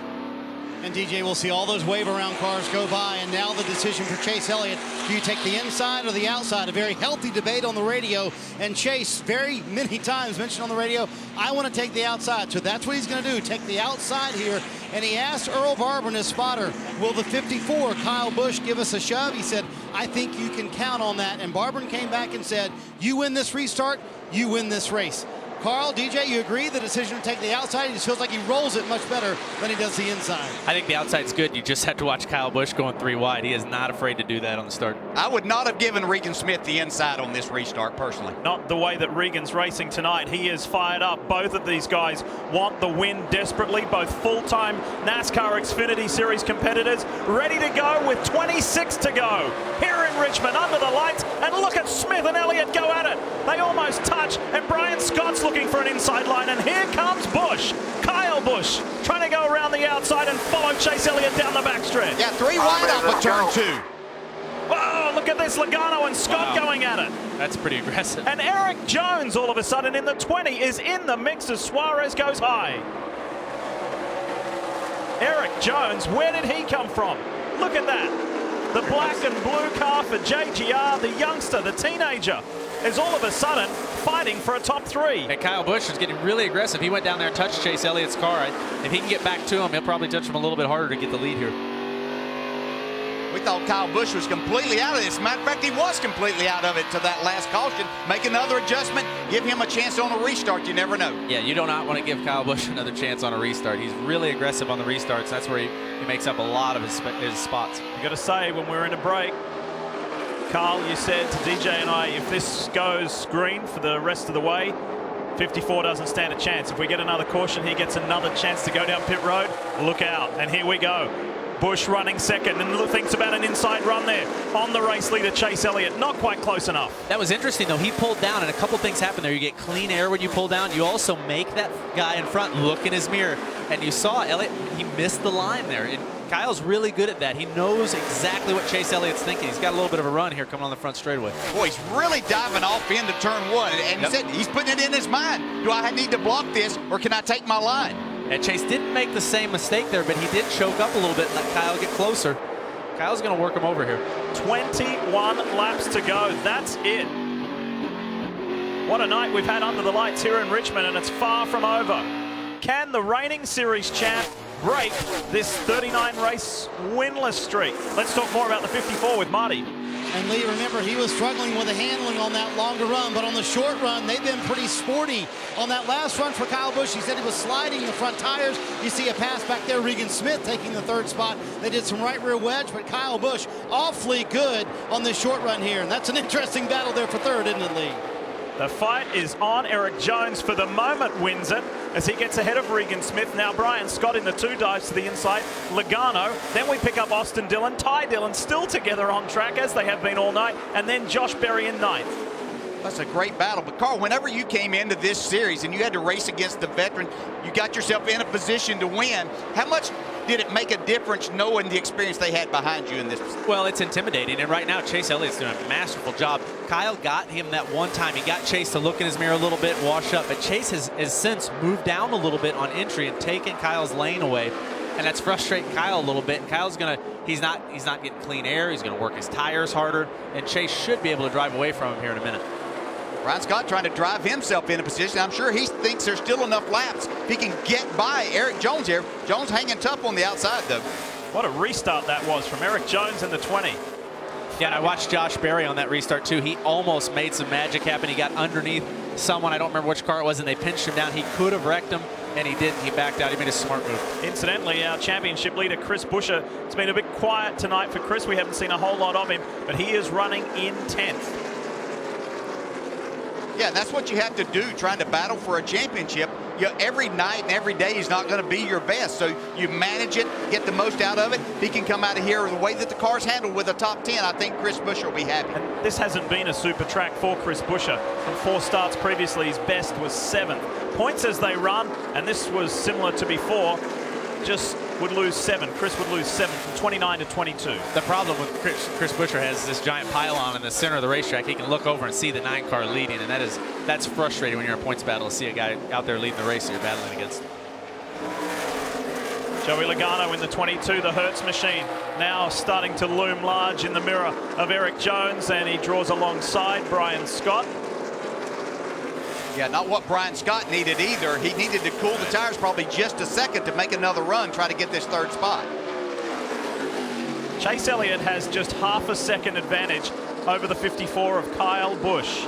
And DJ, we'll see all those wave-around cars go by, and now the decision for Chase Elliott. Do you take the inside or the outside? A very healthy debate on the radio, and Chase very many times mentioned on the radio, I want to take the outside. So that's what he's going to do, take the outside here. And he asked Earl Barber, his spotter, will the 54, Kyle Busch, give us a shove? He said, I think you can count on that. And Barber came back and said, you win this restart, you win this race. Carl, DJ, you agree the decision to take the outside? He just feels like he rolls it much better than he does the inside. I think the outside's good. You just have to watch Kyle Busch going 3 wide. He is not afraid to do that on the start. I would not have given Regan Smith the inside on this restart, personally. Not the way that Regan's racing tonight. He is fired up. Both of these guys want the win desperately. Both full-time NASCAR Xfinity Series competitors ready to go with 26 to go. Here in Richmond, under the lights, and look at Smith and Elliott go at it. They almost touch, and Brian Scott's looking for an inside line, and here comes Busch. Kyle Busch trying to go around the outside and follow Chase Elliott down the backstretch. Yeah, 3 wide off of turn 2. Whoa, look at this, Logano and Scott going at it. That's pretty aggressive. And Eric Jones all of a sudden in the 20 is in the mix as Suarez goes high. Eric Jones, where did he come from? Look at that. The black and blue car for JGR, the youngster, the teenager, is all of a sudden fighting for a top 3. And Kyle Busch is getting really aggressive. He went down there and touched Chase Elliott's car. If he can get back to him, he'll probably touch him a little bit harder to get the lead here. We thought Kyle Busch was completely out of this. Matter of fact, he was completely out of it to that last caution. Make another adjustment, give him a chance on a restart. You never know. Yeah, you do not want to give Kyle Busch another chance on a restart. He's really aggressive on the restarts. That's where he makes up a lot of his spots. You got to say, when we're in a break, Carl, you said to DJ and I, if this goes green for the rest of the way, 54 doesn't stand a chance. If we get another caution, he gets another chance to go down pit road. Look out. And here we go. Busch running second, and thinks about an inside run there on the race leader, Chase Elliott. Not quite close enough. That was interesting, though. He pulled down, and a couple things happen there. You get clean air when you pull down. You also make that guy in front look in his mirror. And you saw Elliott, he missed the line there. And Kyle's really good at that. He knows exactly what Chase Elliott's thinking. He's got a little bit of a run here coming on the front straightaway. Boy, he's really diving off into turn one. And he said he's putting it in his mind. Do I need to block this, or can I take my line? And Chase didn't make the same mistake there, but he did choke up a little bit and let Kyle get closer. Kyle's going to work him over here. 21 laps to go. That's it. What a night we've had under the lights here in Richmond, and it's far from over. Can the reigning series champ break this 39 race winless streak? Let's talk more about the 54 with Marty. And Lee, remember, he was struggling with the handling on that longer run, but on the short run, they've been pretty sporty. On that last run for Kyle Busch, he said he was sliding the front tires. You see a pass back there, Regan Smith taking the third spot. They did some right rear wedge, but Kyle Busch awfully good on this short run here. And that's an interesting battle there for third, isn't it, Lee? The fight is on. Eric Jones, for the moment, wins it as he gets ahead of Regan Smith. Now Brian Scott in the two dives to the inside. Logano. Then we pick up Austin Dillon. Ty Dillon still together on track, as they have been all night. And then Josh Berry in ninth. That's a great battle. But, Carl, whenever you came into this series and you had to race against the veteran, you got yourself in a position to win. How much did it make a difference knowing the experience they had behind you in this? Well, it's intimidating. And right now, Chase Elliott's doing a masterful job. Kyle got him that one time. He got Chase to look in his mirror a little bit, wash up. But Chase has since moved down a little bit on entry and taken Kyle's lane away. And that's frustrating Kyle a little bit. Kyle's he's not getting clean air. He's gonna work his tires harder. And Chase should be able to drive away from him here in a minute. Brian Scott trying to drive himself in a position. I'm sure he thinks there's still enough laps. He can get by Eric Jones here. Jones hanging tough on the outside, though. What a restart that was from Eric Jones in the 20. Yeah, and I watched Josh Berry on that restart, too. He almost made some magic happen. He got underneath someone, I don't remember which car it was, and they pinched him down. He could have wrecked him, and he didn't. He backed out. He made a smart move. Incidentally, our championship leader, Chris Buescher, it's been a bit quiet tonight for Chris. We haven't seen a whole lot of him, but he is running in 10th. Yeah, that's what you have to do, trying to battle for a championship. Every night and every day is not going to be your best, so you manage it, get the most out of it. If he can come out of here the way that the car's handled with a top 10, I think Chris Buescher will be happy. And this hasn't been a super track for Chris Buescher. From 4 starts previously, his best was 7th. Points as they run, and this was similar to before, just would lose 7. Chris would lose 7 from 29 to 22. The problem with Chris Buescher has this giant pylon in the center of the racetrack. He can look over and see the 9 car leading, and that's frustrating when you're in a points battle to see a guy out there leading the race that you're battling against. Joey Logano in the 22, the Hertz machine, now starting to loom large in the mirror of Eric Jones, and he draws alongside Brian Scott. Yeah, not what Brian Scott needed either. He needed to cool the tires probably just a second to make another run, try to get this third spot. Chase Elliott has just half a second advantage over the 54 of Kyle Busch.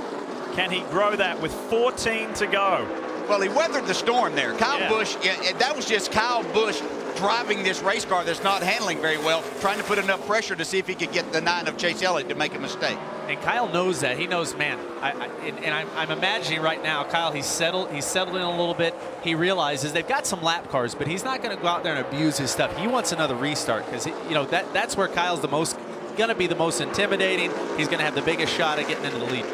Can he grow that with 14 to go? Well, he weathered the storm there. Kyle Busch, that was just Kyle Busch driving this race car that's not handling very well, trying to put enough pressure to see if he could get the 9 of Chase Elliott to make a mistake. And Kyle knows that. He knows, man, I'm imagining right now, Kyle, he's settled in a little bit. He realizes they've got some lap cars, but he's not going to go out there and abuse his stuff. He wants another restart because, that's where Kyle's going to be the most intimidating. He's going to have the biggest shot at getting into the lead.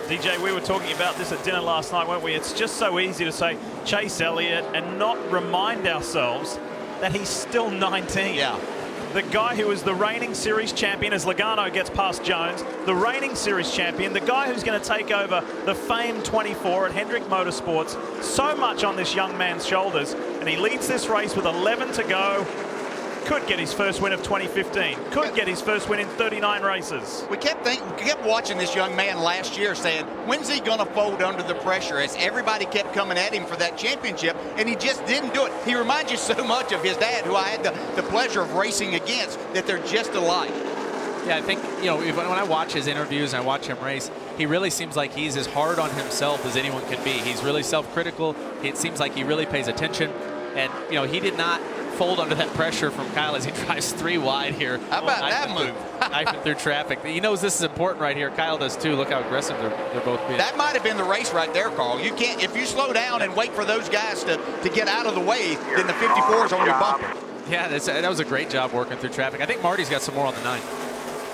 DJ, we were talking about this at dinner last night, weren't we? It's just so easy to say Chase Elliott and not remind ourselves that he's still 19. Yeah. The guy who is the reigning series champion, as Logano gets past Jones, the reigning series champion, the guy who's going to take over the famed 24 at Hendrick Motorsports. So much on this young man's shoulders, and he leads this race with 11 to go. Could get his first win of 2015. Could get his first win in 39 races. We kept watching this young man last year saying, when's he going to fold under the pressure, as everybody kept coming at him for that championship, and he just didn't do it. He reminds you so much of his dad, who I had the pleasure of racing against, that they're just alike. Yeah, I think, when I watch his interviews and I watch him race, he really seems like he's as hard on himself as anyone can be. He's really self-critical. It seems like he really pays attention. And, he did not fold under that pressure from Kyle as he drives 3 wide here. How about that move? Knifing through traffic. He knows this is important right here. Kyle does too. Look how aggressive they're both being. That might have been the race right there, Carl. You can't, if you slow down and wait for those guys to get out of the way, then the 54 is on your bumper. Yeah, that was a great job working through traffic. I think Marty's got some more on the 9.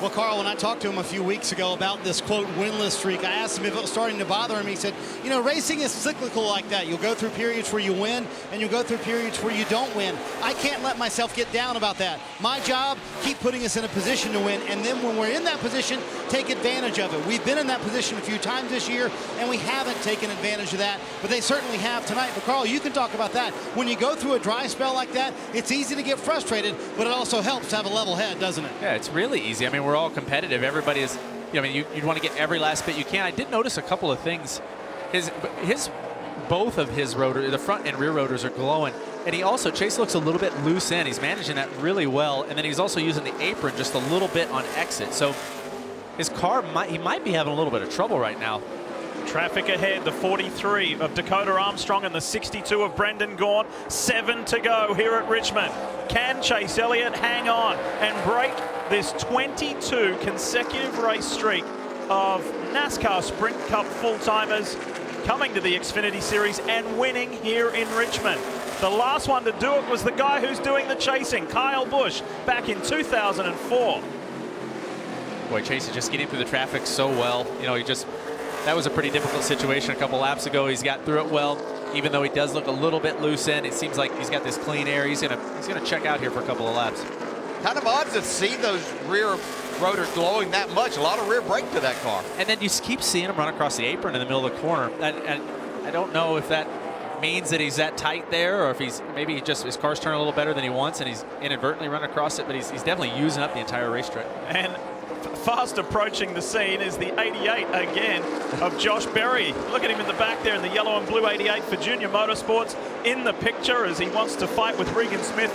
Well, Carl, when I talked to him a few weeks ago about this, quote, winless streak, I asked him if it was starting to bother him. He said, you know, racing is cyclical like that. You'll go through periods where you win, and you'll go through periods where you don't win. I can't let myself get down about that. My job, keep putting us in a position to win, and then when we're in that position, take advantage of it. We've been in that position a few times this year, and we haven't taken advantage of that, but they certainly have tonight. But, Carl, you can talk about that. When you go through a dry spell like that, it's easy to get frustrated, but it also helps to have a level head, doesn't it? Yeah, it's really easy. I mean, we're all competitive. Everybody is, you know, I mean, you'd want to get every last bit you can. I did notice a couple of things. Both of his rotors, the front and rear rotors, are glowing. And he also, Chase looks a little bit loose in. He's managing that really well. And then he's also using the apron just a little bit on exit. So his car, he might be having a little bit of trouble right now. Traffic ahead, the 43 of Dakota Armstrong and the 62 of Brendan Gaughan. 7 to go here at Richmond. Can Chase Elliott hang on and break this 22 consecutive race streak of NASCAR Sprint Cup full-timers coming to the Xfinity Series and winning here in Richmond? The last one to do it was the guy who's doing the chasing, Kyle Busch, back in 2004. Boy, Chase is just getting through the traffic so well. You know, that was a pretty difficult situation a couple laps ago. He's got through it well, even though he does look a little bit loose in. It seems like he's got this clean air. He's gonna check out here for a couple of laps. Kind of odd to see those rear rotors glowing that much. A lot of rear brake to that car. And then you keep seeing him run across the apron in the middle of the corner. And I don't know if that means that he's that tight there, or if his car's turning a little better than he wants, and he's inadvertently run across it. But he's definitely using up the entire racetrack. And fast approaching the scene is the 88 again of Josh Berry. Look at him in the back there in the yellow and blue 88 for Junior Motorsports in the picture as he wants to fight with Regan Smith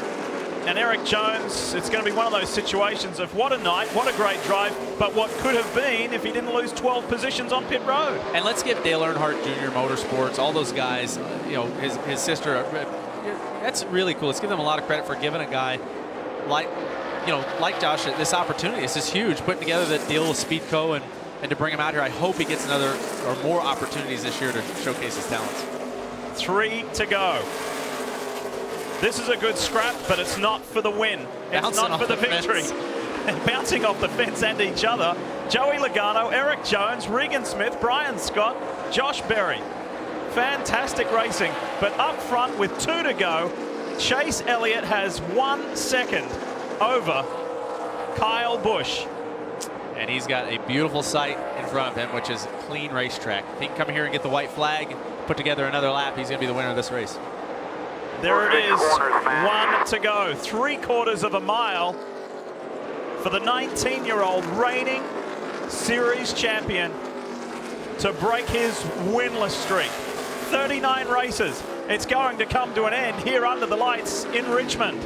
and Eric Jones. It's going to be one of those situations of what a night, what a great drive, but what could have been if he didn't lose 12 positions on pit road. And let's give Dale Earnhardt Jr. Motorsports, all those guys, you know, his sister, that's really cool. Let's give them a lot of credit for giving a guy like Josh this opportunity. This is huge, putting together that deal with Speedco and to bring him out here. I hope he gets another or more opportunities this year to showcase his talents. 3 to go. This is a good scrap, but it's not for the win. It's not for the victory. Bouncing off the fence and each other. Joey Logano, Eric Jones, Regan Smith, Brian Scott, Josh Berry. Fantastic racing, but up front with 2 to go, Chase Elliott has 1 second over Kyle Busch. And he's got a beautiful sight in front of him, which is a clean racetrack. If he can come here and get the white flag, put together another lap, he's going to be the winner of this race. There it is, 1 to go. 3/4 of a mile for the 19-year-old reigning series champion to break his winless streak. 39 races. It's going to come to an end here under the lights in Richmond.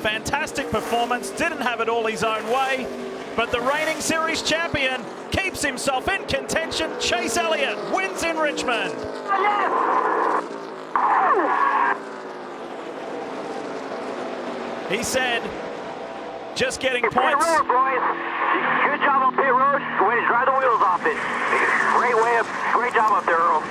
Fantastic performance, didn't have it all his own way, but the reigning series champion keeps himself in contention. Chase Elliott wins in Richmond. He said, just getting points. Pit road, boys. Good job on pit road. Way to dry the wheels off it. Great job up there, Earl.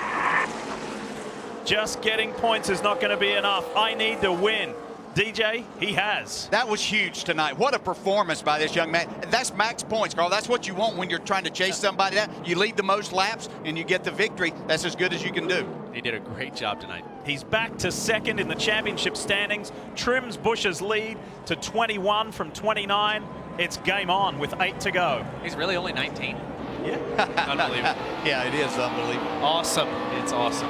Just getting points is not going to be enough. I need to win. DJ, he has. That was huge tonight. What a performance by this young man. That's max points, Carl. That's what you want when you're trying to chase somebody down. You lead the most laps and you get the victory. That's as good as you can do. He did a great job tonight. He's back to second in the championship standings. Trims Busch's lead to 21 from 29. It's game on with 8 to go. He's really only 19. Yeah. Unbelievable. Yeah, it is unbelievable. Awesome. It's awesome.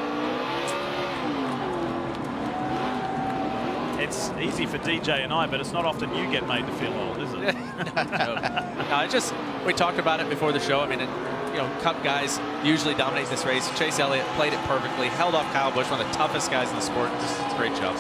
It's easy for DJ and I, but it's not often you get made to feel old, is it? We talked about it before the show. I mean, you know, Cup guys usually dominate this race. Chase Elliott played it perfectly, held off Kyle Busch, one of the toughest guys in the sport. Just a great job.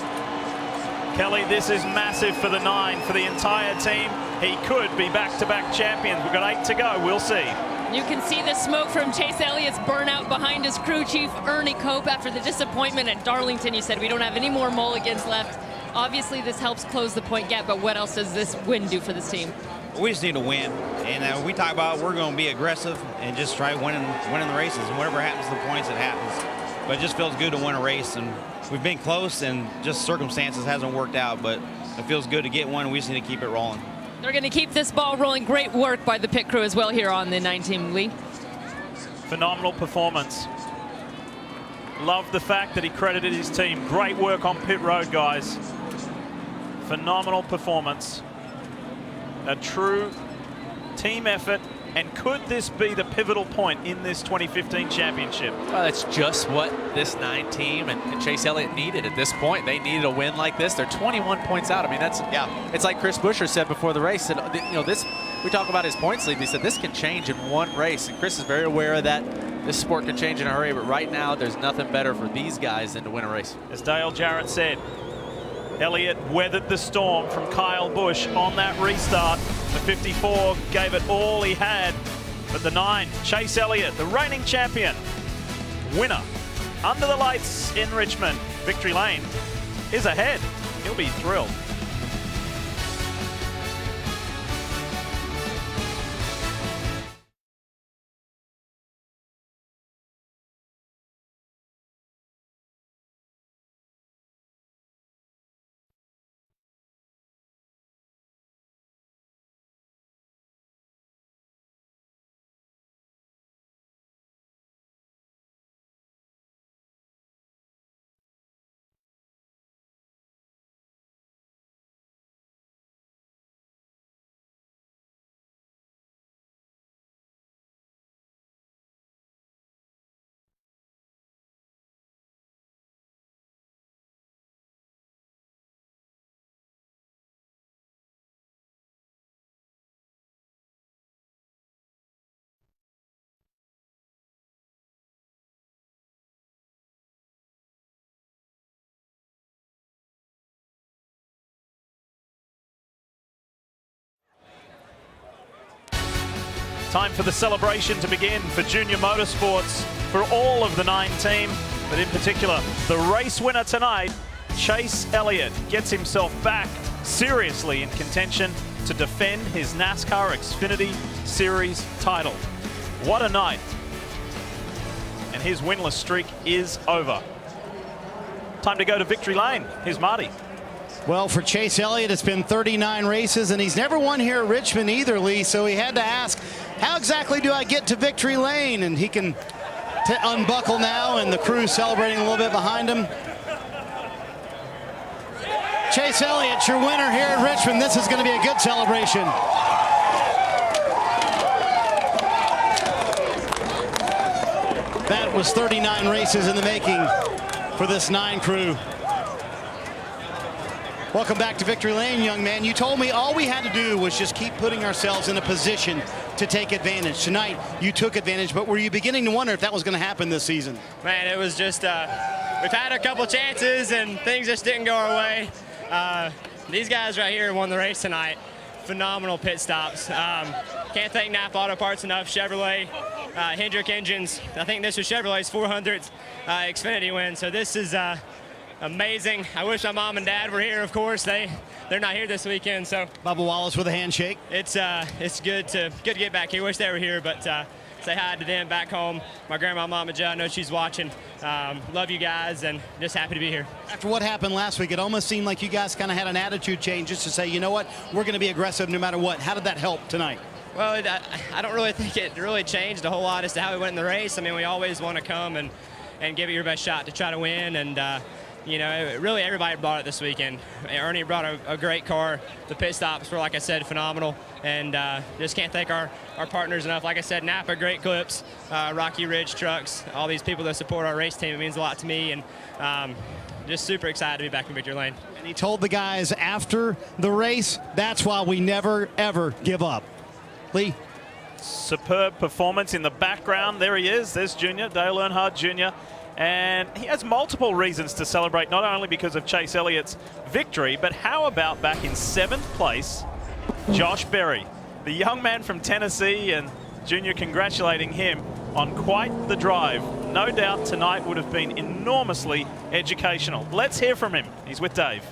Kelly, this is massive for the 9, for the entire team. He could be back-to-back champions. We've got 8 to go. We'll see. You can see the smoke from Chase Elliott's burnout behind his crew chief, Ernie Cope, after the disappointment at Darlington. He said, we don't have any more mulligans left. Obviously, this helps close the point gap, but what else does this win do for this team? We just need to win, and we talk about we're going to be aggressive and just try winning the races, and whatever happens to the points, it happens. But it just feels good to win a race, and we've been close, and just circumstances hasn't worked out, but it feels good to get one. We just need to keep it rolling. They're going to keep this ball rolling. Great work by the pit crew as well here on the 9-team league. Phenomenal performance. Love the fact that he credited his team. Great work on pit road, guys. Phenomenal performance. A true team effort. And could this be the pivotal point in this 2015 championship? Well, that's just what this 9 team and Chase Elliott needed at this point. They needed a win like this. They're 21 points out. I mean, that's, it's like Chris Buescher said before the race. Said, you know, this, we talk about his points lead. He said this can change in one race. And Chris is very aware of that. This sport can change in a hurry, but right now there's nothing better for these guys than to win a race. As Dale Jarrett said, Elliott weathered the storm from Kyle Busch on that restart. The 54 gave it all he had, but the 9, Chase Elliott, the reigning champion, winner, under the lights in Richmond. Victory Lane is ahead. He'll be thrilled. Time for the celebration to begin for Junior Motorsports for all of the 9 team, but in particular, the race winner tonight, Chase Elliott, gets himself back seriously in contention to defend his NASCAR Xfinity Series title. What a night. And his winless streak is over. Time to go to Victory Lane. Here's Marty. Well, for Chase Elliott, it's been 39 races, and he's never won here at Richmond either, Lee, so he had to ask, how exactly do I get to Victory Lane? And he can unbuckle now, and the crew's celebrating a little bit behind him. Chase Elliott, your winner here at Richmond. This is going to be a good celebration. That was 39 races in the making for this 9 crew. Welcome back to Victory Lane, young man. You told me all we had to do was just keep putting ourselves in a position to take advantage. Tonight, you took advantage, but were you beginning to wonder if that was going to happen this season? Man, it was just, we've had a couple chances and things just didn't go our way. These guys right here won the race tonight. Phenomenal pit stops. Can't thank Napa Auto Parts enough. Chevrolet, Hendrick Engines. I think this was Chevrolet's 400th Xfinity win, so this is amazing. I wish my mom and dad were here, of course. They're not here this weekend, so. Bubba Wallace with a handshake. It's good to get back here. Wish they were here, but say hi to them back home. My grandma, Mama Joe, I know she's watching. Love you guys, and just happy to be here. After what happened last week, it almost seemed like you guys kind of had an attitude change just to say, you know what, we're going to be aggressive no matter what. How did that help tonight? Well, I don't really think it really changed a whole lot as to how we went in the race. I mean, we always want to come and give it your best shot to try to win, and you know, really everybody brought it this weekend. Ernie brought a great car. The pit stops were, like I said, phenomenal. And just can't thank our partners enough. Like I said, Napa, Great Clips, Rocky Ridge Trucks, all these people that support our race team. It means a lot to me. And just super excited to be back in Victory Lane. And he told the guys after the race, that's why we never, ever give up. Lee? Superb performance in the background. There he is. There's Junior, Dale Earnhardt Jr., and he has multiple reasons to celebrate, not only because of Chase Elliott's victory, but how about back in 7th place, Josh Berry, the young man from Tennessee, and Junior congratulating him on quite the drive. No doubt tonight would have been enormously educational. Let's hear from him. He's with Dave.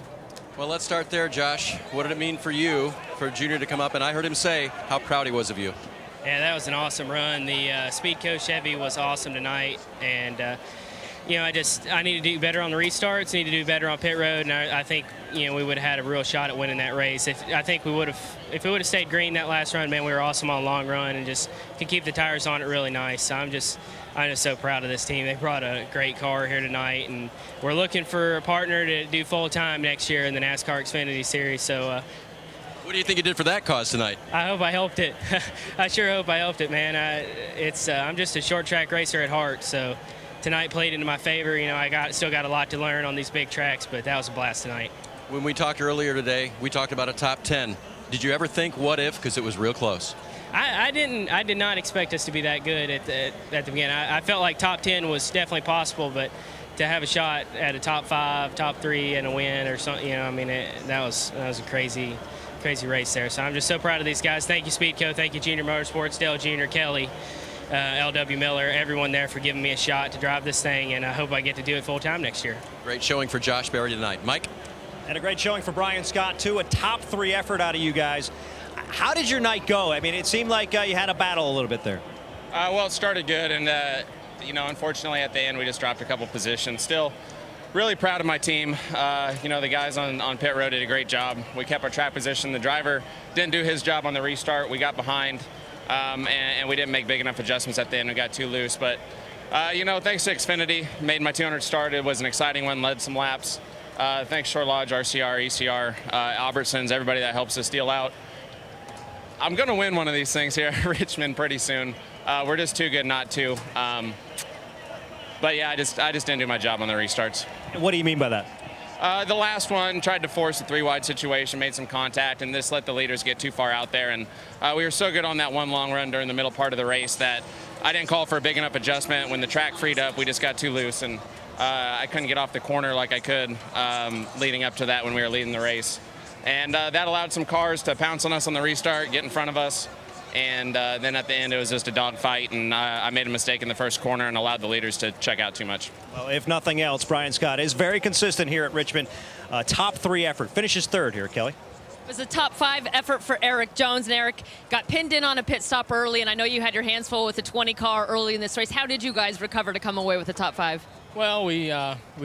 Well, let's start there, Josh. What did it mean for you, for Junior to come up? And I heard him say how proud he was of you. Yeah, that was an awesome run. The Speed Coach Chevy was awesome tonight, and you know, I need to do better on the restarts. Need to do better on pit road, and I think we would have had a real shot at winning that race. I think we would have, if it would have stayed green that last run, man, we were awesome on long run and just could keep the tires on it really nice. So I'm just so proud of this team. They brought a great car here tonight, and we're looking for a partner to do full time next year in the NASCAR XFINITY series. So. What do you think you did for that cause tonight? I hope I helped it. I sure hope I helped it, man. I'm just a short track racer at heart, so tonight played into my favor. I still got a lot to learn on these big tracks, but that was a blast tonight. When we talked earlier today, we talked about a top 10. Did you ever think what if, because it was real close? I did not expect us to be that good at the beginning. I felt like top 10 was definitely possible, but to have a shot at a top 5, top 3, and a win or something, that was a crazy race there. So I'm just so proud of these guys. Thank you, Speedco. Thank you, Junior Motorsports, Dale Jr., Kelly, LW Miller, everyone there for giving me a shot to drive this thing, and I hope I get to do it full time next year. Great showing for Josh Berry tonight. Mike? And a great showing for Brian Scott, too. A top 3 effort out of you guys. How did your night go? I mean, it seemed like you had a battle a little bit there. Well, it started good, and unfortunately at the end we just dropped a couple positions. Still really proud of my team. The guys on pit road did a great job. We kept our track position. The driver didn't do his job on the restart. We got behind, and we didn't make big enough adjustments at the end. We got too loose. But, thanks to Xfinity, made my 200 start. It was an exciting one, led some laps. Thanks Shore Lodge, RCR, ECR, Albertsons, everybody that helps us deal out. I'm going to win one of these things here at Richmond pretty soon. We're just too good not to. But yeah, I just didn't do my job on the restarts. What do you mean by that? The last one tried to force a 3-wide situation, made some contact, and this let the leaders get too far out there. And we were so good on that one long run during the middle part of the race that I didn't call for a big enough adjustment. When the track freed up, we just got too loose, and I couldn't get off the corner like I could leading up to that when we were leading the race. And that allowed some cars to pounce on us on the restart, get in front of us. And then at the end, it was just a dogfight, and I made a mistake in the first corner and allowed the leaders to check out too much. Well, if nothing else, Brian Scott is very consistent here at Richmond. Top 3 effort. Finishes 3rd here, Kelly. It was a top 5 effort for Eric Jones, and Eric got pinned in on a pit stop early, and I know you had your hands full with the 20 car early in this race. How did you guys recover to come away with the top 5? Well, we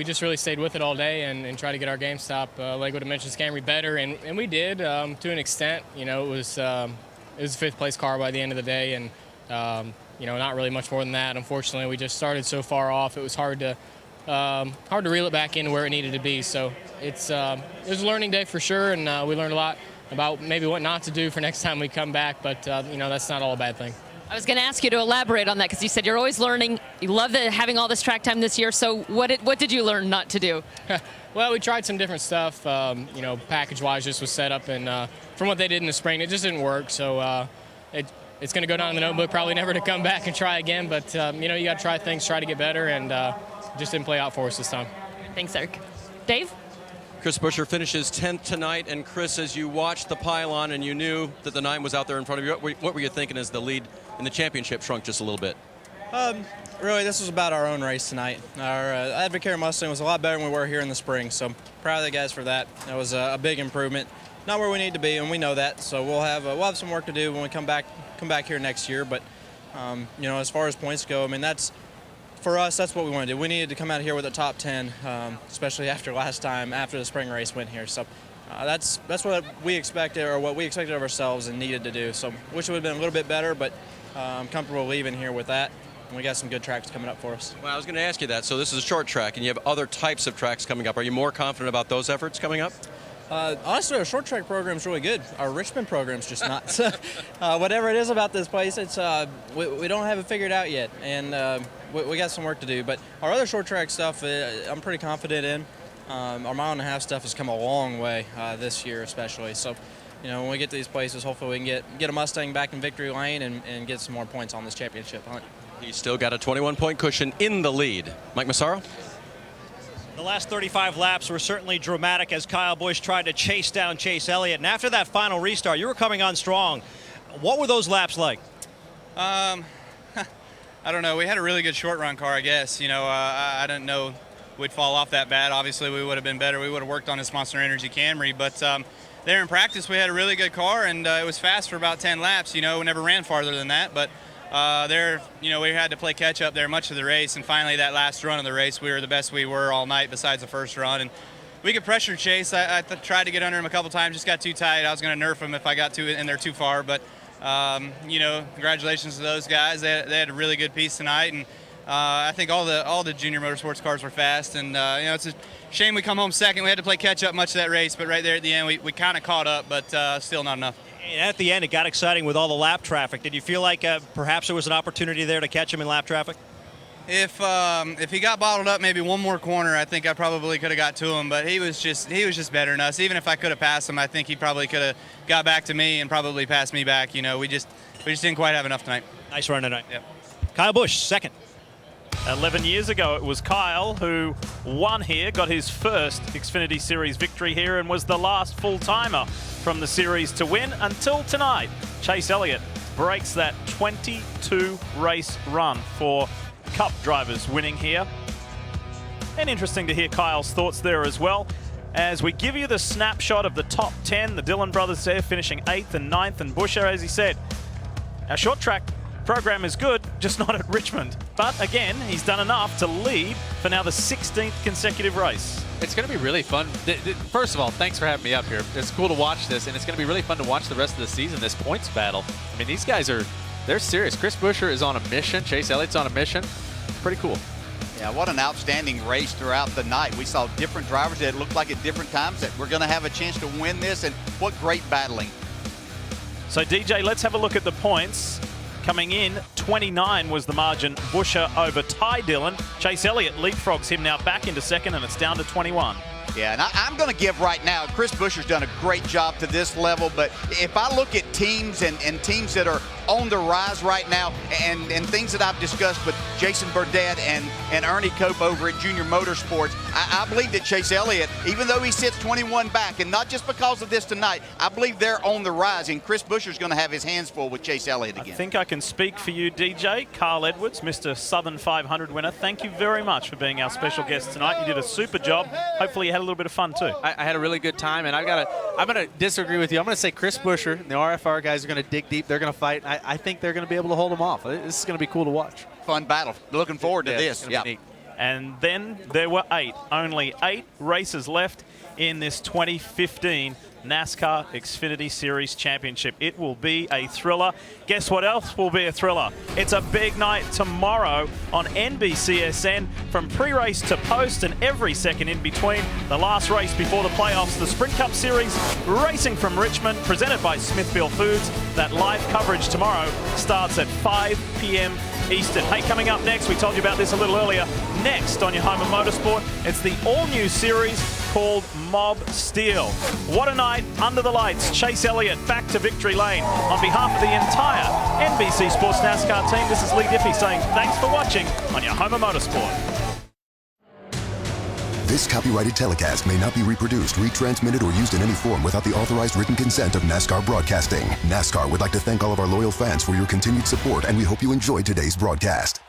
just really stayed with it all day and tried to get our game stop, like what I mentioned, Camry better, and we did to an extent. It was a 5th place car by the end of the day, and not really much more than that. Unfortunately, we just started so far off. It was hard to reel it back into where it needed to be. So it was a learning day for sure, and we learned a lot about maybe what not to do for next time we come back. But that's not all a bad thing. I was going to ask you to elaborate on that because you said you're always learning. You love having all this track time this year. So what did you learn not to do? Well, we tried some different stuff. Package-wise, just was set up, and from what they did in the spring, it just didn't work. So it's going to go down in the notebook, probably never to come back and try again. But you got to try things, try to get better, and just didn't play out for us this time. Thanks, Eric. Dave? Chris Buescher finishes 10th tonight, and Chris, as you watched the pylon and you knew that the 9 was out there in front of you, what were you thinking as the lead in the championship shrunk just a little bit? Really, this was about our own race tonight. Our Advocare Mustang was a lot better than we were here in the spring, so proud of the guys for that. That was a big improvement. Not where we need to be, and we know that. So we'll have some work to do when we come back here next year. But as far as points go, I mean for us, that's what we want to do. We needed to come out here with a top 10, especially after last time, after the spring race went here. So that's what we expected, or what we expected of ourselves and needed to do. So wish it would have been a little bit better, but I'm comfortable leaving here with that. And we got some good tracks coming up for us. Well, I was going to ask you that. So this is a short track, and you have other types of tracks coming up. Are you more confident about those efforts coming up? Honestly, our short track program is really good. Our Richmond program's just not. Whatever it is about this place, it's we don't have it figured out yet, and we got some work to do. But our other short track stuff, I'm pretty confident in. Our 1.5 mile stuff has come a long way this year, especially. So, when we get to these places, hopefully we can get a Mustang back in victory lane and get some more points on this championship hunt. He's still got a 21-point cushion in the lead. Mike Massaro? The last 35 laps were certainly dramatic as Kyle Busch tried to chase down Chase Elliott. And after that final restart, you were coming on strong. What were those laps like? I don't know. We had a really good short run car, I guess. I didn't know we'd fall off that bad. Obviously, we would have been better. We would have worked on this Monster Energy Camry. But there in practice, we had a really good car, and it was fast for about 10 laps. You know, we never ran farther than that. But there, you know, we had to play catch up there much of the race. And finally, that last run of the race, we were the best we were all night besides the first run. And we could pressure Chase. I tried to get under him a couple times, just got too tight. I was going to nerf him if I got in there too far. But, you know, congratulations to those guys. They had a really good piece tonight. And I think all the junior motorsports cars were fast. And, you know, it's a shame we come home second. We had to play catch up much of that race. But right there at the end, we kind of caught up, but still not enough. And at the end, it got exciting with all the lap traffic. Did you feel like perhaps there was an opportunity there to catch him in lap traffic? If he got bottled up maybe one more corner, I think I probably could have got to him, but he was just better than us. Even if I could have passed him, I think he probably could have got back to me and probably passed me back. You know, we just didn't quite have enough tonight. Nice run tonight. Yep. Kyle Busch, second. 11 years ago, it was Kyle who won here, got his first Xfinity Series victory here, and was the last full-timer from the series to win until tonight. Chase Elliott breaks that 22-race run for Cup drivers winning here. And interesting to hear Kyle's thoughts there as well, as we give you the snapshot of the top 10. The Dillon brothers there finishing 8th and 9th, and Buescher, as he said, our short track program is good, just not at Richmond. But again, he's done enough to lead for now the 16th consecutive race. It's going to be really fun. First of all, thanks for having me up here. It's cool to watch this, and it's going to be really fun to watch the rest of the season, this points battle. I mean, these guys they're serious. Chris Buescher is on a mission. Chase Elliott's on a mission. Pretty cool. Yeah, what an outstanding race throughout the night. We saw different drivers that looked like at different times that we're going to have a chance to win this, and what great battling. So DJ, let's have a look at the points. Coming in, 29 was the margin. Buescher over Ty Dillon. Chase Elliott leapfrogs him now back into second, and it's down to 21. Yeah, and I'm going to give right now, Chris Buescher's done a great job to this level, but if I look at teams and teams that are on the rise right now, and things that I've discussed with Jason Burdett and Ernie Cope over at Junior Motorsports, I believe that Chase Elliott, even though he sits 21 back, and not just because of this tonight, I believe they're on the rise, and Chris Buescher's going to have his hands full with Chase Elliott again. I think I can speak for you, DJ. Carl Edwards, Mr. Southern 500 winner, thank you very much for being our special guest tonight. You did a super job. Hopefully you had a little bit of fun too. I had a really good time, and I'm going to disagree with you. I'm going to say Chris Buescher and the RFR guys are going to dig deep. They're going to fight. I think they're going to be able to hold them off. This is going to be cool to watch. Fun battle. Looking forward to this. Yeah. And then there were only 8 races left in this 2015 NASCAR Xfinity Series Championship. It will be a thriller. Guess what else will be a thriller? It's a big night tomorrow on NBCSN, from pre-race to post and every second in between. The last race before the playoffs, the Sprint Cup Series, racing from Richmond, presented by Smithfield Foods. That live coverage tomorrow starts at 5 p.m. Eastern. Hey, coming up next, we told you about this a little earlier, next on your home of motorsport, it's the all-new series called Mob Steel. What a night under the lights. Chase Elliott back to victory lane. On behalf of the entire NBC Sports NASCAR team, this is Lee Diffie saying thanks for watching on your home of motorsport. This copyrighted telecast may not be reproduced, retransmitted, or used in any form without the authorized written consent of NASCAR Broadcasting. NASCAR would like to thank all of our loyal fans for your continued support, and we hope you enjoyed today's broadcast.